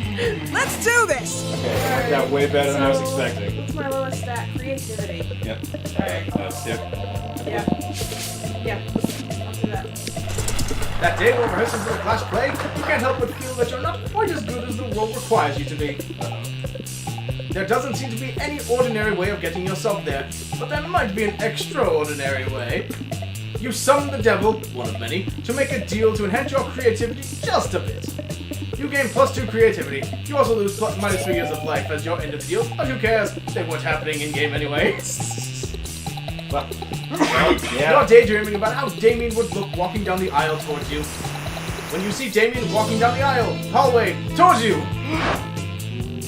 Let's do this! Okay, worked out way better than I was So, expecting. What's my lowest stat? Creativity. Yep. Alright. Yeah. Yeah. I'll do that. That day while rehearsing for the clash play, you can't help but feel that you're not quite as good as the role requires you to be. There doesn't seem to be any ordinary way of getting yourself there, but there might be an extraordinary way. You summon the devil, one of many, to make a deal to enhance your creativity just a bit. You gain plus 2 creativity. You also lose minus 3 years of life as your end of the deal, but who cares? They weren't happening in-game anyway. Well, You're yeah. daydreaming about how Damien would look walking down the aisle towards you. When you see Damien walking down the aisle, hallway, towards you,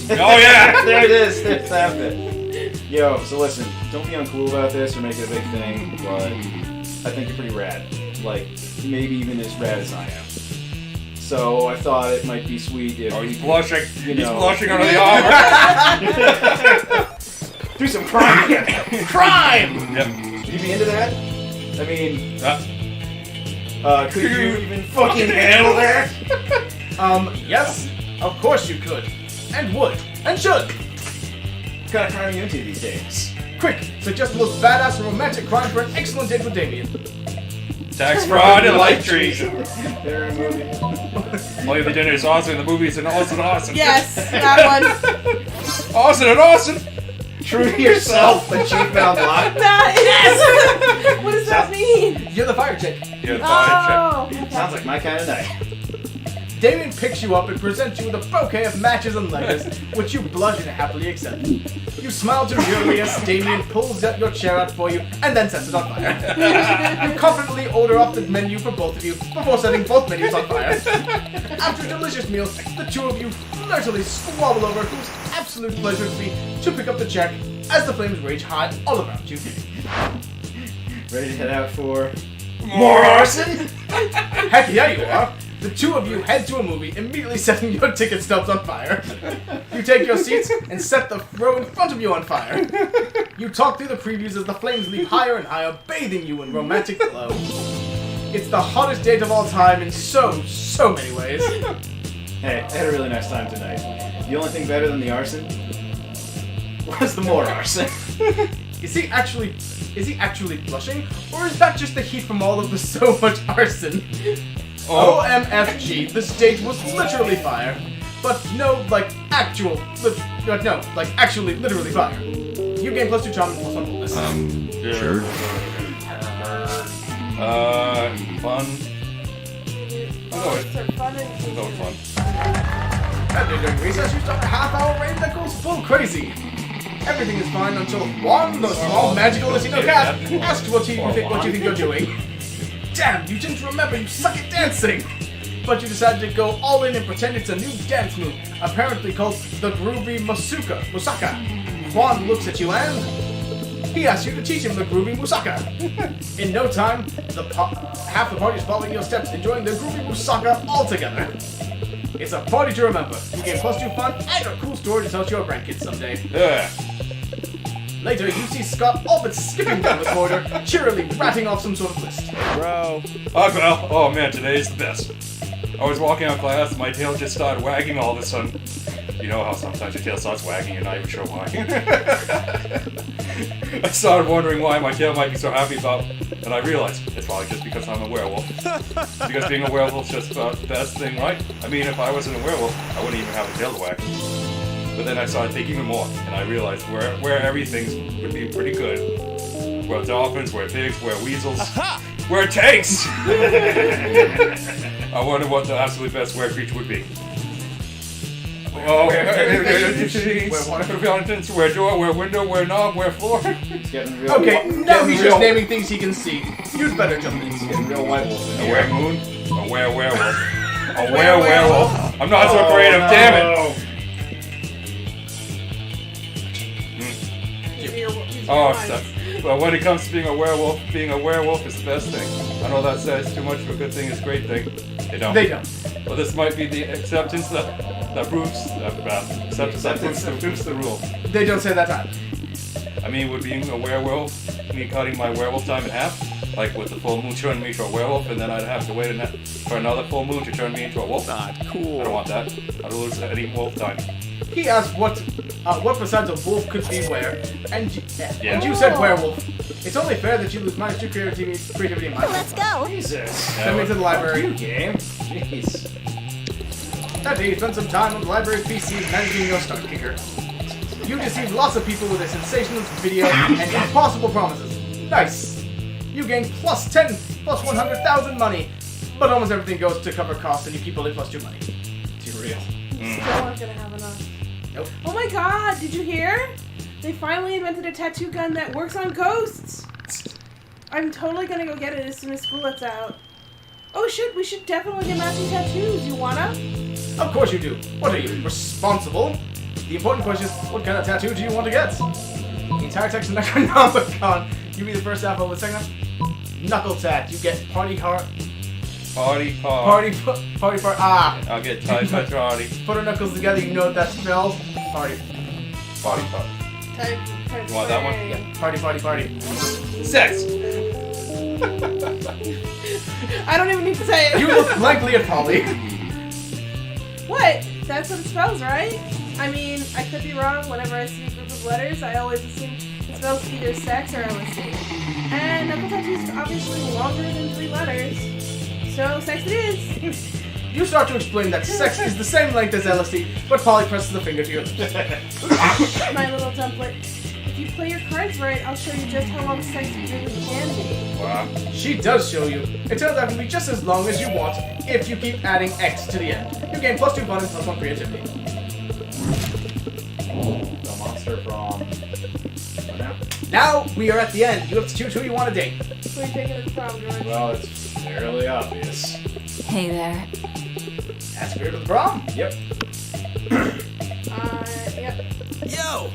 Oh yeah! There it is. It's happening. Yo, so listen, don't be uncool about this or make it a big thing, but I think you're pretty rad. Like, maybe even as rad as I am. So I thought it might be sweet if Oh, we he's could, blushing. you He's know. blushing under the armor. do some crime again. Crime! Yep. Would you be into that? I mean, could you even fucking handle that? yes, of course you could. And would. And should. What kind of crime are you into these days? Quick, suggest the most badass and romantic crime for an excellent date with Damien. Tax fraud and life treason. They're a movie. Only the dinner is awesome and the movie is an awesome. Yes, that one. Awesome and awesome. True to yourself, but cheap found block. Yes! What does that mean? You're the fire chick. Yeah, fine, Oh! Sounds like my kind of night. Damien picks you up and presents you with a bouquet of matches and letters, which you blush and happily accept. You smile demurely as Damien pulls your chair out for you and then sets it on fire. You confidently order off the menu for both of you before setting both menus on fire. After a delicious meal, the two of you flirtily squabble over whose absolute pleasure it would be to pick up the check as the flames rage high all around you. Ready to head out for more arson? Heck yeah, you are! The two of you head to a movie, immediately setting your ticket stubs on fire. You take your seats and set the row in front of you on fire. You talk through the previews as the flames leap higher and higher, bathing you in romantic glow. It's the hottest date of all time in so many ways. Hey, I had a really nice time tonight. The only thing better than the arson was the more arson. Is he actually blushing? Or is that just the heat from all of the so much arson? Oh. OMFG, this date was literally fire. But actually literally fire. You gain plus 2 charm and plus 1 bonus. Sure. Fun. I'll go with Fun and fun. After during recess, you start a half-hour raid that goes full crazy. Everything is fine until Juan, the small magical Latino cat, asks what you think you're doing. Damn, you didn't remember you suck at dancing! But you decided to go all in and pretend it's a new dance move, apparently called the groovy Musaka. Juan looks at you and he asks you to teach him the groovy Musaka. In no time, half the party is following your steps, enjoying the groovy Musaka all together. It's a party to remember. You gain plus 2 fun and a cool story to tell to your grandkids someday. Yeah. Later, you see Scott all but skipping down the corridor, cheerily ratting off some sort of list. Bro. Oh man, today is the best. I was walking out of class and my tail just started wagging all of a sudden. You know how sometimes your tail starts wagging, you're not even sure why. I started wondering why my tail might be so happy about, and I realized it's probably just because I'm a werewolf. Because being a werewolf is just about the best thing, right? I mean, if I wasn't a werewolf, I wouldn't even have a tail to wag. But then I started thinking even more, and I realized where everything would be pretty good. Where dolphins, where pigs, where weasels, where tanks! I wonder what the absolute best were creature would be. Oh, where fountains, where door, where window, where knob, where floor. It's getting real. Okay, now getting he's real, just naming things he can see. You'd better jump in. It's getting real white wolf in A here. where moon, a where werewolf, a where werewolf. I'm not so creative, damn it! Oh, so, well, when it comes to being a werewolf is the best thing. I know that says too much of a good thing is a great thing. They don't. They don't. Well, this might be the acceptance that proves the rule. They don't say that time. I mean, would being a werewolf me cutting my werewolf time in half? Like with the full moon turning me into a werewolf, and then I'd have to wait for another full moon to turn me into a wolf? Not cool. I don't want that. I'd lose any wolf time. He asked what besides a wolf could be where, and you Oh. said werewolf. It's only fair that you lose -2 creativity and Let's go. Jesus. Send me to the library. You game. Jeez. That day, you spent some time on the library's PC managing your start kicker. You deceived lots of people with a sensationalist video and impossible promises. Nice. You gained +10, +100,000 money, but almost everything goes to cover costs, and you keep only +2 money. Too real. Still aren't gonna have enough. Nope. Oh my god, did you hear? They finally invented a tattoo gun that works on ghosts. I'm totally gonna go get it as soon as school lets out. Oh shit, we should definitely get matching tattoos. You wanna? Of course you do. What are you, responsible? The important question is, what kind of tattoo do you want to get? The entire text of Necronomicon. You be the first alpha, the second half. Knuckle tat. You get party heart. Party part. Party part. Ah. I'll get tied by party. Put our knuckles together. You know what that spells? Party. Party part. Type You want that one? Yeah. Party. Sex! I don't even need to say it. You look blankly at Polly. What? That's what it spells, right? I mean, I could be wrong. Whenever I see a group of letters, I always assume it spells either sex or LSD. And knuckle tattoo is obviously longer than 3 letters. So, sex it is. You start to explain that sex is the same length as LSD, but Polly presses the finger to your lips. My little dumplet. If you play your cards right, I'll show you just how long sex really can be. Wow. She does show you. It turns out it can be just as long as you want if you keep adding X to the end. You gain +2 fun and +1 creativity. The monster from. What now? Now we are at the end. You have to choose who you want to date. Who are you taking it from, George? Well, it's fairly obvious. Hey there. That's Spirit of the Prom. Yep. Yep. Yo!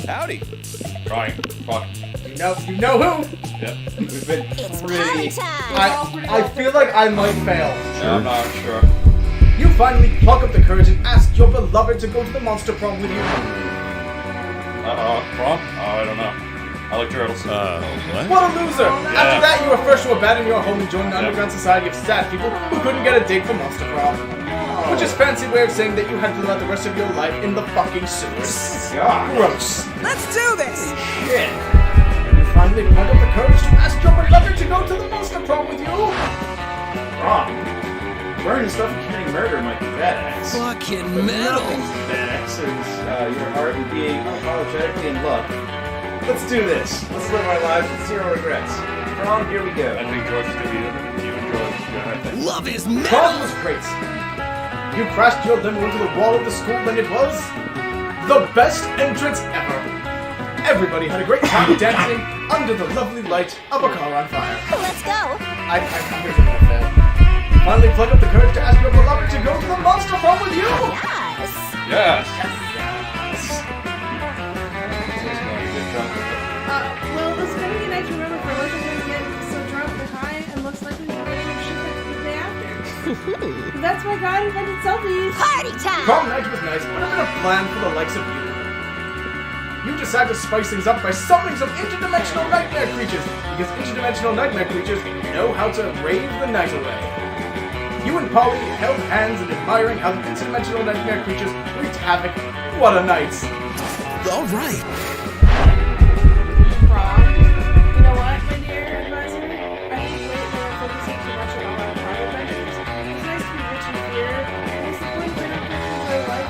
Howdy. Trying. Fuck. You know who. Yep. We've been It's pretty. party time. I feel like I might fail. I'm not sure. You finally pluck up the courage and ask your beloved to go to the monster prom with you. Prom? Oh, I don't know. I like turtles. What? What a loser! After that, you were forced to abandon your home and join the underground society of sad people who couldn't get a date for monster prom. Which is fancy way of saying that you had to live out the rest of your life in the fucking sewers. God. Gross. Let's do this! Shit. You finally pluck up the courage to ask your beloved to go to the monster prom with you. Wrong. Burning stuff and committing murder might be badass. Fucking But metal! nothing's badass is your heart and being unapologetically in love. Let's do this. Let's live our lives with 0 regrets. Prom, here we I go. think George is gonna be you and George. Yeah, Love is Prom metal! was great. You crashed your limo into the wall of the school and it was the best entrance ever. Everybody had a great time dancing under the lovely light of a car on fire. Let's go. I here's a bit of fail. You finally pluck up the courage to ask your beloved to go to the monster prom with you. Yes. Yes. Well, this is gonna be a nice to remember for us. We're gonna get so drunk and high, and most likely we're gonna have shit the day after. That's why God invented selfies. Party time. Prom night was nice, but a bit of plan for the likes of you. You decide to spice things up by summoning some interdimensional nightmare creatures, because interdimensional nightmare creatures know how to rave the night away. You and Polly held hands and admiring how the interdimensional nightmare creatures wreaked havoc. What a night! All right. Prom. You know what, my dear advisor? I think lately I'm focusing too much on all our prom adventures. It's nice to be rich and fear, and it's the point that I'm going to enjoy life.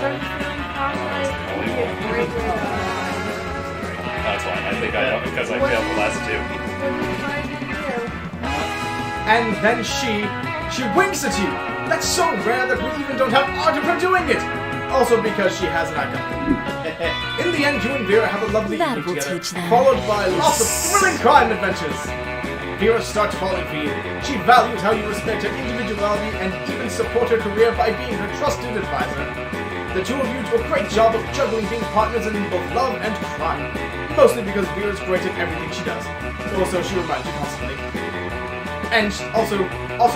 So I'm just feeling prom night would be a great way to unwind. That's fine. I think I know because I failed the last two. What would you mind to do? And then she winks at you! That's so rare that we even don't have art of her doing it! Also because she has an eye contact. In the end, you and Vera have a lovely That evening will together, teach them. followed by lots of thrilling crime adventures. Vera starts falling for you. She values how you respect her individuality and even support her career by being her trusted advisor. The two of you do a great job of juggling being partners in both love and crime. Mostly because Vera's great at everything she does. Also, she reminds you constantly. And also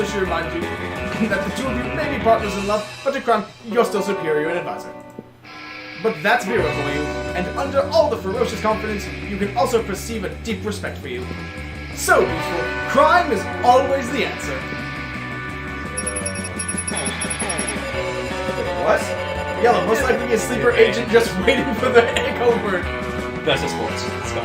she reminds you that the two of you may be partners in love, but to crime, you're still superior and advisor. But that's Vera for you, and under all the ferocious confidence, you can also perceive a deep respect for you. So peaceful, crime is always the answer. What? Yellow, most likely a sleeper agent just waiting for the echo word. That's just sports. Let's go.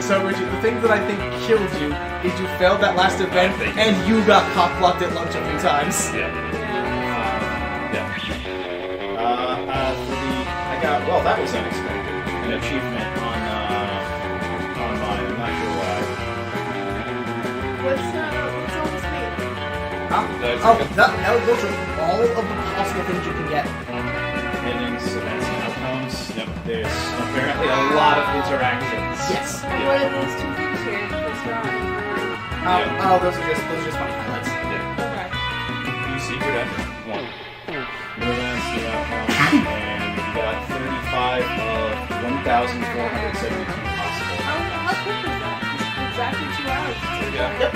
So Richie, the thing that I think killed you is you failed that last event, and you got cock-blocked at lunch a few times. Yeah. Yeah. Well, that was unexpected. An achievement on mine. I'm not sure why. What's all this mean? That'll go through all of the possible things you can get. Endings, events, and outcomes. Yep. There's apparently a lot of interactions. Yes. And what are these two things here? What's wrong? Those are just funny highlights. Yeah. Okay. You secret ending. One. New events, new outcomes, and you got 35 of 1,472 possible. How quick is that? Exactly 2 hours. Yeah. Yep.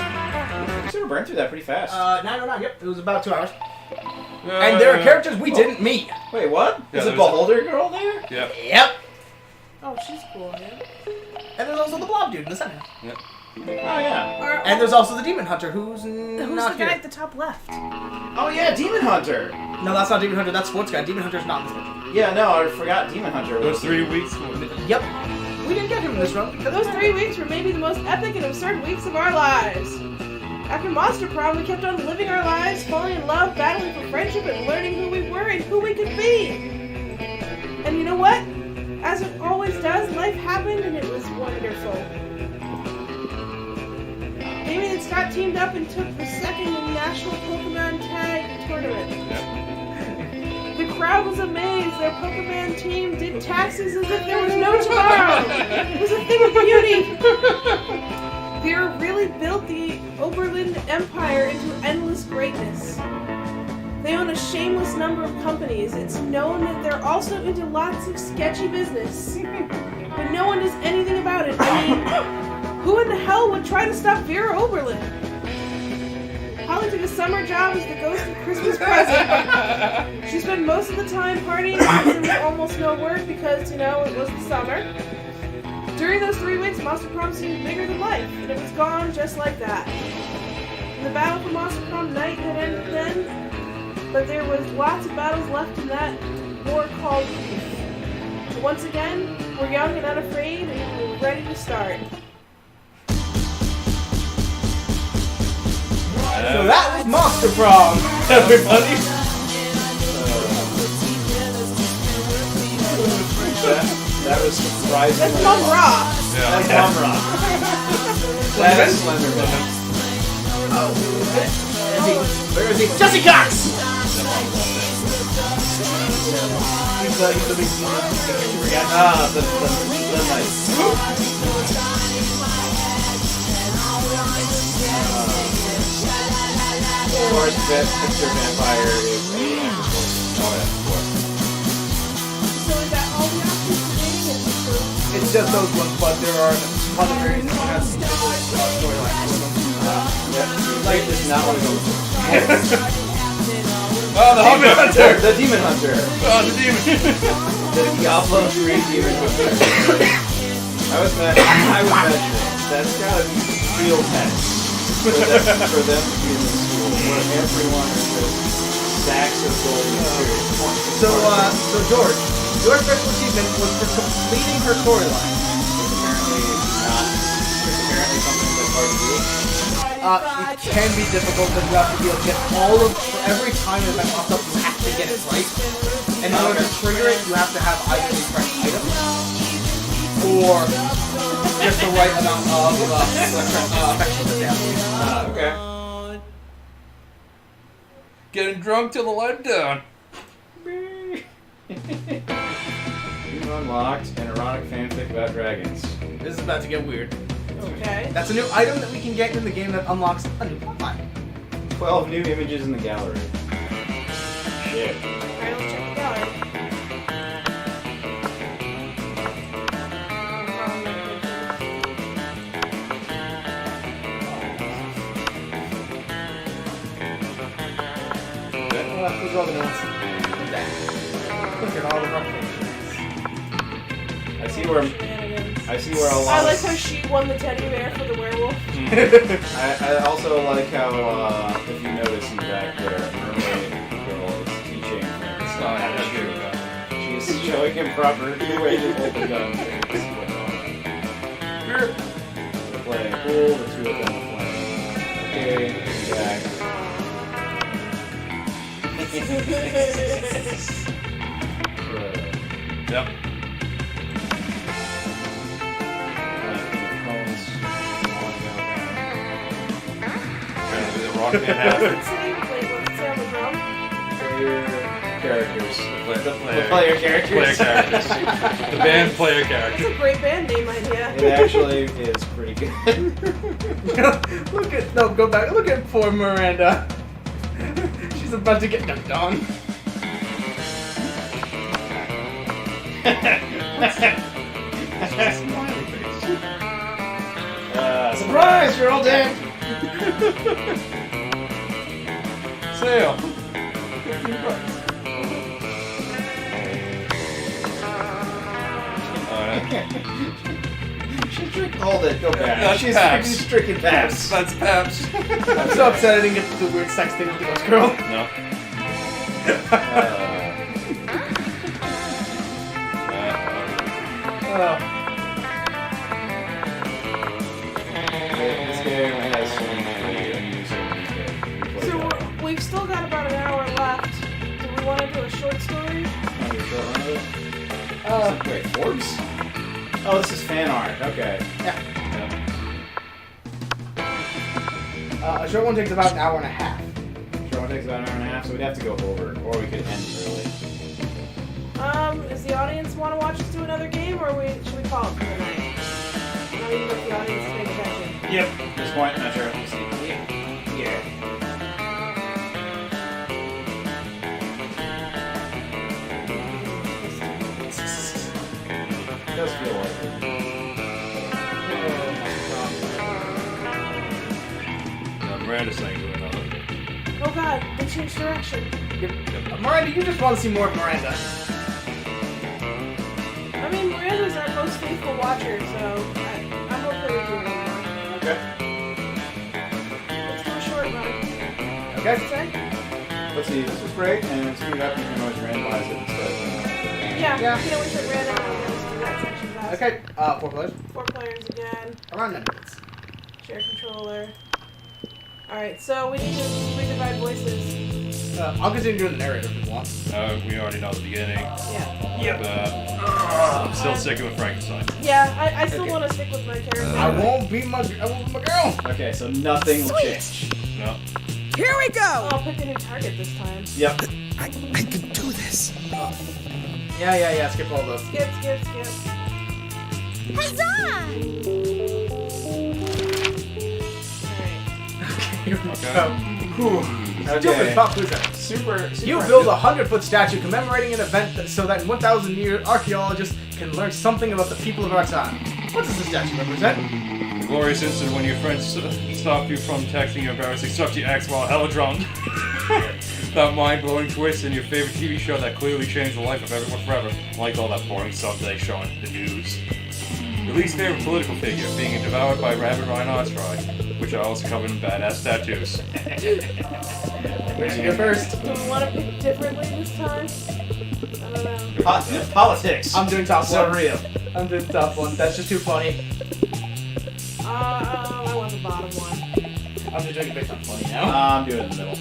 You sort of burned through that pretty fast. 909. Yep. It was about 2 hours. And there are characters we didn't meet. Wait, what? Yeah, Is the there's a- Beholder girl there? Yeah. Yep. Oh, she's cool, man. And there's also the blob dude in the center. Yeah. Oh, yeah. And there's also the demon hunter who's Who's not the here. guy at the top left? Oh, yeah, Demon Hunter. No, that's not demon hunter. That's sports guy. Demon hunter's not in this one. Yeah, no, I forgot Demon Hunter was... Those 3 weeks. Yep. We didn't get him in this run. Those 3 weeks were maybe the most epic and absurd weeks of our lives. After Monster Prom, we kept on living our lives, falling in love, battling for friendship, and learning who we were and who we could be. And you know what? As it always does, life happened and it was wonderful. Damien and Scott teamed up and took the second National Pokemon Tag Tournament. The crowd was amazed. Their Pokemon team did taxes as if there was no tomorrow. It was a thing of beauty. Vera really built the Oberlin Empire into endless greatness. They own a shameless number of companies. It's known that they're also into lots of sketchy business. But no one does anything about it. I mean, who in the hell would try to stop Vera Oberlin? Holly took a summer job as the ghost of Christmas present. She spent most of the time partying because there was almost no work because, you know, it was the summer. During those 3 weeks, Monster Prom seemed bigger than life, and it was gone just like that. The battle for Monster Prom night had ended then, but there was lots of battles left in that war called youth. So once again, we're young and unafraid, and we're ready to start. So that was Monster Prom, everybody. That was surprising. That's Mum Rock! That's Mum Rock. That is Slenderman. Where is he? Jesse Cox! He's the big the nice. Forrest Victor Vampire is a So is that all the options for dating it? It's just those ones, but there are other variants that have storylines. Like, does not want to go with Oh, the Demon Hunter! The Demon Hunter. Oh, the Demon. The Diablo 3 Demon Hunter. I was measuring. That's gotta be real tense. for them to be in the school where everyone is just stacks of gold materials. So George, your special achievement was for completing her storyline. It's apparently something that's hard to do. It can be difficult because you have to be able to get all of, for every time an event pops up, you have to get it right. And in order to trigger it, you have to have either the correct item or just the right amount of affection to damage. Okay. Getting drunk till the light down. You've unlocked an erotic fanfic about dragons. This is about to get weird. Okay. That's a new item that we can get in the game that unlocks a new plotline. 12 new images in the gallery. Shit. Alright, let's check the gallery. Those are all the notes. Look at all the rough things. I see where a lot I like how she won the teddy bear for the werewolf. I also like how, if you notice in the back there, Mermaid Girl is teaching Frank She's showing him proper way to hold the gun. They're playing pool, the two of them are playing. Okay, back. Yep. Apparently the rock band happened. Let's say on the drum. Player characters. The Player characters. Player characters. The band player characters. That's a great band name idea. It actually is pretty good. Go back. Look at poor Miranda. She's about to get dunked on. Surprise! You're all dead. Sale. She drank all that. Go back. That's She's Paps. drinking Paps. That's Paps. I'm so upset I didn't get to do the weird sex thing with the ghost girl. No. This game has some pretty amusing gameplay. So we've still got about an hour left. Do we want to do a short story? Wait, Forbes? Oh, this is fan art. Okay. Yeah. A short one takes about an hour and a half. Sure, one takes about an hour and a half, so we'd have to go over, or we could end early. Does the audience want to watch us do another game, or should we call it for the night? Not even if the audience is paying attention. Yep. At this point, not sure. Let's see. Yeah. It does feel like it. Miranda's saying to another. Oh god, they changed direction. Miranda, you just want to see more of Miranda. I mean, Miranda's our most faithful watcher, so I'm okay with doing one more. Okay. Let's do a short run. Okay? Say? Let's see. This was great, and speed up. You can always randomize it instead of. Yeah, Yeah. you can always hit random and we'll just do that section fast. Okay, 4 players. 4 players again. Around 9 minutes. Share controller. Alright, so we need to redivide voices. I'll continue doing the narrator if you want. We already know the beginning. Yeah. I'm still sticking with Frankenstein. Yeah, I still Okay. want to stick with my character. I won't be my girl. Okay, so nothing will change. No. Here we go! I'll pick a new target this time. Yep. I can do this. Yeah. Skip all those. Skip. Huzzah! Alright. Here we Okay. go. Whew. Stupid pop quiz. Super. You build a 100-foot statue commemorating an event so that in 1,000 years, archaeologists can learn something about the people of our time. What does the statue represent? The glorious instant when your friends stop you from texting your embarrassing stuff to your ex while hella drunk. That mind-blowing twist in your favorite TV show that clearly changed the life of everyone forever. Like all that boring stuff they show in the news. Your least favorite political figure being devoured by rabid rhinoceros. which are also covered in badass tattoos. Where should you go first? Do we want to pick differently this time? I don't know. Politics. I'm doing top So one. real. I'm doing top one. That's just too funny. I want the bottom one. I'm just doing it based on funny now. I'm doing it in the middle.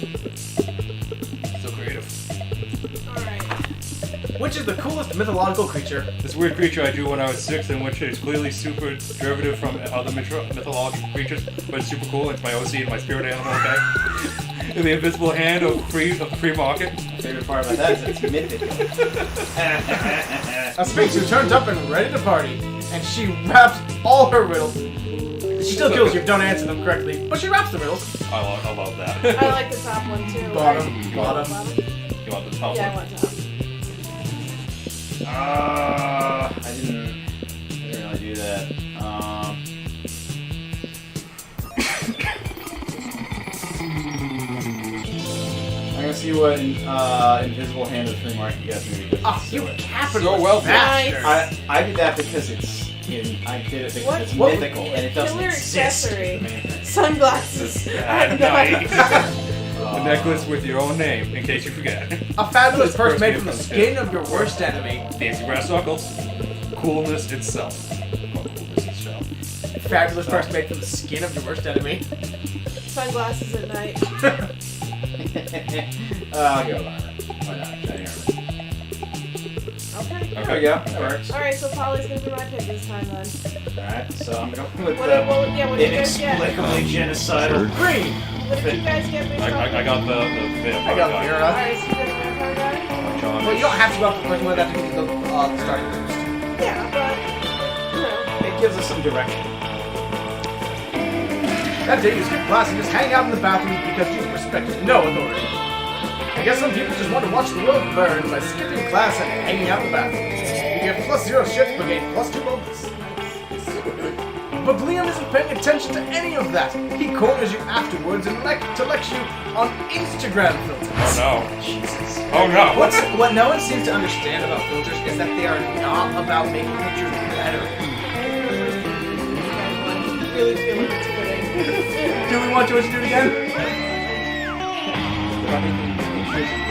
So creative. Alright. Which is the coolest mythological creature? This weird creature I drew when I was 6, in which is clearly super derivative from other mythological creatures, but it's super cool. It's my OC and my spirit animal, okay? In the invisible hand of free market. My favorite part about that is it's mythical. A sphinx who turns up and ready to party, and she raps all her riddles. She still kills you if you don't answer them correctly, but she raps the riddles. I love that. I like the top one too. Bottom. You want the top Yeah, I one? want top. I didn't really do that. I'm gonna see what Invisible Hand of the Free Market gets me because Ah, it's you silly. capitalist So well bastard. I did that because it's I did it because What? it's What? mythical and it doesn't Killer exist. accessory. is the main thing. Sunglasses. At night. A necklace with your own name, in case you forget. A fabulous purse First made gift from the from skin of your worst enemy. Fancy brass knuckles. Coolness itself. Well, coolness itself. Fabulous purse made from the skin of your worst enemy. Sunglasses at night. I'll go with armor. Why not? Shiny armor. Okay. There we go. That works. Alright, so Polly's gonna be my pick this time then. Alright, so I'm going with What the did you guys get? inexplicably genocidal. Green. What did you guys get based I got the vampire I got guy. Mira. Alright, so you got the vampire guy? John. Well, you don't have to go up the first one. That's the starting boost. Yeah, but, you know. It gives us some direction. That day you skip class and just hang out in the bathroom because you respected no authority. I guess some people just want to watch the world burn by skipping class and hanging out in the bathroom. You get +0 shits but gain +2 bonus. But Liam isn't paying attention to any of that. He corners you afterwards and to lecture you on Instagram filters. Oh no. Jesus. Oh no. What no one seems to understand about filters is that they are not about making pictures better. I really feel like it's fitting. Do we want to do it again?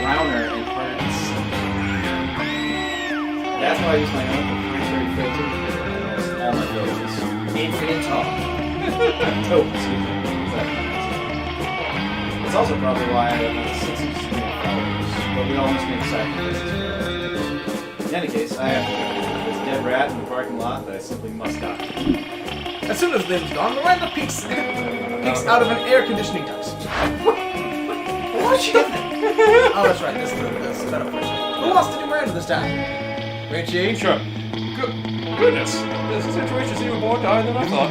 Browner and parents. That's why I use my own proprietary filter because it handles all my filters. Infinite talk. Taupe, excuse me. It's also probably why I have 6 followers, but we all must make sacrifices. In any case, I have to go. There's a dead rat in the parking lot that I simply must die. As soon as Liam's gone, Miranda peeks out of an air conditioning duct. What? Oh, that's right. This is the better question. Who wants to do Miranda this time? Richie? Sure. Goodness. This situation seemed more dire than I thought.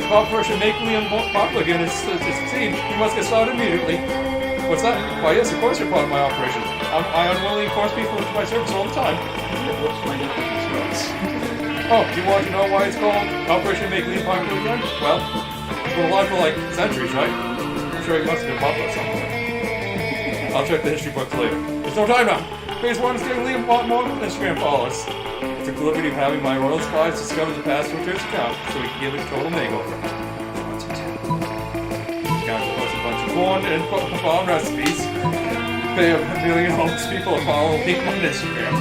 If Operation Make Liam popular again is to succeed, we must get started immediately. What's that? Why, yes, of course you're part of my operation. I unwillingly force people into my service all the time. Oh, you want to know why it's called Operation Make Liam popular again? Well, it's been alive for like centuries, right? I'm sure he must have been popular at some point. I'll check the history books later. There's no time now. Phase 1 is getting Liam more Instagram followers. I took the liberty of having my royal spies discover the password to his account so we can give it a total makeover. His account posts a bunch of porn and bomb recipes. Pay a million homeless people to follow Liam on Instagram.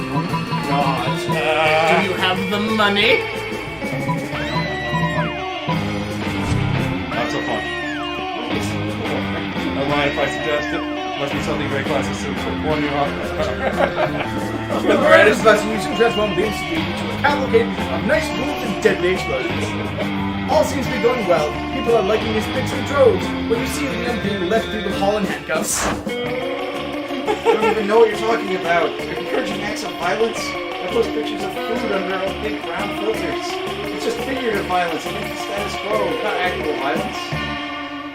God. Do you have the money? Not so fun. Don't mind if I suggest it. Must be something very classic to warn you off. With Miranda's blessing, you soon transform Liam's speed into a cavalcade of nice moves and deadly explosions. All seems to be going well. People are liking his pics in droves, but you see Liam being led through the hall in handcuffs. I don't even know what you're talking about. You're encouraging acts of violence? I post pictures of food under big brown filters. It's just figurative violence against the status quo, not actual violence.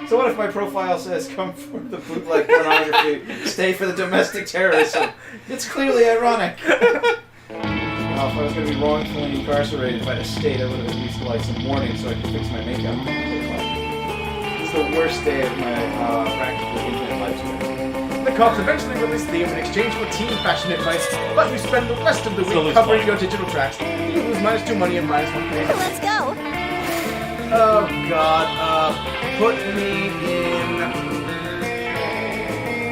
So what if my profile says, come for the bootleg pornography, stay for the domestic terrorism? It's clearly ironic. Well, if I was going to be wrongfully incarcerated by the state, I would have at least liked some warning so I could fix my makeup. It's the worst day of my practically infinite lifespan. The cops eventually release Liam in exchange for teen fashion advice, but you spend the rest of the Still week lose covering money. your digital tracks. You lose -2 money and -1 pay. Let's go. Oh god, put me in...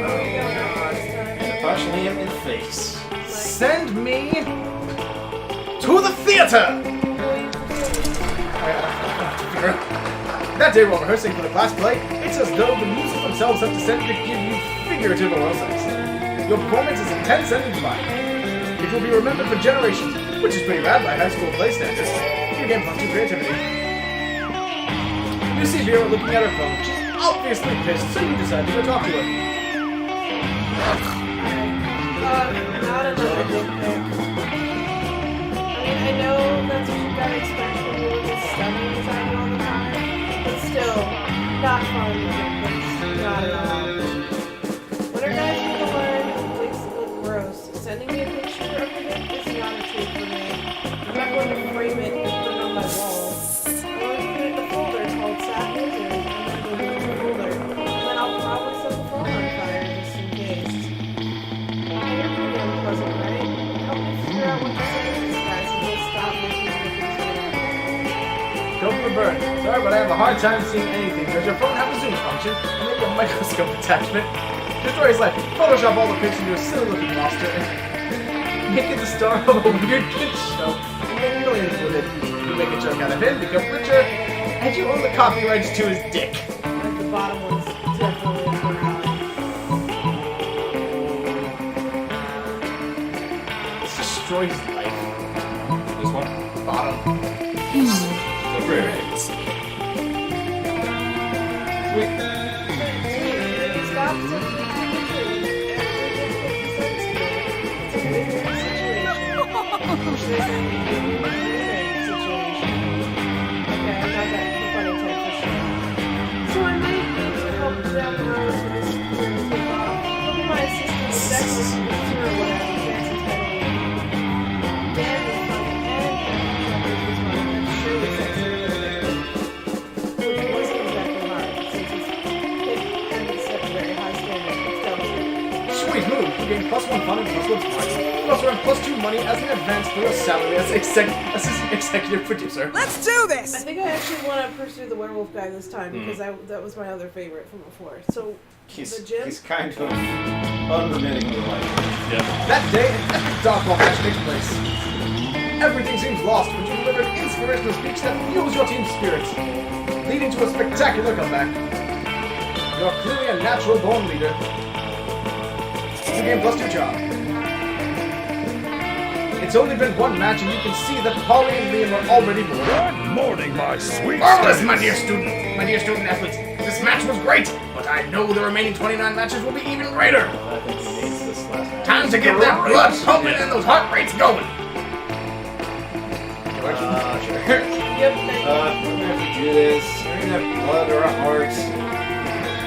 Oh god. Punch Liam in the face. Send me to the theater! That day while rehearsing for the class play, it's as though the musicians themselves have decided to give you figurative arousals. Your performance is intense and inspiring. It will be remembered for generations, which is pretty rad by high school play standards. Your game plus 2 creativity. You see Vera looking at her phone. She's obviously pissed, so you decide to go talk to her. Not another dick pic. I mean, I know that's what you gotta expect when you look at stunning design all the time, but still, not fun dick pics. Not at all. When our guys need to learn dicks look gross, sending me a picture of the dick is not a treat for me. I'm not going to frame it and put it on my wall. I'm going to put it in a folder called Sad Losers, and then go in the folder. And then I'll probably set the phone on fire just in case. You're pretty unpleasant, right? Help me figure out what to say to these guys and they'll stop making me look Go for the bird. Sorry, but I have a hard time seeing anything. Does your phone have a zoom function? And maybe a microscope attachment? Your story's like, Photoshop all the pics into a silly-looking monster and make it the star of a weird kids show. You make millions with it. You make a joke out of him, become richer, and you own the copyrights to his dick. Like the bottom one's definitely a good line. This destroys his life. This one? Bottom. So pretty. Sweet. Stop sending me pictures. It's a win-win situation. Which is a win-win situation. Okay, I got that funny type for sure. So I might need to help down the road with this tip off. He'll be my assistant executive producer or whatever. Jackson's better. Dan was funny and Peppers was funny. I'm sure it's excellent. Which wasn't exactly hard, since it's thick and it's set a very high standard. It's delicate. Sweet move. You gain +1 fun and +1 smart. You also earn +2 money as an advance for your salary as assistant executive producer. Let's do I this! think I actually want to pursue the werewolf guy this time because that was my other favorite from before. So, He's the gym? kind of unremittingly like That day, an epic dodgeball match takes place. Everything seems lost when you deliver an inspirational speech that fuels your team's spirits, leading to a spectacular comeback. You're clearly a natural-born leader. You gain +2 job. It's only been one match, and you can see that Polly and Liam are already bored. Good morning, my sweet Marvelous, my dear student athletes. This match was great, but I know the remaining 29 matches will be even greater. I think he needs this last match. Time to get that blood pumping and those heart rates going. Sure. Yep, thank you. We're gonna have to do this. We're gonna have blood or a heart.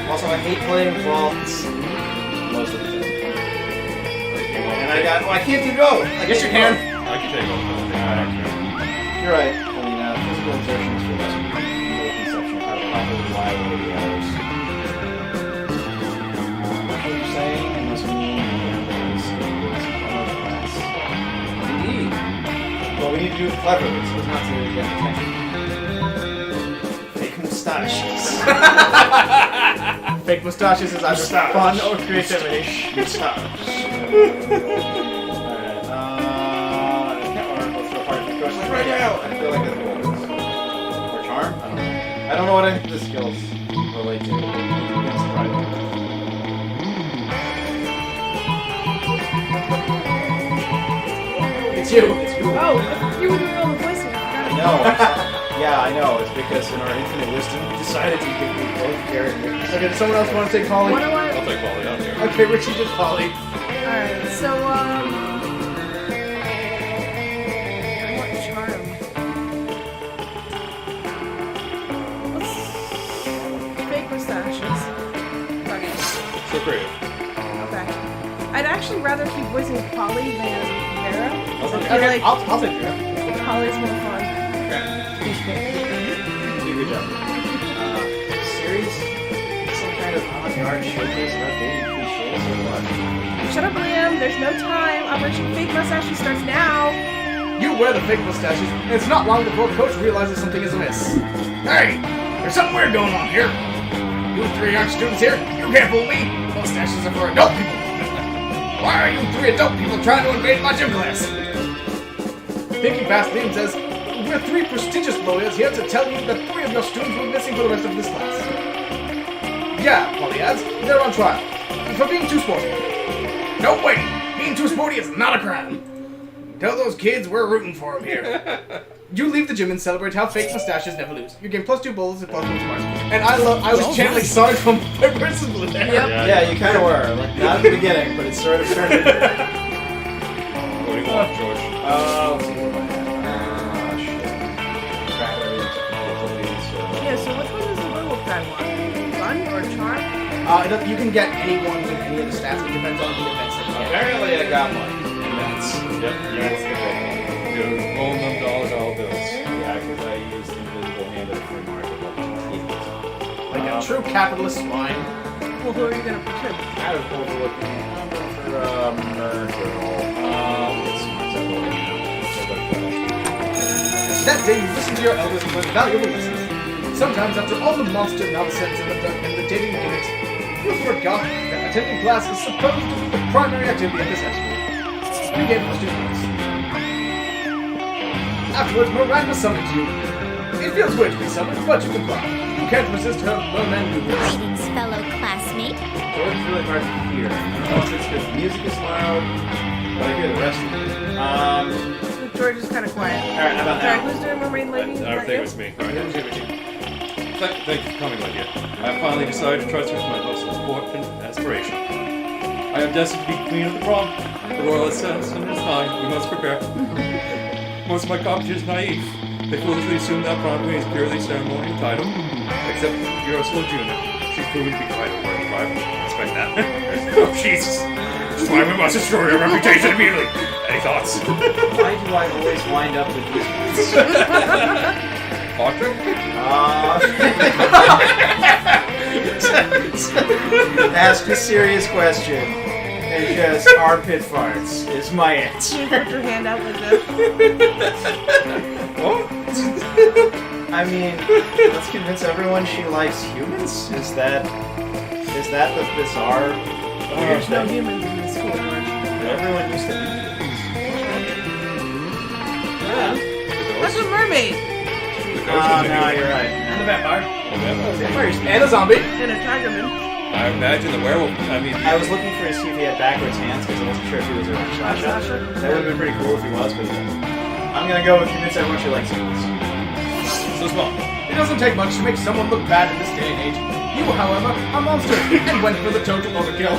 Also, I hate playing vaults most of the time. And I can't do both. Yes, you can. I can take both of them. You're right. I mean, physical exertions for less real conception of how to properly lie over the hours. What you're saying, unless we need Indeed. Well, we need to do it cleverly, so as not to get attention. Fake mustaches. Fake mustaches is either Mustache. fun or creativity. Mustache. Alright, let's go party for questions right now. I feel like that's what it is. Or charm? I don't know what any of the skills relate to. It's private. It's you. Oh, you were doing all the voices. I know. Yeah, I know. It's because in our infinite wisdom, we decided to give you both characters. Okay, does someone else want to take Polly? What do I? I'll take Polly out here. Okay, Richie did Polly. Alright, so, I want charm. Let's fake mustaches. Fuck it. So creative. Okay. I'd actually rather keep voicing Polly than Vera. I feel Okay, like I'll take her. Polly's more fun. You do a good job. Series? Some kind of avant-garde showcase of outdated cliches or what? Shut up, Liam. There's no time. Operation Fake Mustache starts now. You wear the fake mustaches, and it's not long before Coach realizes something is amiss. Hey! There's something weird going on here. You three aren't students here. You can't fool me. Mustaches are for adult people. Why are you three adult people trying to invade my gym class? Thinking Fast Beam says, we're three prestigious lawyers here to tell you that 3 of your students were missing for the rest of this class. Yeah, Polly adds, they're on trial. For being too sporty. No, wait! Being too sporty is not a crime. Tell those kids we're rooting for them here. You leave the gym and celebrate how fake mustaches never lose. You gain +2 bullets and +1 smarts. And I was channeling Sonic from Red vs. Blue there. Yep. Yeah, you kind of were. Like, not at the beginning, but it sort of turned into it. What do you want, George? Let's see what I have. Shit. Crap, everything's Yeah, so which one is the werewolf guy one? Fun or charm? You can get any one with any of the stats. It depends on the events that you get. Apparently, I got one. Events. Yep, That's the big one. You're rolling them dollar bills. Yeah, because I used invisible hand at a free market. Like a true capitalist swine. Well, who are you gonna pretend? I was overlooking. I'm going for Myrtle. It's smarts up over now. That day, you listen to your elders and learn valuable lessons. Sometimes, after all the monster nonsense and the dating gimmicks, you forgot that attending class is supposed to be the primary activity at this high school. You gave us 2 points. Afterwards, Miranda summoned you. It feels weird to be summoned, but you comply. You can't resist her merman movements. Greetings, fellow classmate. It's really hard to hear. I don't know if it's because the music is loud, but I hear the rest of it. George is kind of quiet. Alright, how about Sorry, now? who's doing Mermaid Lady? I think it was me. Thank you for coming, my dear. I have finally decided to trust her with my most important aspiration. I am destined to be queen of the prom. The royal assassin is time. We must prepare. Most of my competition is naive. They foolishly assume that prom queen is purely ceremonial title. Except Euroschool Junior. She's proven to be quite a worthy rival. Expect that. Oh, Jesus. Slime, we must destroy her reputation immediately. Any thoughts? Why do I always wind up with these ones? Patrick? Ask a serious question. And just armpit farts is my answer. Can you put your hand out like this? What? I mean, let's convince everyone she likes humans? Is that the bizarre weird There's no thing? humans in this school, George. Everyone used to be humans. That's a mermaid No, you're right. And the vampire. And a zombie. and a tigerman. I imagine the werewolf. I mean, I was looking for his see if he had backwards hands because I wasn't sure if he was a Sasha. That would have been pretty cool if he was, but I'm gonna go with convince everyone she likes humans. so small. It doesn't take much to make someone look bad in this day and age. You, however, are a monster and went for the total overkill.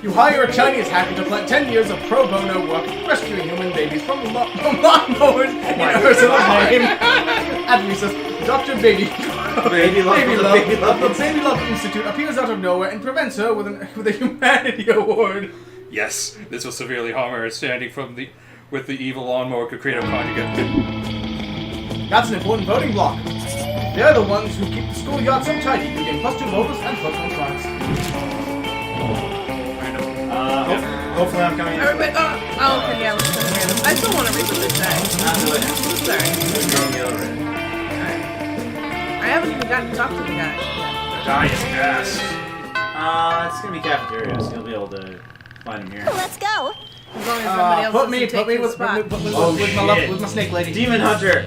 You hire a Chinese hacker to plant 10 years of pro bono work rescuing human babies from lawnmowers in Ursula's name. At recess, Dr. Baby Love, the Baby Love Institute appears out of nowhere and prevents her with a humanity award. Yes, this will severely harm her standing with the evil lawnmower creative conjugate. That's an important voting block. They're the ones who keep the schoolyard so tidy. You gain +2 voters and +1 smarts. Hopefully I'm coming in. Everybody, oh, okay, yeah, let's go random. I still want to read what they say. Not doing it. Sorry. I haven't even gotten to talk to the guy. Giant gas. It's gonna be cafeteria, so you'll be able to find him here. Let's go. As long as somebody else Put me doesn't take his with spot. my snake lady. Demon Hunter.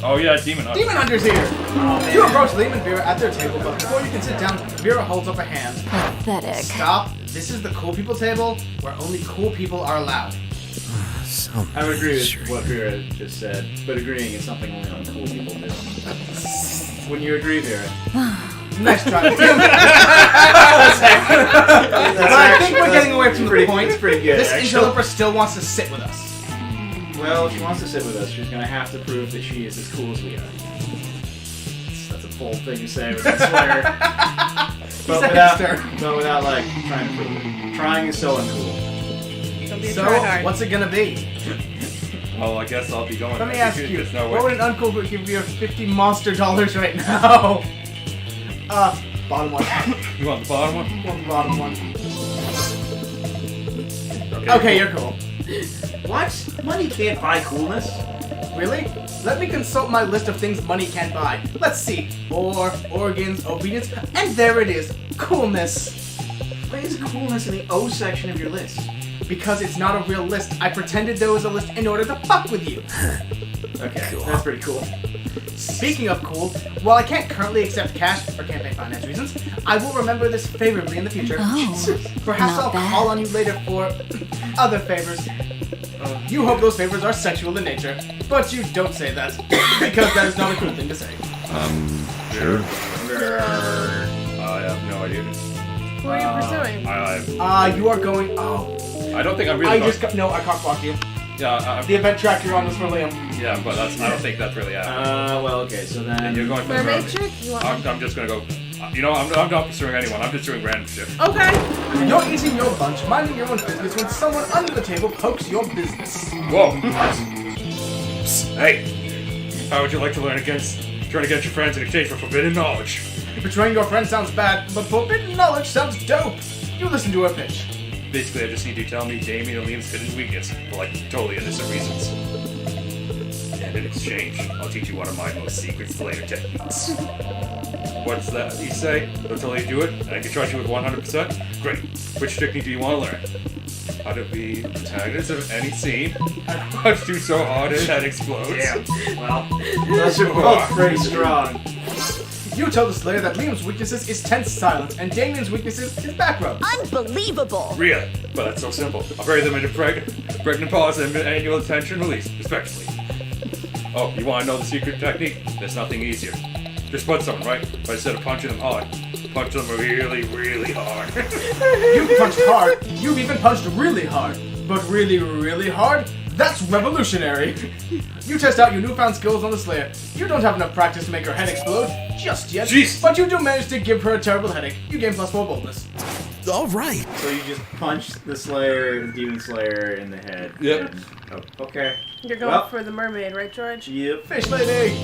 Oh yeah, Demon Hunter. Demon Hunter's here. Oh, man. You approach Liam and Vera at their table, but before you can sit down, Vera holds up a hand. Pathetic. Stop. This is the cool people table, where only cool people are allowed. I would agree with what Vera just said, but agreeing is something only uncool people do. Wouldn't you agree, Vera? Nice try. But I think we're getting away from the point. It's pretty good. This actually. interloper still wants to sit with us. Well, if she wants to sit with us, she's gonna have to prove that she is as cool as we are. That's a bold thing to say with a swear. but without like trying to prove it. Trying is so uncool. Don't be a So, tryhard. what's it gonna be? Well, I guess I'll be going. Let me ask you, There's no what way. would an uncool would give you $50 monster right now? Bottom one. You want the bottom one? Want the bottom one. Okay, you're cool. What? Money can't buy coolness. Really? Let me consult my list of things money can buy. Let's see. Ore, organs, obedience, and there it is. Coolness. Why is coolness in the O section of your list? Because it's not a real list. I pretended there was a list in order to fuck with you. Okay, that's pretty cool. Speaking of cool, while I can't currently accept cash for campaign finance reasons, I will remember this favorably in the future. Oh, Perhaps not I'll bad. call on you later for other favors. You hope those favors are sexual in nature, but you don't say that, because that is not a cool thing to say. Sure. I have no idea. Who are you pursuing? You are going. Oh, I don't think I'm really. I going- just got. No, I cockblocked you. Yeah, The event track you're on was for Liam. yeah, but that's. I don't think that's really happening. Well, okay, so And then... you're going for Mermaid the chick? You want I'm just gonna go. You know, I'm not pursuing anyone. I'm just doing random shit. Okay. You're eating your lunch, minding your own business, when someone under the table pokes your business. Whoa! Psst, hey, how would you like to learn turn against your friends in exchange for forbidden knowledge? Betraying your friend sounds bad, but forbidden knowledge sounds dope. You listen to her pitch. Basically, I just need you to tell me Damien and Liam's hidden weakness for like totally innocent reasons. And in exchange, I'll teach you one of my most secret Slayer techniques. What's that you say? They'll tell you to do it, and I can trust you with 100%? Great. Which technique do you want to learn? How to be the protagonist of any scene? Punch you so hard his head explodes? Damn. Well, those are both pretty strong. You tell the Slayer that Liam's weaknesses is tense silence, and Damien's weaknesses is back rub. Unbelievable! Really? But that's so simple. I'll bury them into pregnant pause and annual attention release, respectively. Oh, you want to know the secret technique? There's nothing easier. Just punch someone, right? But instead of punching them hard, punch them really, really hard. You've punched hard. You've even punched really hard. But really, really hard? That's revolutionary. You test out your newfound skills on the Slayer. You don't have enough practice to make her head explode just yet. Jeez. But you do manage to give her a terrible headache. You gain +4 boldness. All right. So you just punch the Slayer, the Demon Slayer, in the head. Yep. and- oh, okay. You're going Well. for the mermaid, right, George? Yep. Fish lady!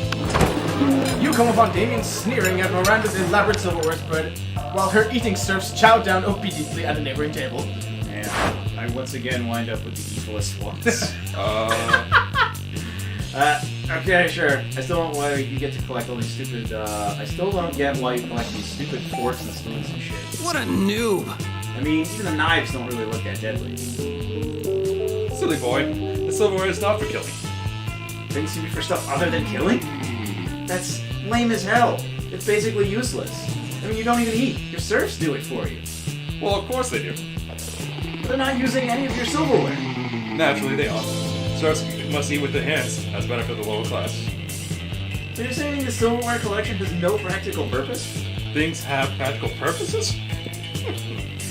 You come upon Damien sneering at Miranda's elaborate silverware spread, while her eating serfs chow down obediently at a neighboring table. And I once again wind up with the evilest ones. Okay, sure. I still don't know why you get to collect all these stupid, I still don't get why you collect these stupid forks and spoons and shit. What a noob. I mean, even the knives don't really look that deadly. Silly boy. The silverware is not for killing. Things to be for stuff other than killing? That's lame as hell. It's basically useless. I mean, you don't even eat. Your serfs do it for you. Well, of course they do. They're not using any of your silverware. Naturally, they are. Serfs must eat with their hands as benefit of the lower class. So you're saying the silverware collection has no practical purpose? Things have practical purposes?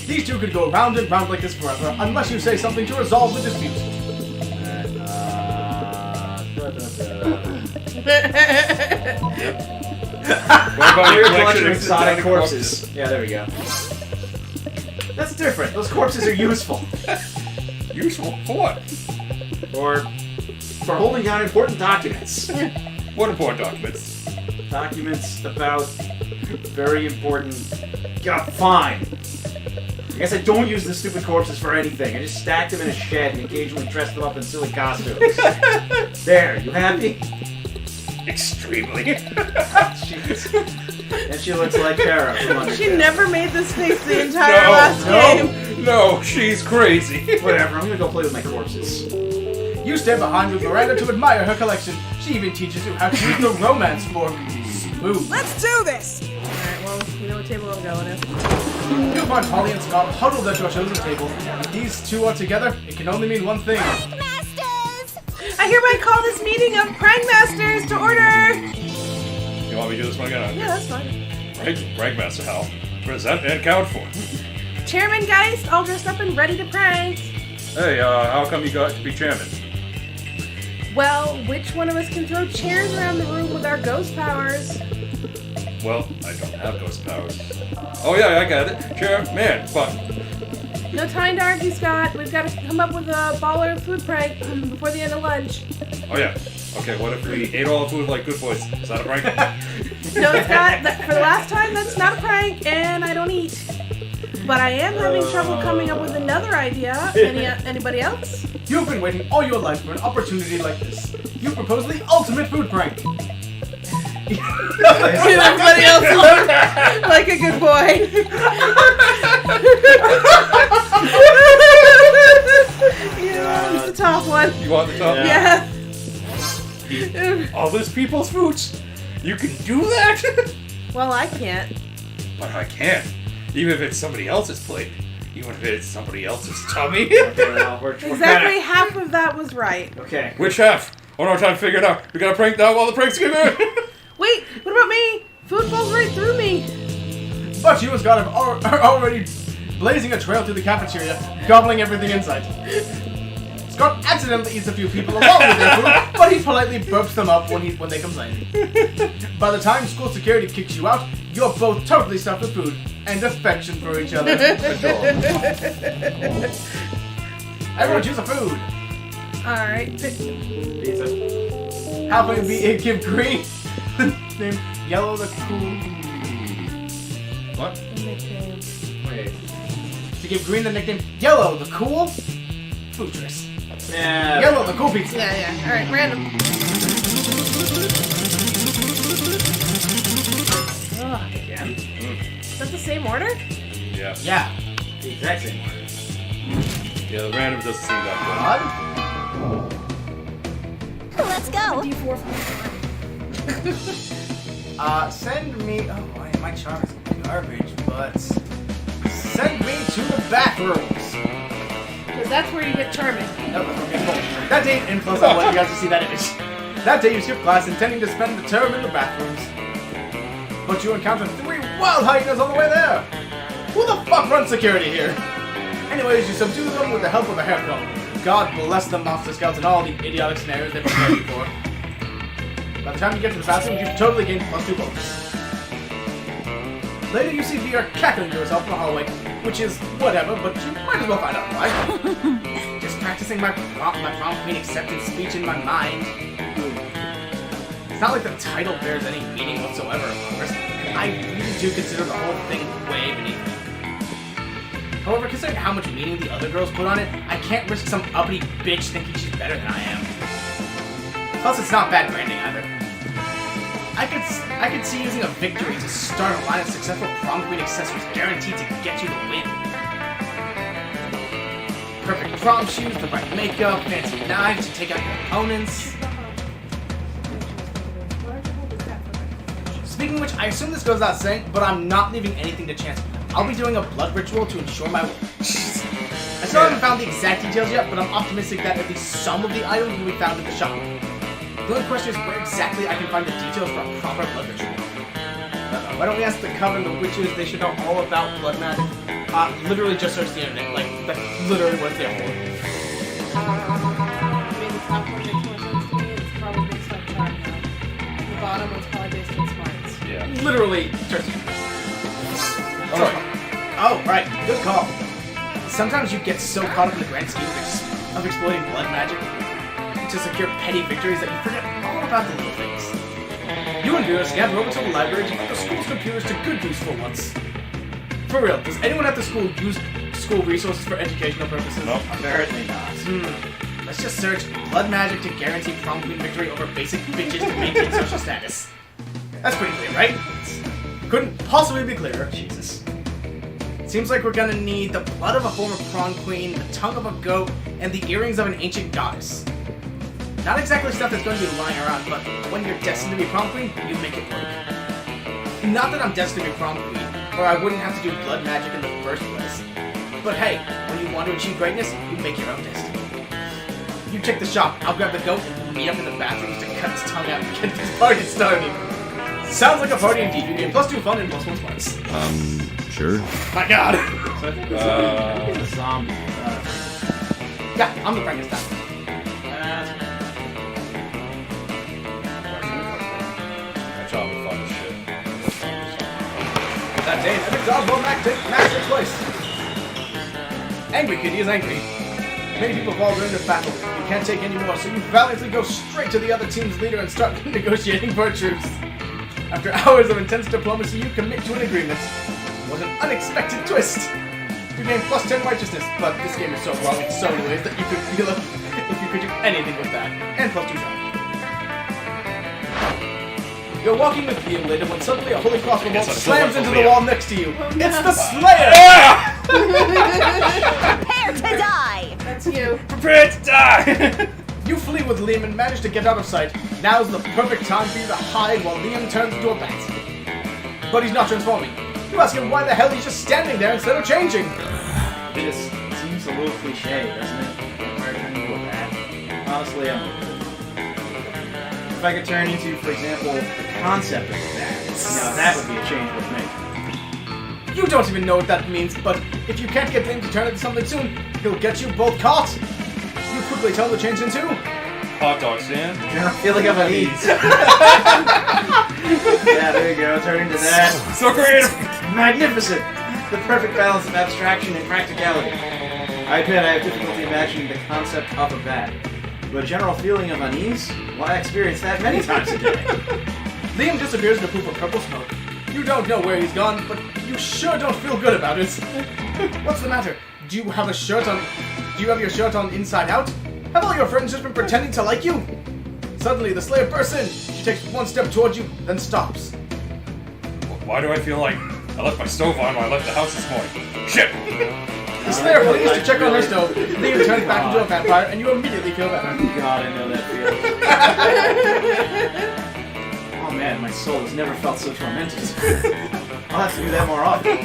These two could go round and round like this forever, unless you say something to resolve the dispute. What about Your your collection of exotic exotic corpses. Yeah, there we go. That's different. Those corpses are useful. Useful for what? Or for holding down important documents. What important documents? Documents about very important... Yeah, fine. I guess I don't use the stupid corpses for anything. I just stack them in a shed and occasionally dress them up in silly costumes. There, you happy? Extremely. Jeez. And she looks like Kara from Undertale. She never made this face the entire last game. No, she's crazy. Whatever, I'm gonna go play with my corpses. You stand behind with Miranda to admire her collection. She even teaches you how to use the romance fork. Smooth. Let's do this! Alright, well, you know what table I'm going at. You find Holly and Scott huddled at your chosen table. If these two are together, it can only mean one thing. Masters! I hereby call this meeting of Prank Masters to order! You want me to do this one again? Yeah, that's fine. Rank Master Hal. Present and count for. Chairman Geist, all dressed up and ready to prank. Hey, how come you got to be chairman? Well, which one of us can throw chairs around the room with our ghost powers? Well, I don't have ghost powers. Oh yeah, I got it. Chairman, but No time to argue, Scott. We've got to come up with a baller food prank before the end of lunch. oh yeah. Okay, what if we ate all the food like good boys? Is that a prank? No, Scott, for the last time, that's not a prank, and I don't eat. But I am having trouble coming up with another idea. Anybody else? You've been waiting all your life for an opportunity like this. You propose the ultimate food prank. Everybody else looked like a good boy. Yeah, the top one. You want the top? Yeah. All those people's foods. You can do that? Well, I can't. But I can. Even if it's somebody else's plate. Even if it's somebody else's tummy. Well, we're Exactly half of that was right. Okay. Which half? Oh no, I'm trying to figure it out. We gotta prank that while the prank's going on. Wait, what about me? Food falls right through me. But you, Scott, are already blazing a trail through the cafeteria, gobbling everything in sight. Scott accidentally eats a few people along with their food, but he politely burps them up when they complain. By the time school security kicks you out, you're both totally stuffed with food and affection for each other. Everyone choose a food. Alright. Pizza. How about we give green the name yellow the cool? What? Wait. To give green the nickname yellow the cool foodress. Yeah. Yellow the cool pizza. Yeah. Alright, random. Ugh. Again. Is that the same order? Yeah. Yeah. The exact same one. Yeah, the random doesn't seem that Odd. Let's go. D4 Send me. Oh, my charm is garbage, but send me to the bathrooms. Because that's where you get charming. That day, and plus I want you guys to see that image. That day you skip class intending to spend the term in the bathrooms. But you encounter 3 wild hyenas on the way there! Who the fuck runs security here? Anyways, you subdue them with the help of a hair comb. God bless the monster scouts and all the idiotic scenarios they prepared you for. By the time you get to the bathroom, you've totally gained +2 bonus. Later you see VR cackling to herself in the hallway, which is whatever, but you might as well find out why. Just practicing my prom queen acceptance speech in my mind. It's not like the title bears any meaning whatsoever, of course. I really do consider the whole thing way beneath me. However, considering how much meaning the other girls put on it, I can't risk some uppity bitch thinking she's better than I am. Plus, it's not bad branding either. I could see using a victory to start a line of successful prom queen accessories guaranteed to get you the win. Perfect prom shoes, the right makeup, fancy knives to take out your opponents. Speaking of which, I assume this goes without saying, but I'm not leaving anything to chance. I'll be doing a blood ritual to ensure my... I still haven't found the exact details yet, but I'm optimistic that at least some of the items will be found in the shop. The only question is where exactly I can find the details for a proper blood ritual. Why don't we ask the Coven, the witches, they should know all about blood magic. Literally just search the internet, like, that's literally what it's there for. I mean, the top one makes more sense to me. It's probably based on charm now. The bottom one's probably based on smarts. Yeah. Literally search the internet. Oh, right, good call. Sometimes you get so caught up in the grand scheme of exploiting blood magic to secure petty victories that you forget all about the little things. You and Vera scamper over to the library to put the school's computers to good use for once. For real, does anyone at the school use school resources for educational purposes? Nope. Apparently not. Let's just search blood magic to guarantee prom queen victory over basic bitches to maintain social status. That's pretty clear, right? Couldn't possibly be clearer. Jesus. Seems like we're gonna need the blood of a former prom queen, the tongue of a goat, and the earrings of an ancient goddess. Not exactly stuff that's going to be lying around, but when you're destined to be prom queen, you make it work. Not that I'm destined to be prom queen, or I wouldn't have to do blood magic in the first place. But hey, when you want to achieve greatness, you make your own destiny. You check the shop, I'll grab the goat, and we'll meet up in the bathrooms to cut his tongue out and get this party started. Sounds like a party indeed. You gain +2 fun and +1 smarts. Sure. My god! So I think it's a zombie. Yeah, I'm the Frankenstein. That job was fun as shit. That day, every job will match takes place. Angry Kitty is angry. Many people fall during this battle. You can't take any more, so you valiantly go straight to the other team's leader and start negotiating for a truce. After hours of intense diplomacy, you commit to an agreement. What an unexpected twist! You gain plus 10 righteousness, but this game is so wrong in so many ways that you could feel it if you could do anything with that. And plus 2 charm. You're walking with Liam later when suddenly a holy crossbow bolt slams into the wall next to you. It's the Slayer! Prepare to die! That's you. Prepare to die! You flee with Liam and manage to get out of sight. Now's the perfect time for you to hide while Liam turns into a bat. But he's not transforming. You ask him why the hell he's just standing there instead of changing. It just seems a little cliche, doesn't it? Vampire turning into a bat. Honestly, I'm okay with it. If I could turn into, for example, the concept of a bat, now that would be a change worth making. You don't even know what that means, but if you can't get Liam to turn into something soon, he'll get you both caught. You quickly tell him to change into Hot dog stand. General feeling of unease. Yeah, there you go. Turn into that. So creative! Magnificent! The perfect balance of abstraction and practicality. I admit I have difficulty imagining the concept of a bat. But a general feeling of unease? Well, I experience that many times a day. Liam disappears in a pool of purple smoke. You don't know where he's gone, but you sure don't feel good about it. What's the matter? Do you have a shirt on? Do you have your shirt on inside out? Have all your friends just been pretending to like you? Suddenly, the Slayer bursts in. She takes one step towards you, then stops. Why do I feel like I left my stove on when I left the house this morning? Shit! The Slayer flees to check on her stove. Liam turns back into a vampire, and you immediately feel better. God, I know that feeling. Oh man, my soul has never felt so tormented. I'll have to do that more often.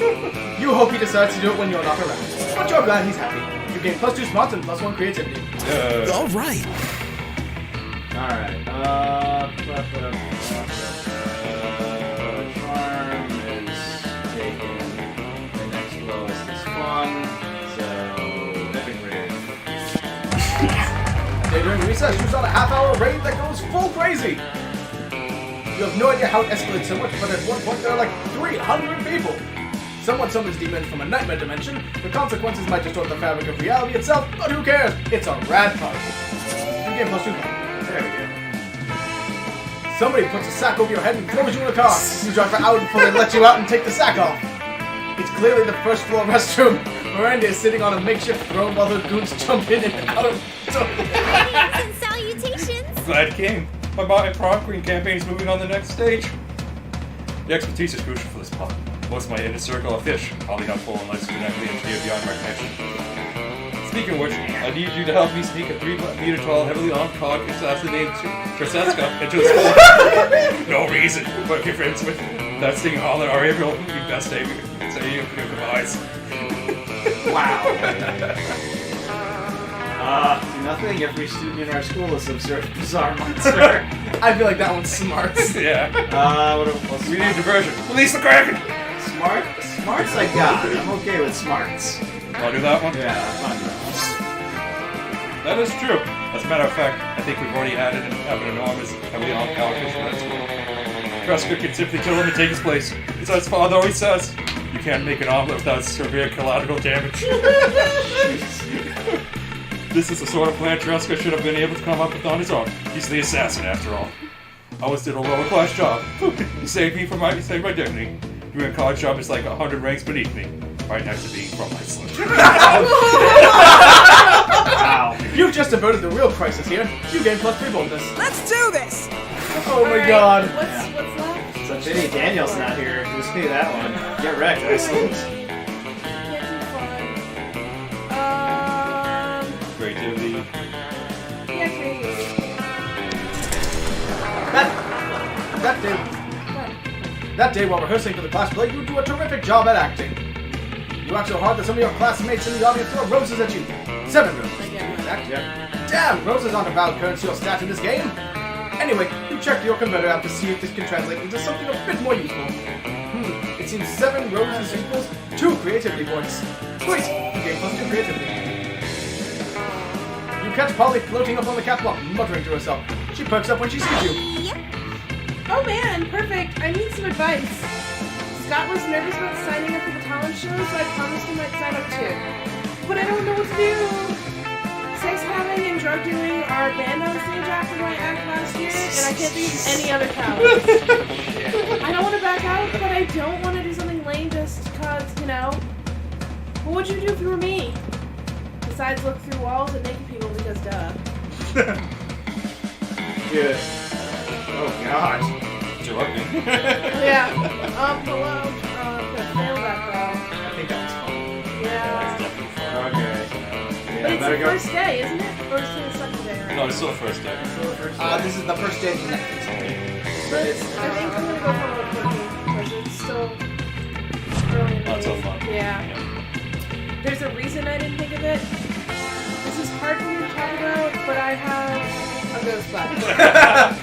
You hope he decides to do it when you're not around, but you're glad he's happy. You gain plus 2 smarts and plus 1 creativity. All right. Alright, Charm is taken. The next lowest is fun, so Epic Rave. Day during recess, you saw a half-hour raid that goes full crazy. You have no idea how it escalates so much, but at one point there are like 300 people. Someone summons demons from a nightmare dimension. The consequences might distort the fabric of reality itself, but who cares? It's a rad party. You gain plus 2 points. There we go. Somebody puts a sack over your head and throws you in a car. You drive out before they let you out and take the sack off. It's clearly the first floor restroom. Miranda is sitting on a makeshift throne while the goons jump in and out of Greetings and salutations! Glad you came. My prom queen campaign is moving on the next stage. The expertise is crucial for this plot. Most of my inner circle are fish, probably not full unless genetically engineered beyond recognition. Speaking of which, I need you to help me sneak a 3-meter tall, heavily armed cog assassinated Treseska into the school. No reason, but if you're friends with that stinging holler or April, you best say you goodbyes. Wow. Nothing. Every student in our school is some sort of bizarre monster. I feel like that one's smart. Yeah. What We need diversion. Release the Kraken! Smarts I got. I'm okay with smarts. I'll do that one? Yeah, I'm fine with That is true. As a matter of fact, I think we've already added an enormous, heavily armed characters for that school. Kreska can simply kill him and take his place. As his father always says, you can't make an omelet without severe collateral damage. This is the sort of plan Kreska should have been able to come up with on his own. He's the assassin, after all. I always did a lower-class job. He saved my dignity. Doing a college job is like 100 ranks beneath me. Right next to being from Iceland. Wow. You've just averted the real crisis here. You gain plus 3 boldness. Let's do this! Oh my god. What's left? So Jenny Daniel's not here. Who's me that one? Get wrecked, Iceland. Can't do fun. Creativity. Yeah, creativity. That day while rehearsing for the class play, you do a terrific job at acting. You act so hard that some of your classmates in the audience throw roses at you. 7 roses. Exact, yeah. Damn, roses aren't a valid currency or stat in this game. Anyway, you check your converter app to see if this can translate into something a bit more useful. It seems 7 roses equals 2 creativity points. Sweet! You gain plus 2 creativity. You catch Polly floating up on the catwalk, muttering to herself. She perks up when she sees you. Yep. Oh man, perfect. I need some advice. Scott was nervous about signing up for the talent show, so I promised he might sign up too. But I don't know what to do. Sex having and drug doing are banned on stage after my act last year, and I can't think of any other talents. I don't want to back out, but I don't want to do something lame just because, you know. What would you do if you were me? Besides look through walls and naked people because duh. Good. Oh god. Did you like me? Yeah. Hello. Fail that though. I think that was fun. Yeah. Okay. But Yeah, it's better the go. first day, isn't it? Or is it the second day? No, it's still the first day. This is the first day of Netflix. But I think I'm gonna go for a little cookie because it's still early in the Not so day. fun. Yeah. There's a reason I didn't think of it. This is hard for me to talk about, but I have a ghost butt.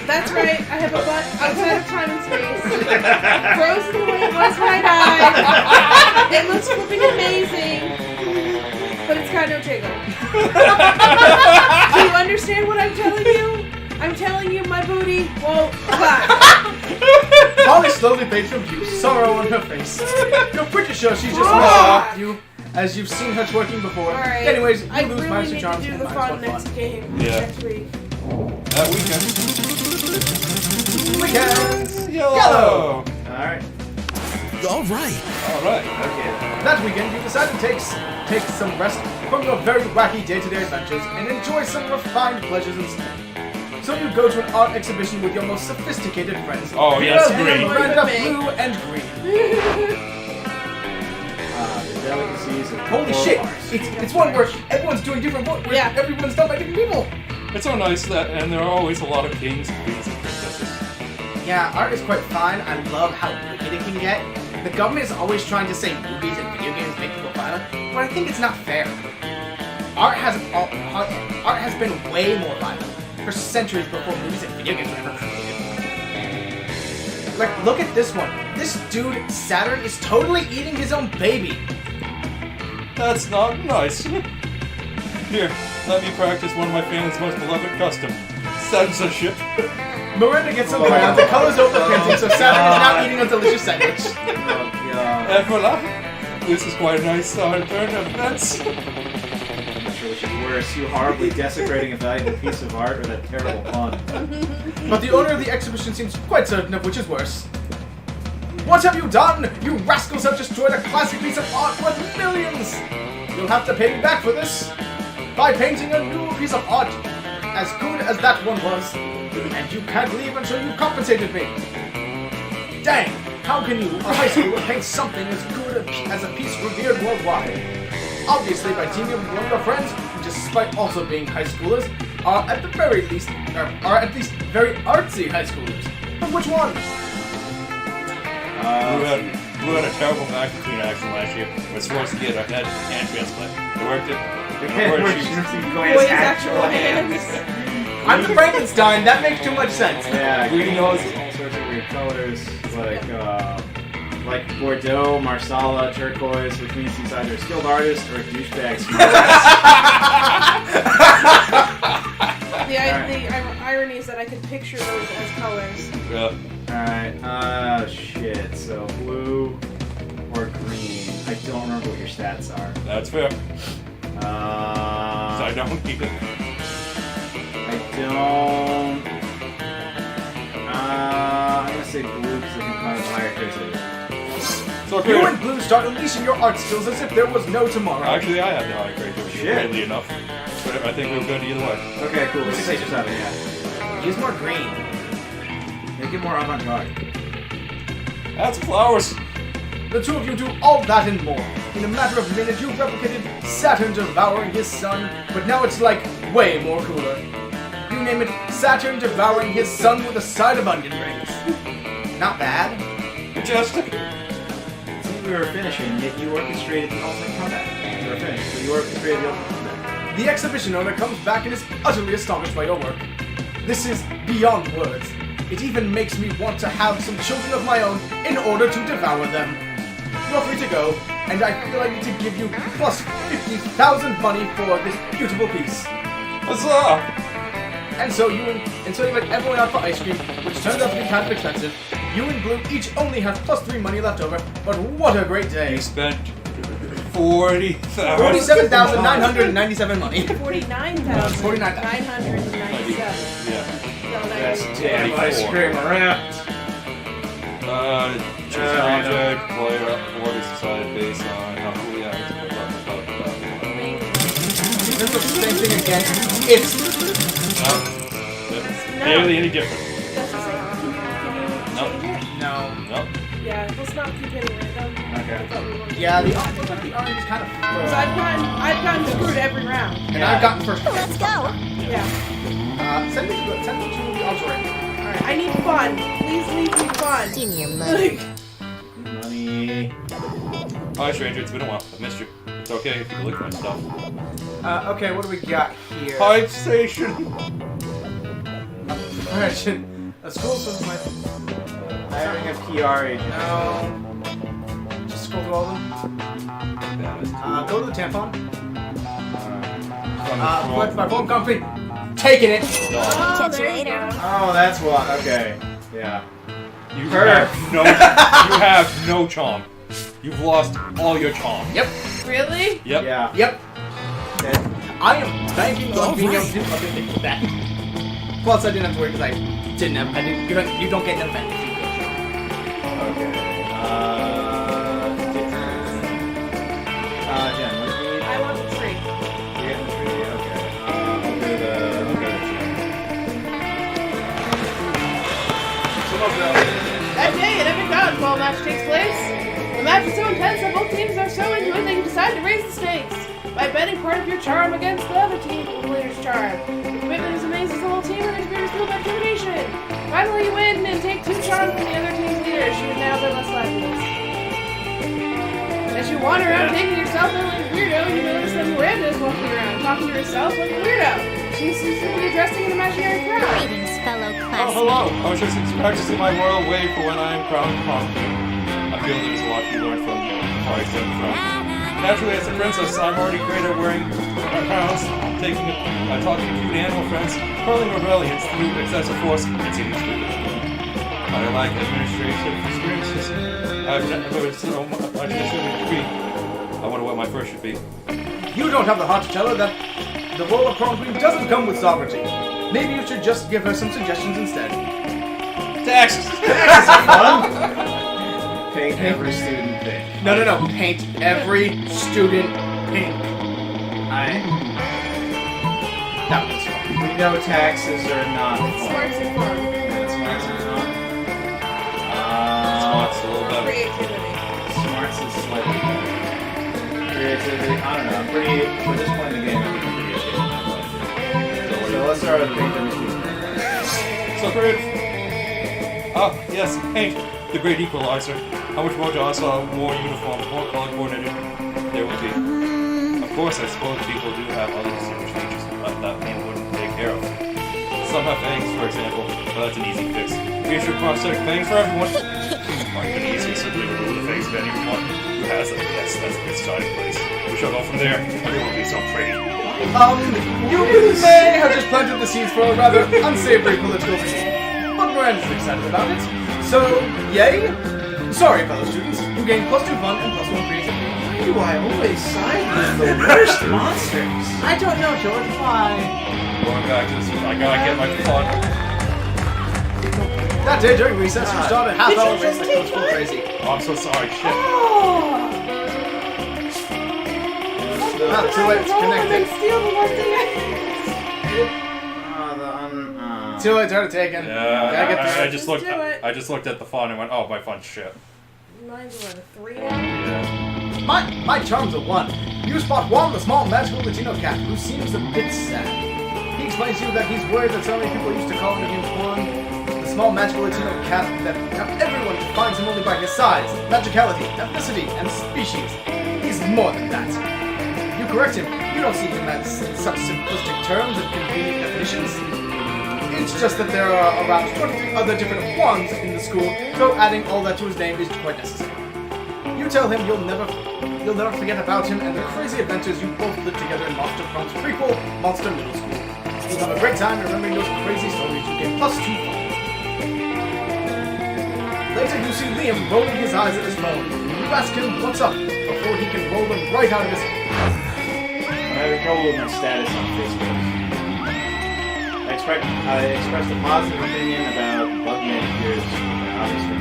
That's right, I have a butt outside of time and space. Frozen the way it was when I died. It looks flipping amazing. But it's got no jiggle. Do you understand what I'm telling you? I'm telling you my booty won't clap. Holly slowly fades from view, sorrow on her face. You're pretty sure she's just messing with you, as you've seen her twerking before. Alright. Anyways, you I lose really minus need your charms. to do and the minus fun one next game Yeah. next week. That weekend. Weekends! Yellow! Alright. All right. Alright. Okay. That weekend, you decide to take some rest from your very wacky day-to-day adventures and enjoy some refined pleasures instead. So you go to an art exhibition with your most sophisticated friends. Oh, yes, Via green. the brand of With me. blue and green. The delicacies of Holy horror shit! arts. It's one where everyone's doing different work. Yeah. Everyone's done by different people. It's so nice that, and there are always a lot of kings and queens and princesses. Yeah, art is quite fine. I love how wicked it can get. The government is always trying to say movies and video games make people violent, but I think it's not fair. Art has been way more violent for centuries before movies and video games were ever created. Like, look at this one. This dude, Saturn, is totally eating his own baby. That's not nice. Here, let me practice one of my family's most beloved customs. Censorship. Miranda gets some crayons and colors over the printing, so Saturn is now eating a delicious sandwich. Oh god. And voila! This is quite a nice turn of events. Which is worse, you horribly desecrating a valuable piece of art or that terrible pun? But the owner of the exhibition seems quite certain of which is worse. What have you done? You rascals have destroyed a classic piece of art worth millions! You'll have to pay me back for this by painting a new piece of art as good as that one was. And you can't leave until you've compensated me. Dang! How can you, a high schooler, paint something as good as a piece revered worldwide? Obviously, by teaming up with one of your friends, who, despite also being high schoolers, are at least very artsy high schoolers. But which one? Blue had a terrible back between action last year. Was forced to get a hand transplant. It worked it. Boy's actual hands. I'm the Frankenstein. That makes too much sense. Yeah, Green nose. all sorts of weird colors, like Bordeaux, Marsala, turquoise, which means he's either a skilled artist or a douchebag. The irony is that I could picture those as colors. Yeah. Alright, shit, so blue or green. I don't remember what your stats are. That's fair. So I I don't need it. don't. I'm gonna say blue because I think mine is higher creativity. So You good. and Blue start unleashing your art skills as if there was no tomorrow. Actually, I have the high creativity, Shit. weirdly enough. But I think we're good either way. Okay, cool. 6 or 7, yeah. Use more green. Make it more avant-garde. That's flowers. The two of you do all that and more. In a matter of minutes, you've replicated Saturn devouring his sun, but now it's like way more cooler. You name it Saturn devouring his sun with a side of onion rings. Not bad. Majestic. It seemed we were finishing, yet you orchestrated the ultimate comeback. We were finished, but you orchestrated the ultimate comeback. The exhibition owner comes back and is utterly astonished by your work. This is beyond words. It even makes me want to have some children of my own in order to devour them. You're free to go, and I feel I need to give you plus 50,000 money for this beautiful piece. Huzzah! And so you invite everyone out for ice cream, which turns out to be kind of expensive. You and Blue each only have plus 3 money left over, but what a great day. You spent 40,000. 47,997 money. 49,997. Yeah. No, That's that's damn ice cream wrapped. Choose a project, player, order decided based on how cool the items are. This is the same thing again. It's No. Barely any different. That's the same. Can you Nope. change it? no. Nope. Yeah, let's not keep hitting random. Okay. I thought we were. Yeah, the orange is kind of. Because I've gotten screwed every round. And I've gotten first. Let's go. Yeah. Send me to the altar. Alright, I need fun. Please leave me fun. Give me your money. Money. Hi, stranger. It's been a while. I missed you. It's okay if you look at my stuff. Okay, what do we got here? Hype station. A school for my. Hiring a PR agent. No. Just scroll through all of them. Go to the tampon. Collect my phone company. Taking it. Oh, Catch you there you later. go. Oh, that's what. Okay. Yeah. You Her. have no charm. You've lost all your charm. Yep. Really? Yep. Yeah. Yep. Okay. I am banking on being able to do other things with that. Plus, I didn't have to worry because I didn't have. I didn't. You don't get no offense. Okay. Jen, what do you need? I want the tree. You're getting the tree. Okay. I'll go to the That day at Epic Dodgeball match takes place. The match is so intense that both teams are so into it they decide to raise the stakes by betting part of your charm against the other player's charm. The commitment is amazes the whole team and experience fueled by determination. Finally, you win and take 2 charms from the other team's leader. She would now be less lifeless. As you wander around taking yourself in like a weirdo, you notice that Miranda is walking around talking to herself like a weirdo. She seems to be addressing an imaginary crowd. Greetings, fellow Oh, classmates. hello. I was just practicing my royal way for when I am crowned prom king. I feel there's a lot to be learned from before I step from. Naturally, as a princess, I'm already great at wearing crowns, talking to cute animal friends, hurling rebellions through excessive force, and seeming stupid. I like administrative experiences. I've never so much degree. I wonder what my first should be. You don't have the heart to tell her that the role of prom queen doesn't come with sovereignty. Maybe you should just give her some suggestions instead. Taxes! Paint every student pink. No. Paint every student pink. That was fun. We know taxes are not fun. Smarts and fun. And smarts are fun. Smart's a little better. Creativity. Smarts is slightly better. Creativity, I don't know. Pretty, for this point in the game, I think I'm pretty okay with my budget. So let's start with paint every student pink. So creative. Ah, yes, paint. The great equalizer. How much more docile, more uniform, more color coordinated there would be. Of course, I suppose people do have other distinguished features that paint wouldn't take care of. Some have fangs, for example, but that's an easy fix. We should prosthetic fangs for everyone. Might be easy, simply remove the fangs of anyone who has them. Yes, that's a good starting place. We shall go from there. Everyone will be so pretty. You may have just planted the seeds for a rather unsavory political position, but Miranda's excited about it. So, yay! Sorry, fellow students. You gain +2 fun and +1 creativity. Why do I always side with the worst monsters? I don't know, George. Why? Going back to this, I gotta get my fun. That day during recess, you started half Did you hour just race like take those full mine? crazy. Oh, I'm so sorry, shit. Oh! Too late. It's connected. Steal the one thing Too late. Turn it taken. Gotta get I the. just Just looked. do it. I just looked at the fun and went, "Oh, my fun's shit." Mine's what, a 3 now? My charm's a 1. You spot Juan, the small magical Latino cat, who seems a bit sad. He explains to you that he's worried that so many people used to call him Juan, the small magical Latino cat, that now everyone defines him only by his size, magicality, ethnicity, and species. He's more than that. You correct him. You don't see him as such simplistic terms and convenient definitions. It's just that there are around 23 other different Juans in the school, so adding all that to his name is quite necessary. You tell him you'll never forget about him and the crazy adventures you both lived together in Monster Prom's prequel, Monster Middle School. You'll have a great time remembering those crazy stories you gave +2 fun. Later you see Liam rolling his eyes at his phone. You ask him what's up before he can roll them right out of his head. I'm having trouble with my status on Facebook. I expressed a positive opinion about bug manicures, obviously.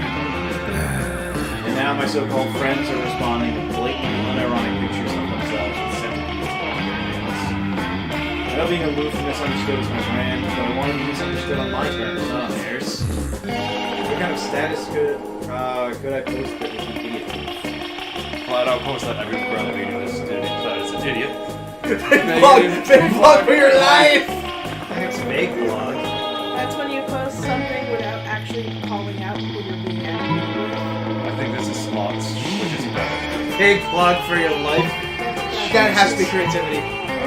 And now my so-called friends are responding with blatant, unironic pictures of themselves with sentimental nails. know being aloof and misunderstood is my brand, but I want to be misunderstood on my terms, not on theirs. What kind of status could I post that is an idiot? Flat out post that every brother video is an idiot. Big vlog for your life! Thanks, fake blog. That's when you post something without actually calling out who you're being angry with. I think this is smart, which is better. Big vlog for your life. That has to be creativity.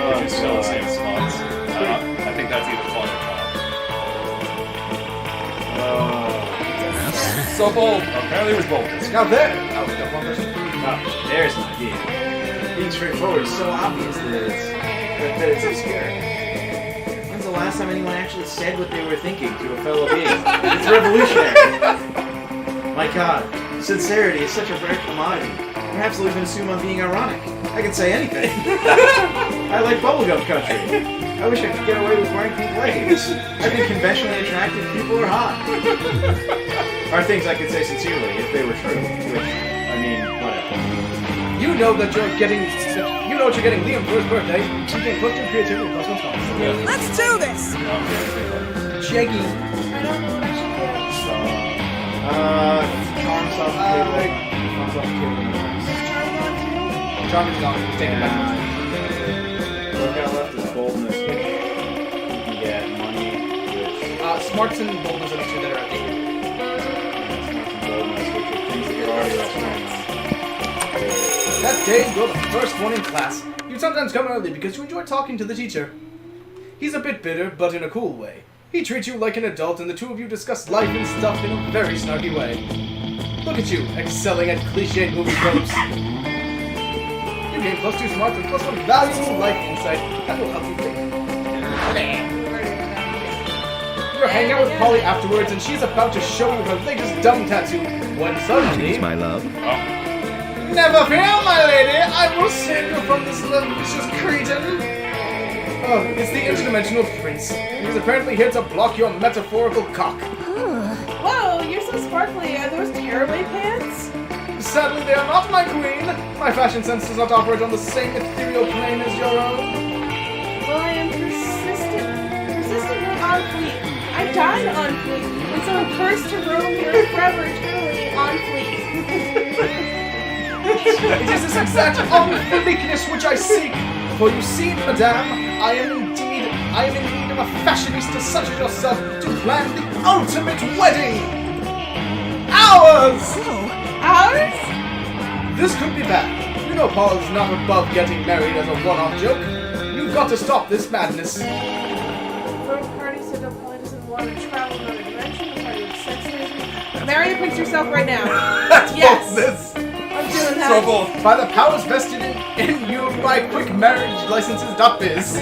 Which is still the same spots. I think that's either fun or so bold. Apparently it was bold. Now there! Oh, we got one person. There's an idea. Being straightforward is so obvious that it's obscure. When's the last time anyone actually said what they were thinking to a fellow being? It's revolutionary. My God, sincerity is such a rare commodity. Perhaps they'll even assume I'm being ironic. I can say anything. I like bubblegum country. I wish I could get away with wearing pink leggings. I think conventionally attractive people are hot. Are things I could say sincerely if they were true. Which, I mean, whatever. You know what you're getting Liam for his birthday. You can put your creativity plus one thoughts. Let's do this! Jaggy. I don't know what I should do. Charms off the table. Charms off the table. Charm is gone. He's taken back. What I've got left is boldness, which you can get money, which... Smarts and boldness are the two that are at 8. Smarts and boldness, which are things that you're already strong That day, you're the first one in class. You sometimes come early because you enjoy talking to the teacher. He's a bit bitter, but in a cool way. He treats you like an adult, and the two of you discuss life and stuff in a very snarky way. Look at you, excelling at cliché movie tropes. You gain plus 2 smarts and plus 1 valuable life insight that will help you think. You're hanging out with Polly afterwards, and she's about to show you her latest dumb tattoo when suddenly... My love. Never fear, my lady! I will save you from this malicious cretin! Oh, it's the interdimensional prince. He's apparently here to block your metaphorical cock. Whoa, you're so sparkly. Are those tearaway pants? Sadly, they are not my queen. My fashion sense does not operate on the same ethereal plane as your own. Well, I am persistently on fleek. I died on fleek when someone cursed to roam here forever, eternally on fleek. It is this exact unfleekness which I seek. For you see, madame, I am in need of a fashionista such as yourself to plan the ultimate wedding. Ours! Ours? This could be bad. You know Paul is not above getting married as a one-off joke. You've got to stop this madness. Little party said that Polly doesn't want to travel another dimension. The party of sex lazy. Marry the prince yourself right now. Yes. This. I'm doing that. So bold. By the powers vested in you by quickmarriagelicenses.biz,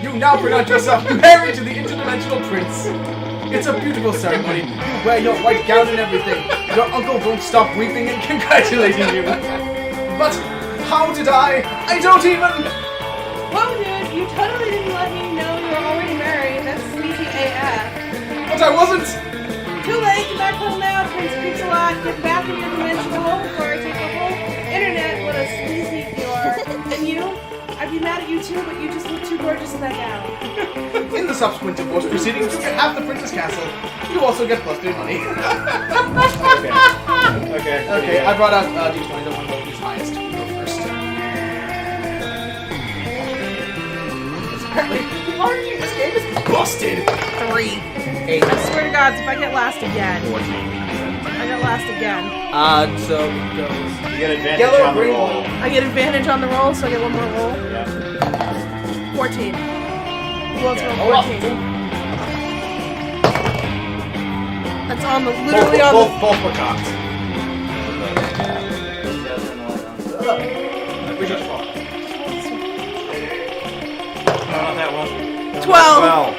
you now pronounce yourself married to the interdimensional prince. It's a beautiful ceremony. You wear your white gown and everything. Your uncle won't stop weeping and congratulating you. But how did I don't even... Whoa, dude, you totally didn't let me know you were already married. That's sleazy AF. But I wasn't... Too late, get back home now, Prince Creeps a lot. Get back in your dimensional hole before I take the whole internet. What a sleazy you are. And you? I'd be mad at you too, but you just look too gorgeous in that gown. In the subsequent divorce proceedings, you get half the prince's castle. You also get plus 3 money. Okay, I brought out D20. I don't want to go who's highest. You go first. Apparently, the RNG in this game is busted. 3. 8. I swear to God, if I get last again. 14. I get last again. So it goes. You get advantage Yellow, on the green, roll. I get advantage on the roll, so I get one more roll. Yeah. 14. Who else rolled Oh, 14? That's on the literally on the. Both were cocked. Not that one. 12. 12.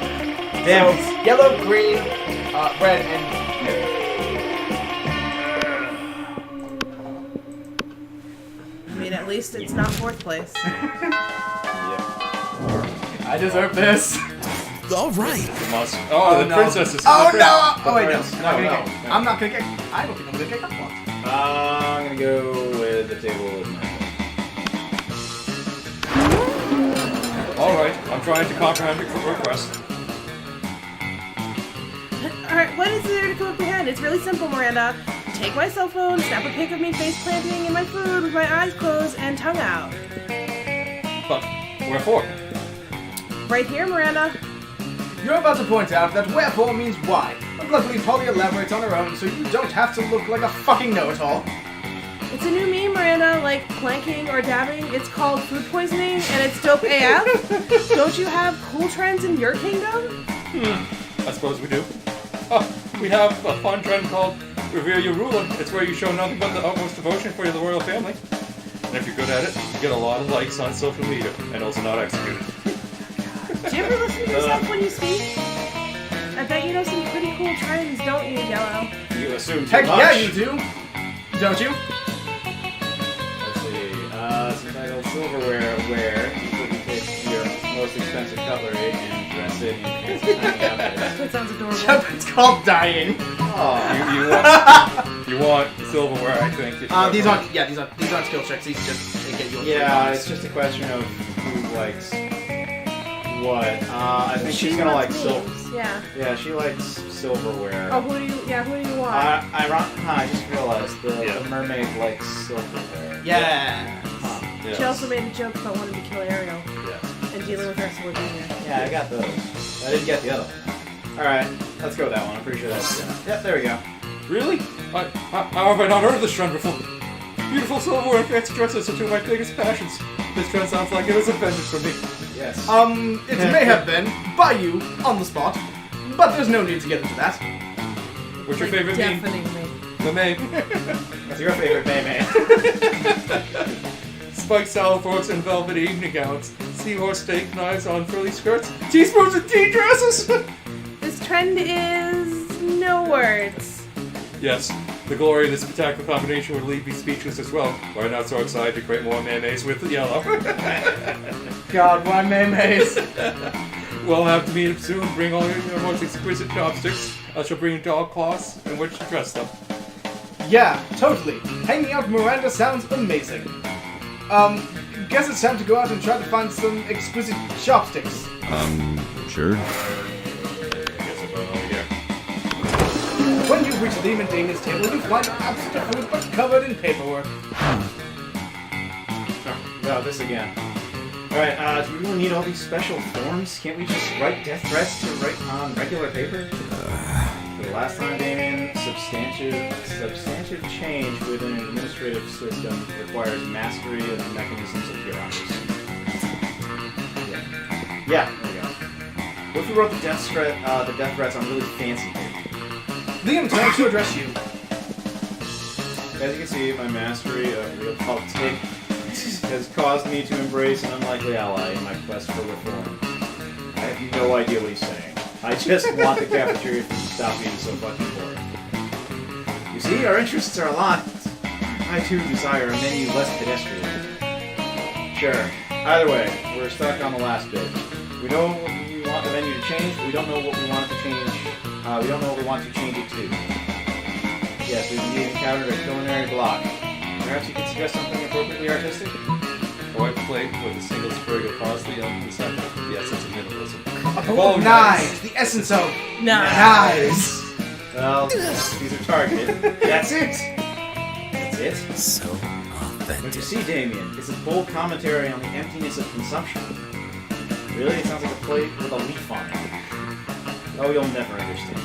Damn. So, yellow, green, red, and I mean, at least it's not 4th place. I deserve this. All right. Must. Oh, the no. princess is. Oh the no! prince. Oh wait, no. prince. Not gonna No, get. no. I'm not gonna get. I don't think I'm gonna get cocked. I'm gonna go with the table. All Alright, I'm trying to comprehend your request. Alright, what is there to comprehend? It's really simple, Miranda. Take my cell phone, snap a pic of me face planting in my food with my eyes closed and tongue out. But, wherefore? Right here, Miranda. You're about to point out that wherefore means why, but luckily Polly elaborates on her own, so you don't have to look like a fucking know-it-all. It's a new meme, Miranda, like planking or dabbing. It's called food poisoning, and it's dope AF. Don't you have cool trends in your kingdom? I suppose we do. We have a fun trend called Revere Your Ruler. It's where you show nothing but the utmost devotion for the royal family. And if you're good at it, you get a lot of likes on social media, and also not executed. Do you ever listen to yourself when you speak? I bet you know some pretty cool trends, don't you, Yellow? You assume too Heck much. yeah, you do. Don't you? Let's see. It's entitled Silverware, where you pick your most expensive cutlery and dress it in fancy tiny outfits. That sounds adorable. Yep, it's called dying. Aw. You want silverware, I think. These aren't skill checks. These just they get you. Yeah, it's just a question of who likes what. I think she's gonna like silver. memes, yeah. Yeah, she likes silverware. Oh, who do you want? I just realized Yeah. the mermaid likes silverware. Yeah. Huh. Yes. She also made a joke about wanting to kill Ariel Yes. and dealing with Ursula Jr. Yeah, I got those. I didn't get the other one. Alright, let's go with that one. I'm pretty sure that's good. Yep, there we go. Really? How have I not heard of this trend before? Beautiful silverware and fancy dresses are two of my biggest passions. This trend sounds like it was invented for me. Yes. It may have been by you on the spot, but there's no need to get into that. What's your favorite meme? Definitely. The meme. What's your favorite May? Spiked salad forks and velvet evening gowns. Seahorse steak knives on frilly skirts. Teaspoons and tea dresses! This trend is no words. Yes, the glory of this spectacular combination would leave me speechless as well. Why not so excited to create more mayonnaise with the yellow? God, why mayonnaise? We'll have to meet up soon. Bring all your most exquisite chopsticks. I shall bring dog cloths in which to dress them. Yeah, totally. Hanging out with Miranda sounds amazing. Guess it's time to go out and try to find some exquisite chopsticks. Sure. Guess I'm going over here. When you reach Liam and Damien's table, you find absent of food but covered in paperwork. No, this again. Alright, do we really need all these special forms? Can't we just write death threats to write on regular paper? For the last time, Damien, substantive change within an administrative system requires mastery of the mechanisms of bureaucracy. Yeah, there we go. What if we wrote the death threats on really fancy paper? Liam turns to address you. As you can see, my mastery of real politics has caused me to embrace an unlikely ally in my quest for reform. I have no idea what he's saying. I just want the cafeteria to stop being so fucking boring. You see, our interests are aligned. I too desire a menu less pedestrian. Sure. Either way, we're stuck on the last bit. We know what we want the menu to change, but we don't know what we want it to change. We don't know what we want to change it to. Yes, we've indeed encountered a culinary block. Perhaps you could suggest something appropriately artistic? A white plate with a single sprig of parsley on the center. The essence of minimalism. A bowl of knives, the essence of knives. Well, these are targeted. That's it! That's it? So Don't you authentic. see, Damien? It's a bold commentary on the emptiness of consumption. Really? It sounds like a plate with a leaf on it. Oh, you'll never understand.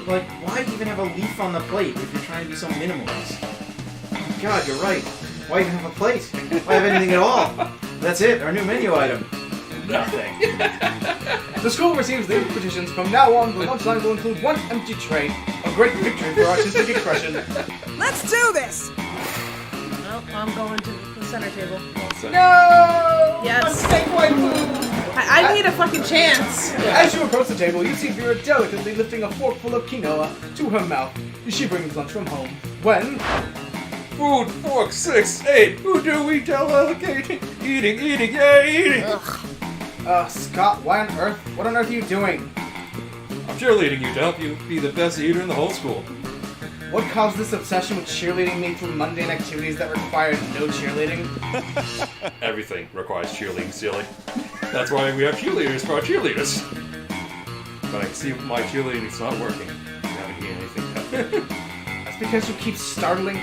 Like, why even have a leaf on the plate if you're trying to be so minimalist? God, you're right. Why even have a plate? Why have anything at all? That's it, our new menu item. Nothing. The school receives legal petitions. From now on, the lunch line will include one empty tray. A great victory for artistic expression. Let's do this! Well, I'm going to the center table. No! Yes. Take white food! I need a fucking chance. As you approach the table, you see Vera delicately lifting a forkful of quinoa to her mouth. She brings lunch from home. When... Food, fork, 6, 8. Who do we delegate? Eating, yay, eating! Scott, why on earth? What on earth are you doing? I'm cheerleading you to help you be the best eater in the whole school. What caused this obsession with cheerleading me through mundane activities that required no cheerleading? Everything requires cheerleading, silly. That's why we have cheerleaders for our cheerleaders. But I see my cheerleading's not working. I haven't eaten anything yet. That's because you keep startling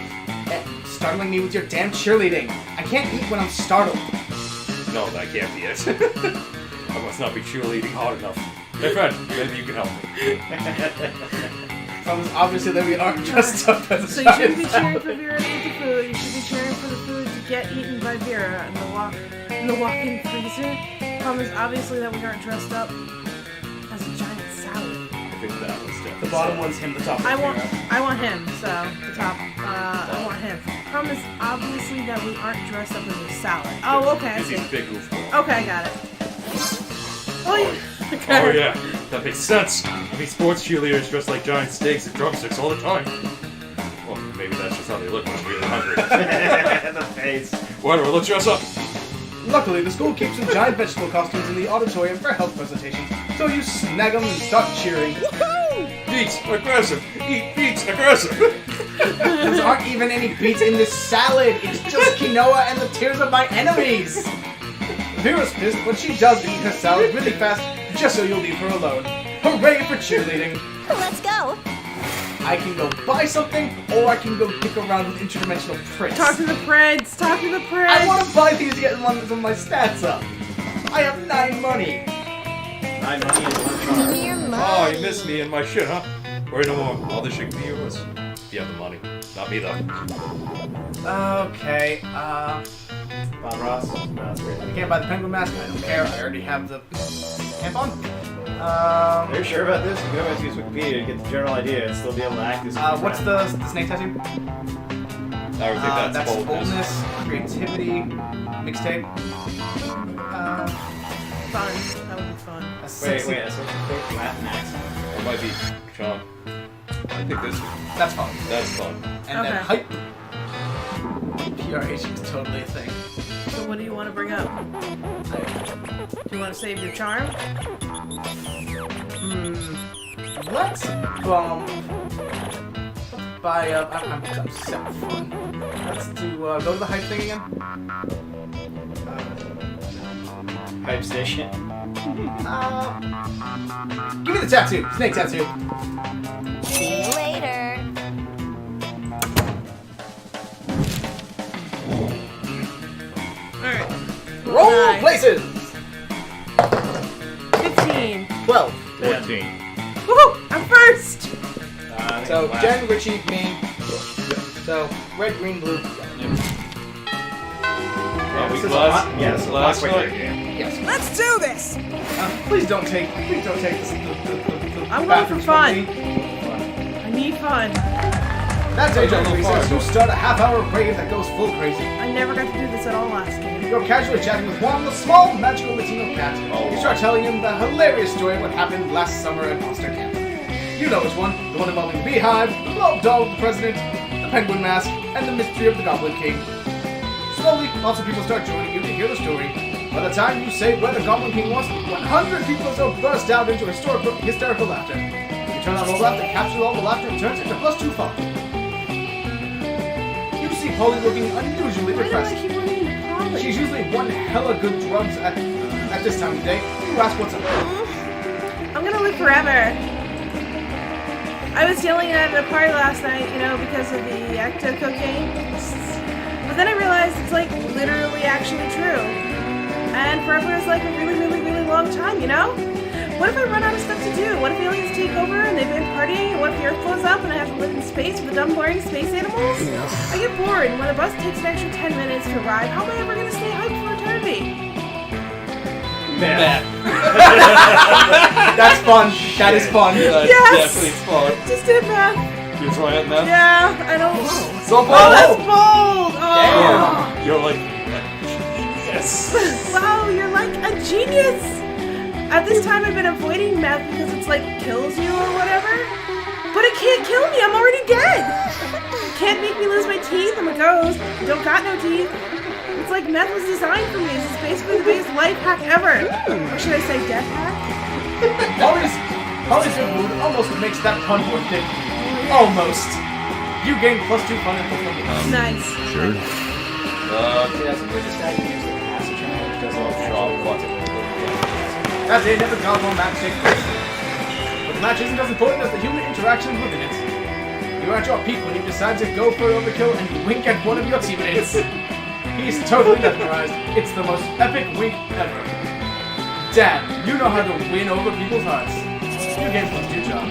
me with your damn cheerleading. I can't eat when I'm startled. No, that can't be it. I must not be cheerleading hard enough. Hey friend, maybe you can help me. It's obviously that we aren't dressed up as So you shouldn't be cheering for Vera to eat the food. You should be cheering for the food to get eaten by Vera in the walk-in freezer. Problem is obviously that we aren't dressed up as a giant salad. I think that was definitely The bottom one's him, the top I one's Vera. want him. So the top. I want him. Problem is obviously that we aren't dressed up as a salad. Oh, okay. I He's see. a big goofball. Okay, I got it. Oh, yeah. Oh yeah, that makes sense. I mean, sports cheerleaders dress like giant steaks and drumsticks all the time. Well, maybe that's just how they look when I'm really hungry. The face. Whatever, let's dress up. Luckily, the school keeps some giant vegetable costumes in the auditorium for health presentations, so you snag them and start cheering. Beets, aggressive. Eat beets, aggressive. There aren't even any beets in this salad. It's just quinoa and the tears of my enemies. Vera's pissed, but she does eat her salad really fast, just so you'll leave her alone. Hooray for cheerleading! Let's go. I can go buy something, or I can go dick around with interdimensional prints. Talk to the prince. Talk to the prince. I want to buy things to get some of my stats up. I have 9 money. 9 money and 1 charm. Your Oh, money. you missed me and my shit, huh? Worry no more. All this shit can be yours. If you have the money. Not me, though. Okay, Bob Ross. No, that's great. I can't buy the penguin mask. I don't care. I already have the tampon. Are you sure about this? You can go back to use Wikipedia to get the general idea and still be able to act as What's the snake tattoo? I would think that's That's boldness. creativity, mixtape. Fun. That would be fun. Wait, that's what mathematics. Or it might be Sean. I think this. That's fun. That's fun. And then Okay. hype. PRH is totally a thing. So what do you want to bring up? Do you want to save your charm? Let's buy up. I'm set for fun. Let's do. Go to the hype thing again. Hype station. Give me the tattoo. Snake tattoo. See you later. Alright. Roll Nice. places. 15. 12. 14. Woohoo! I'm first! So Jen, Richie, me. So red, green, blue. This is last- a lot. Yeah, this is a lot last quicker night. game. Yes. Let's do this! Please don't take this. The I'm going for bathrooms from fun. me. I need fun. That day during Little recess, fire. you start a half-hour rave that goes full crazy. I never got to do this at all last game. You're casually chatting with one, the small, magical Latino cat. Oh. You start telling him the hilarious story of what happened last summer at Monster Camp. You know which one, the one involving the beehive, the blow doll of the president, the penguin mask, and the mystery of the Goblin King. Slowly, lots of people start joining you to hear the story. By the time you say where the Goblin King was, 100 people or so burst out into hysterical laughter. You turn on the laughter, capture all the laughter, and turns into +2 fun. You see Polly looking unusually Why do depressed. I keep running into Polly? She's usually one hella good drugs at this time of day. You ask what's up. I'm gonna live forever. I was yelling at a party last night, because of the ecto cocaine. But then I realized it's like literally actually true. And forever is like a really, really, really long time, What if I run out of stuff to do? What if aliens take over and they've been partying? What if the Earth blows up and I have to live in space with the dumb, boring space animals? I get bored, and when the bus takes an extra 10 minutes to arrive, how am I ever gonna stay hyped for eternity? That's fun. That is fun. That's Yes! definitely fun. Just did math. You're trying it now? Yeah, I don't. So Oh, that's bold! Oh. You're like, yes. Wow, you're like a genius! At this time, I've been avoiding meth because it's like kills you or whatever. But it can't kill me, I'm already dead! Can't make me lose my teeth, I'm a ghost. Don't got no teeth. It's like meth was designed for me. This is basically the biggest life hack ever. Or should I say death hack? Polly's good mood almost makes that pun more thick. Almost. You gain +2 fun and +1. Nice. Sure. Yeah, that's a good guy who uses the acid challenge. Does all Sean, fuck it. That day never got one match take place. But the match isn't as important as the human interactions within it. You're at your peak when you decide to go for overkill and you wink at one of your teammates. He's totally mesmerized. It's the most epic wink ever. Damn, you know how to win over people's hearts. You gave us your job.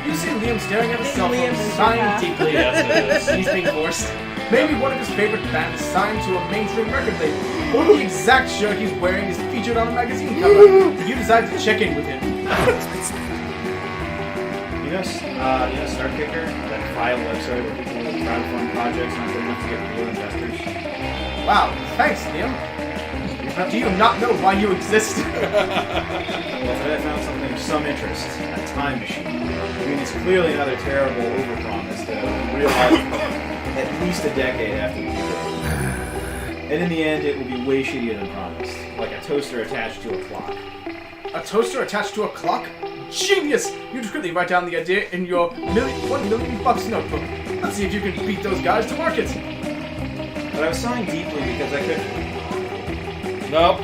You see Liam staring at his cell phone, Liam is sighing happy. deeply. Yes, it is. He's being forced. Maybe one of his favorite bands signed to a mainstream record label, or the exact shirt he's wearing is featured on a magazine cover. You decide to check in with him. You know StartKicker, that file website where people crowdfund projects not good enough to get real investors? Wow, thanks, Liam. Do you not know why you exist? Well, today I found something of some interest, a time machine. I mean, it's clearly another terrible overpromise that will realize at least a decade after the due. And in the end, it will be way shittier than promised, like a toaster attached to a clock. A toaster attached to a clock? Genius! You quickly write down the idea in your $1 million notebook. Let's see if you can beat those guys to market. But I was sighing deeply because I couldn't... Nope.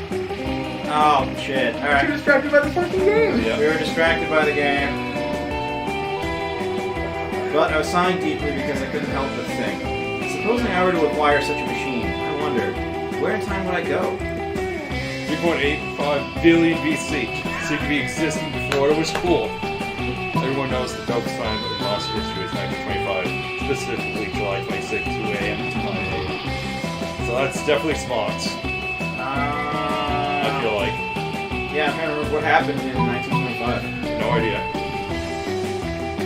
Oh, shit. Alright. You're distracted by the fucking game. Yeah. We were distracted by the game. But I was sighing deeply because I couldn't help but think. Supposing I were to acquire such a machine, I wonder, where in time would I go? 3.85 billion BC. CQB existed before it was cool. Everyone knows the dopest time in monster history is 1925, specifically July 26, 2 a.m. to 5 a.m. So that's definitely smart. I feel like. Yeah, I'm trying to remember what happened in 1925. No idea.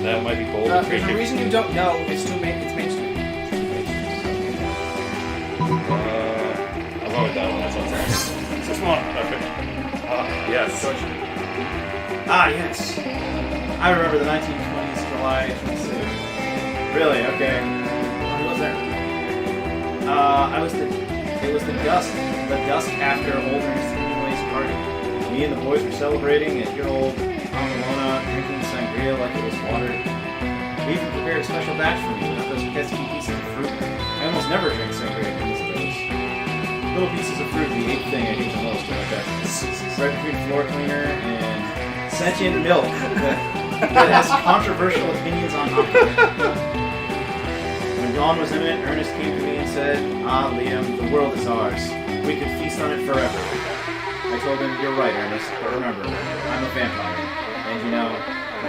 That might be bold and There's a creative. reason you don't know. It's mainstream. I'll go with that one. That sounds nice. So smart. Okay. Yes. Ah, yes. I remember the 1920s, July 26th. Really? Okay. Who was there? It was the dusk after Holdren's Hemingway's party. Me and the boys were celebrating at your old Amalona, drinking sangria like it was water. We even prepared a special batch for me with those pesky pieces of fruit. I almost never drink sangria because of those. Little pieces of fruit, the eighth thing I hate the most about that. Right between floor cleaner and sentient milk that has controversial opinions on alcohol. When dawn was imminent, Ernest came to me and said, "Ah, Liam, the world is ours. We could feast on it forever." I told him, "You're right, Ernest, but remember, I'm a vampire. And you know,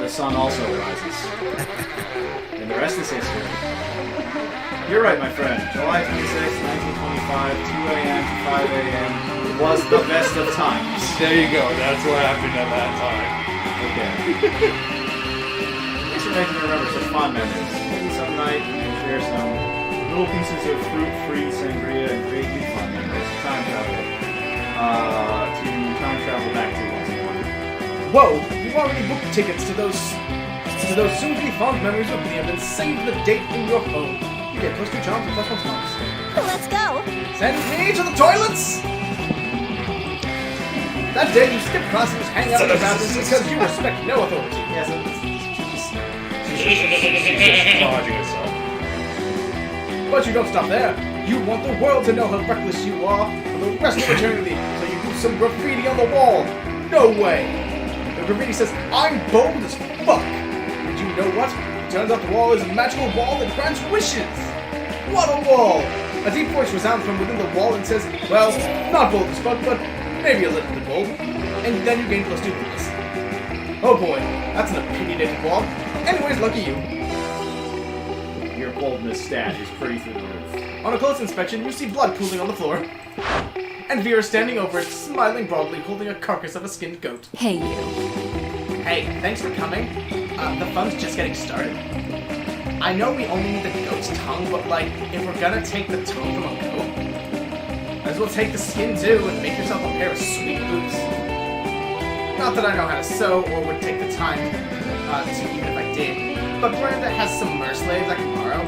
the sun also rises." And the rest is history. You're right, my friend. July 26, 1925, 2 a.m. to 5 a.m. was the best of times. There you go. That's what happened at that time. Okay. Thanks for making me remember such fond memories. Maybe some night we can share some little pieces of fruit-free sangria and create new fun memories. Time travel. To time travel back to once more. Whoa! You've already booked tickets to those soon-to-be fond memories with Liam and saved the date in your phone. You get close to charms and plus one smiles. Let's go. Send me to the toilets! That day you skip class and just hang out in the bathroom because you respect no authority. Yes, She's just dodging herself. But you don't stop there. You want the world to know how reckless you are for the rest of eternity, so you do some graffiti on the wall. No way! The graffiti says, "I'm bold as fuck." Did you know what? It turns out the wall is a magical wall that grants wishes. What a wall! A deep voice resounds from within the wall and says, "Well, not bold as fuck, but maybe a little bit bold." And then you gain plus 2 bonus. Oh boy, that's an opinionated wall. Anyways, lucky you. your boldness stat is pretty through the roof. On a close inspection, you see blood pooling on the floor. And Vera standing over it, smiling broadly, holding a carcass of a skinned goat. Hey, you. Hey, thanks for coming. The fun's just getting started. I know we only need the goat's tongue, but like, if we're gonna take the tongue from a goat, might as well take the skin too and make yourself a pair of sweet boots. Not that I know how to sew or would take the time to, even if I did, but Brenda has some merslaves I can borrow.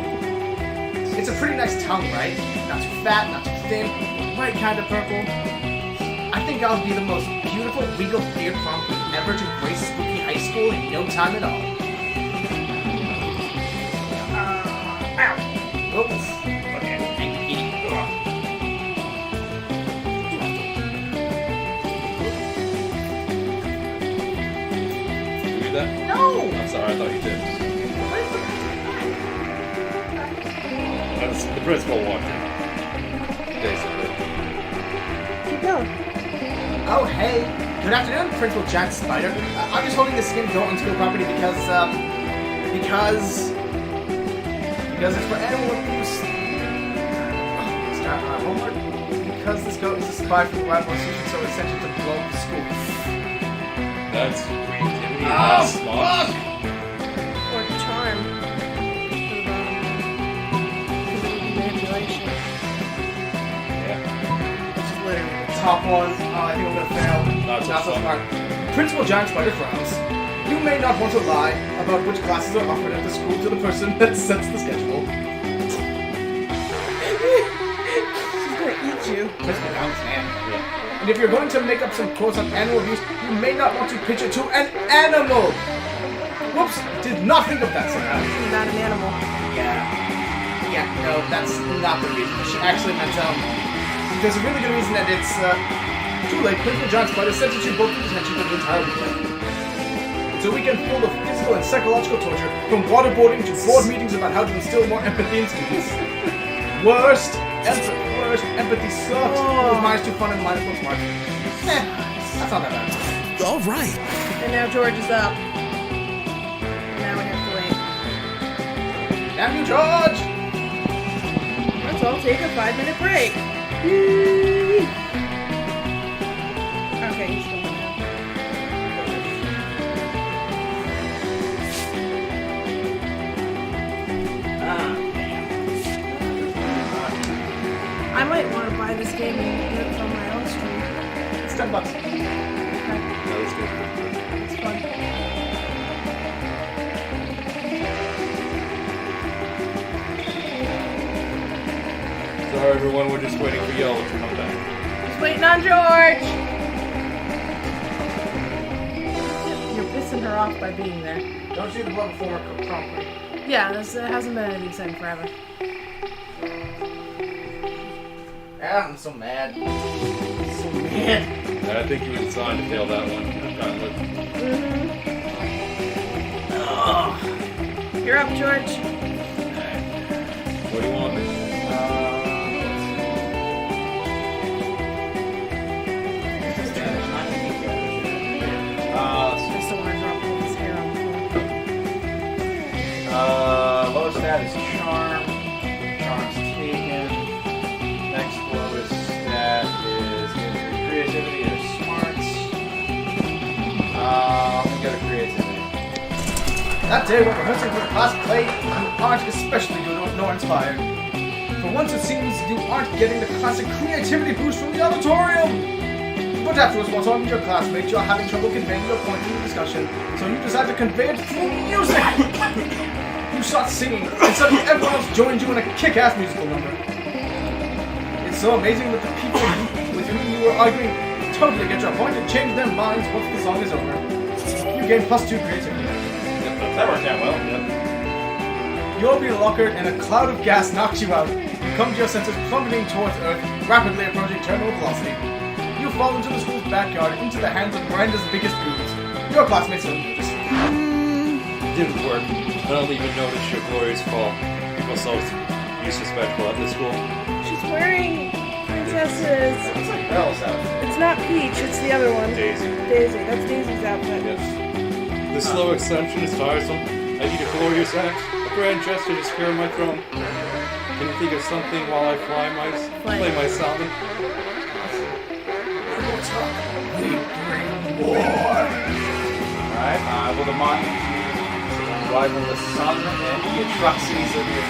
It's a pretty nice tongue, right? Not too fat, not too thin, right kind of purple. I think I'll be the most beautiful regal beard prom queen ever to grace Spooky High School in no time at all. Ow! Oops. Okay, thank you, Petey. I thought you did. That's the principal walked in. Basically. Keep going. Oh, hey. Good afternoon, Principal Jack Spider. I'm just holding this skin goat on school property because it's for animal abuse. It's not my homework. Because this goat is a spy for the rival institution, so it's sent it to blow up the school. That's creativity. Oh, That's smart. Or charm. Because it would be manipulation. Yeah. Which is literally. Top one. I think I'm gonna fail. Not so smart. Principal Giant Spider frowns. You may not want to lie about which classes are offered at the school to the person that sets the schedule. She's gonna eat you. Principal frowns, man. And if you're going to make up some course on animal abuse, you may not want to pitch it to an animal. Whoops! Did not think of that somehow. You're not an animal. Yeah, no, that's not the reason. She actually meant, there's a really good reason that it's, too late. Principal John Spider sentenced you both to detention for the entire weekend. It's a weekend full of physical and psychological torture, from waterboarding to board meetings about how to instill more empathy in students. Worst. Empathy sucks. It was minus 2 fun and minus 1 smart. That's not that bad. All right. And now George is up. Now we have to wait. Damn you, George! Let's all take a 5-minute break. Okay, he's still now. I might want to buy this game and get it from my own stream. It's $10. Okay, That was good. it's fun. Sorry, everyone. We're just waiting for Yellow to come back. Just waiting on George! You're pissing her off by being there. Don't you the blood before prom party? Yeah, it hasn't been anything exciting forever. Yeah, I'm so mad. So mad. I think you were designed to fail that one. You're up, George. What do you want? I still want to drop all his hair on the floor. Lowest stat is charm. Charm's taken. Next lowest stat is either creativity or smarts. I'm gonna go to creativity. That day when rehearsing for the class play, you aren't especially good nor inspired. For once it seems you aren't getting the classic creativity boost from the auditorium. But afterwards, while talking to your classmates, you're having trouble conveying your point in the discussion, so you decide to convey it through music! You start singing, and suddenly everyone else joins you in a kick-ass musical number. It's so amazing that the people with whom you were arguing totally get your point and change their minds once the song is over. You gain +2 creativity. That worked out well. Yep. You're being locked and a cloud of gas knocks you out. You come to your senses plummeting towards Earth, rapidly approaching terminal velocity. You fall into the school's backyard, into the hands of Miranda's biggest goons. Your classmates don't notice. Didn't work. I don't even notice your glorious fall. People so disrespectful at this school. She's wearing princesses. It's like Belle's outfit. It's not Peach, it's the other one. Daisy. Daisy. That's Daisy's outfit. Yes. The slow extension is tiresome. I need a glorious act, a grand gesture to secure my throne. Can you think of something while I play my salmon? We bring war. Alright, will the monarchy rival the sun and the atrocities of your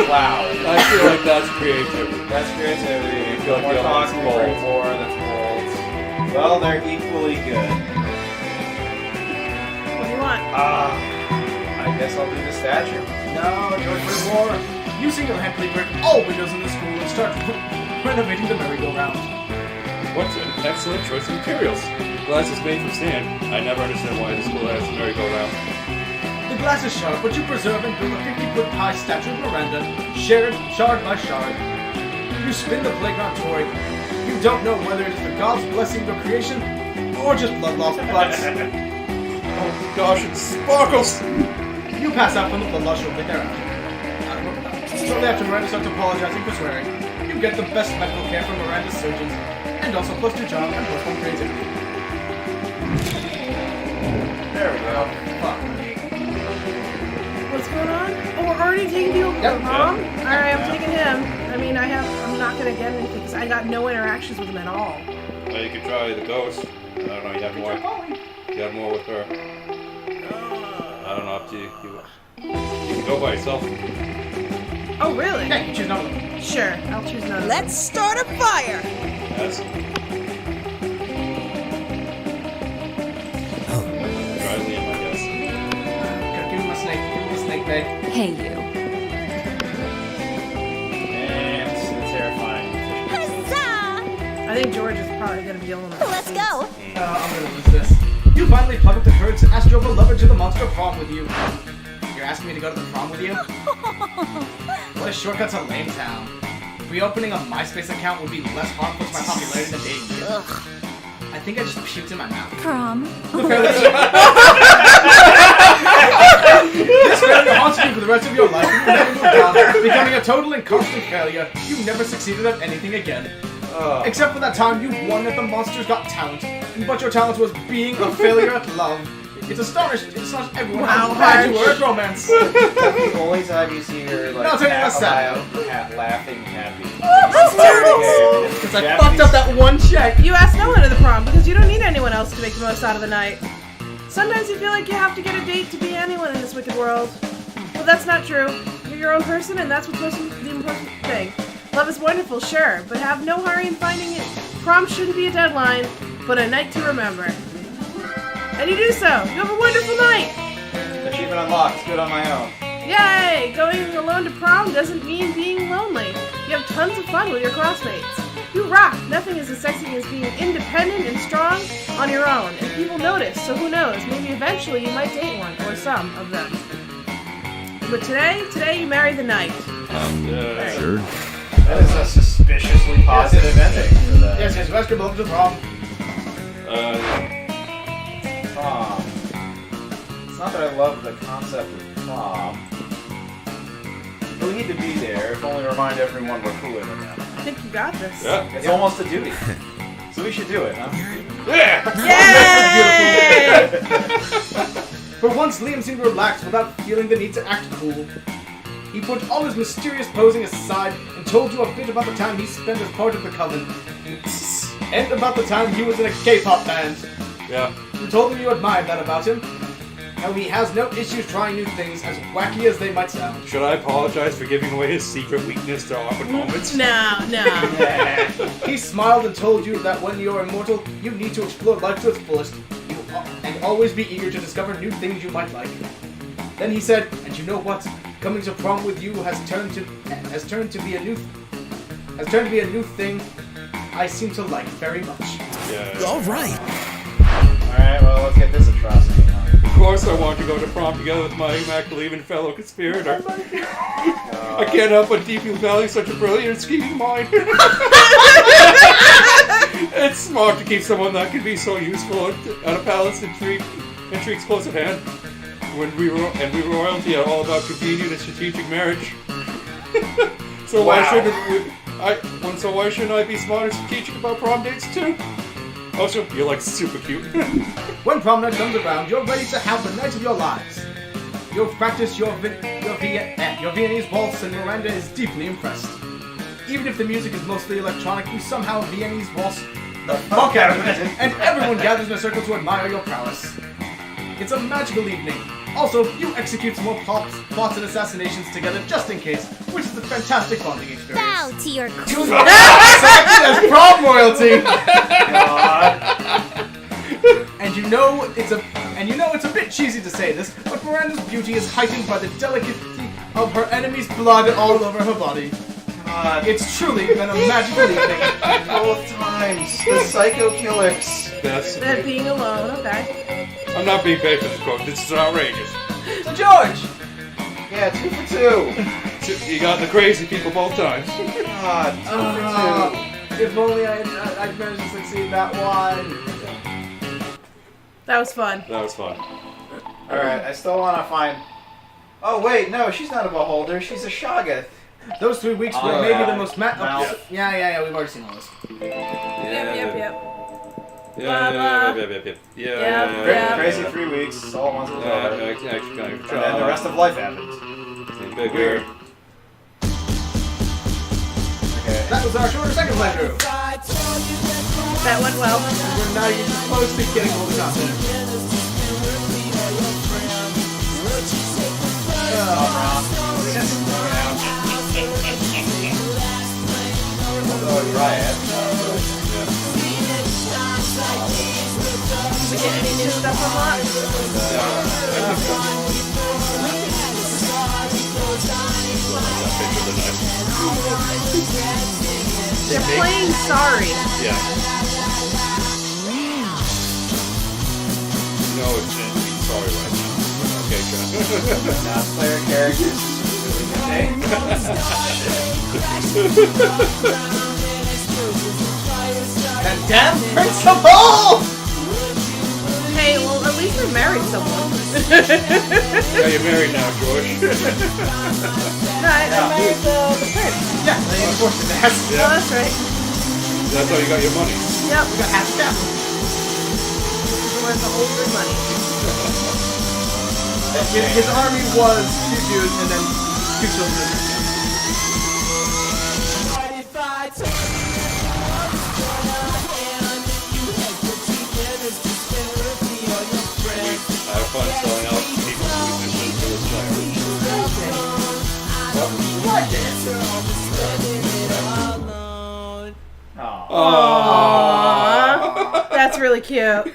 Wow. I feel like that's creative. That's creativity. I feel like More the talk, other we one's bring bold. war, that's bold. Well, they're equally good. What do you want? I guess I'll do the statue. No, George Bring War. You single-handedly break all windows in the school and start renovating the merry-go-round. What an excellent choice of materials. Glass is made from sand. I never understand why the school has a merry-go-round. The glass is sharp, but you preserve and build a 50-foot-high statue of Miranda, shard by shard. You spin the playground toy. You don't know whether it is the gods blessing your creation or just blood loss butts. Oh gosh, it sparkles! You pass out from the blood loss shortly thereafter. Shortly after Miranda starts apologizing for swearing, you get the best medical care from Miranda's surgeons, and also plus 2 charm and plus 1 creativity. There we go. Fuck. What's going on? Oh, we're already taking people to Yep. prom? Alright, I'm taking him. I mean, I'm not gonna get anything because I got no interactions with him at all. Well, you could try the ghost. I don't know, you have more. You have more with her. I don't know, up to you. You can go by yourself. Oh, really? Yeah, you choose none of them. Sure, I'll choose none. Let's start a fire. Yes. Try Liam, I guess. Give me my snake. Give me my snake, babe. Hey, you. And it's terrifying. Huzzah! I think George is probably gonna be alone. Let's go. I'm gonna lose this. You finally plug up the courage to ask your beloved to the monster prom with you. You're asking me to go to the prom with you? What a shortcut to Lame Town. Reopening a MySpace account would be less harmful to my popularity than dating you. I think I just puked in my mouth. Prom. This failure haunts you for the rest of your life. You never moved on, becoming a total and constant failure. You never succeeded at anything again. Except for that time you won at the Monsters Got Talent, but your talent was being a failure at love. It's astonishing everyone how bad you were at romance. That's the only time you see her like No, take it as laughing happy. Because I fucked up that one check. You asked no one to the prom because you don't need anyone else to make the most out of the night. Sometimes you feel like you have to get a date to be anyone in this wicked world. Well, that's not true. You're your own person, and that's what's the important thing. Love is wonderful, sure, but have no hurry in finding it. Prom shouldn't be a deadline, but a night to remember. And you do so. You have a wonderful night. Achievement unlocked. Good on my own. Yay! Going alone to prom doesn't mean being lonely. You have tons of fun with your classmates. You rock. Nothing is as sexy as being independent and strong on your own. And people notice, so who knows? Maybe eventually you might date one or some of them. But today you marry the night. Sure. That is a suspiciously positive ending for that. Yes, you asked your beloved to the prom. Prom. It's not that I love the concept of prom. We need to be there, if only to remind everyone we're cooler than them. I think you got this. Yeah. It's almost a duty. So we should do it, huh? Yay! For once, Liam seemed relaxed without feeling the need to act cool. He put all his mysterious posing aside and told you a bit about the time he spent as part of the Coven. And about the time he was in a K-pop band. Yeah. You told him you admired that about him. How he has no issues trying new things, as wacky as they might sound. Should I apologize for giving away his secret weakness to awkward moments? No. He smiled and told you that when you're immortal, you need to explore life to its fullest, and always be eager to discover new things you might like. Then he said, and you know what? Coming to prom with you has turned to be a new thing I seem to like very much. Yeah. All right. Alright, well, let's get this atrocity on. Of course I want to go to prom together with my immaculate fellow conspirator. I can't help but deeply value such a brilliant and scheming mind. It's smart to keep someone that can be so useful at a palace intrigues close at hand. When we royalty are all about convenient and strategic marriage. So why shouldn't I be smart and strategic about prom dates too? Also, you're like super cute. When prom night comes around, you're ready to have the night of your lives. You've practiced your Viennese waltz, and Miranda is deeply impressed. Even if the music is mostly electronic, you somehow Viennese waltz the fuck out of it, and everyone gathers in a circle to admire your prowess. It's a magical evening. Also, you execute some more plots and assassinations together just in case, which is a fantastic bonding experience. Bow to your queen. Selected as prom royalty. And you know it's a bit cheesy to say this, but Miranda's beauty is heightened by the delicacy of her enemy's blood all over her body. It's truly been a magical evening. Both times. The psycho killers. That's That being alone, okay. I'm not being paid for this quote. This is outrageous. So George! Yeah, 2 for 2. You got the crazy people both times. 2 for 2. If only I'd managed to succeed that one. That was fun. That was fun. Alright, I still want to find... Oh, wait, no, she's not a beholder. She's a Shoggoth. Those 3 weeks Oh, were maybe yeah. the most Mouth. Yeah, we've already seen all this. Yep. Yeah. Crazy 3 weeks, all at once was over. Actually, kind of. And then the rest of life happens. Weird. Okay. That was our shorter second playthrough. That went well. We're not even close to getting all the content. Oh, Riot. Did we get any new stuff unlocked? They're playing Sorry. Yeah. No, it's sorry right now. Okay, John. Non-player characters. And damn principal! Hey, well, at least we married someone. Yeah, you're married now, George. No, I married the prince. Yeah, they enforced it. That's Oh, that's right. That's how you got your money. Yep. we got half staff. Worth the whole good money. His army was 2 dudes and then 2 children. Have fun selling out people's weaknesses to this Aw. Aww. That's really cute.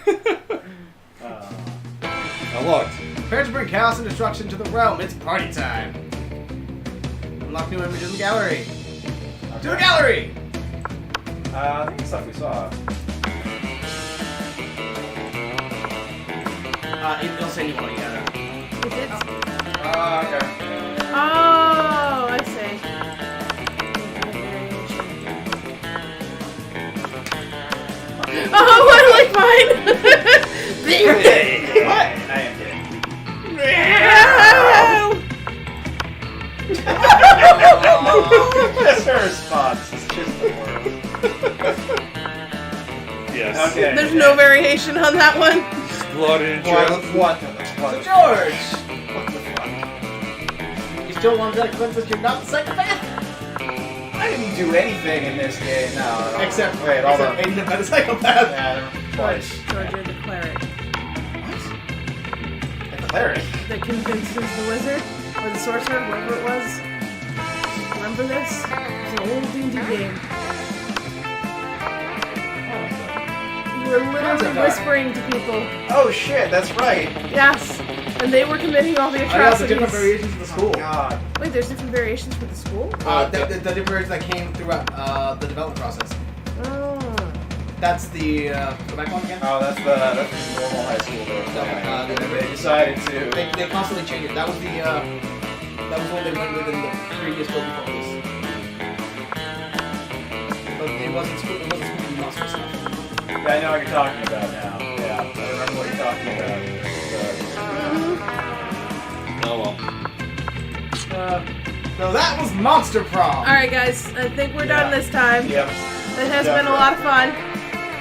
Unlocked. Parents bring chaos and destruction to the realm. It's party time. Unlock new images in the gallery. To the gallery! I think it's stuff we saw. It'll send you one. You gotta. It did. Okay. Oh, I see. Oh, I like mine. What? I am kidding. That's her response. It's just the worst. Yes. Okay. There's no variation on that one. Blood and What the So fuck? George, What the fuck? you still want to convince us you're not the psychopath? I didn't do anything in this game. No. Except, wait, hold on. Aiden the psychopath. Yeah, twice. George, you're the cleric The cleric. that convinces the wizard or the sorcerer, whoever it was. Remember this? It's an old D&D game. You were literally whispering to people. Oh shit, that's right. Yes. And they were committing all the I got the atrocities. different variations of the school. God. Wait, there's different variations for the school? The different variations that came throughout the development process. Oh. That's the go back one again. Oh, that's the normal high school though. They decided to. They constantly change it. That was the what they went with in the previous build before this. But it wasn't spooky monster stuff. Yeah, I know what you're talking about now. Yeah, I remember what you're talking about. Oh well. So that was Monster Prom. Alright, guys. I think we're done this time. Yep. It has been a lot of fun.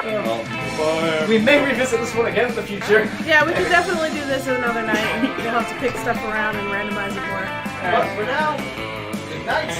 Well, We may revisit this one again in the future. Yeah, we could definitely do this another night. We'll have to pick stuff around and randomize it more. But for now, good night.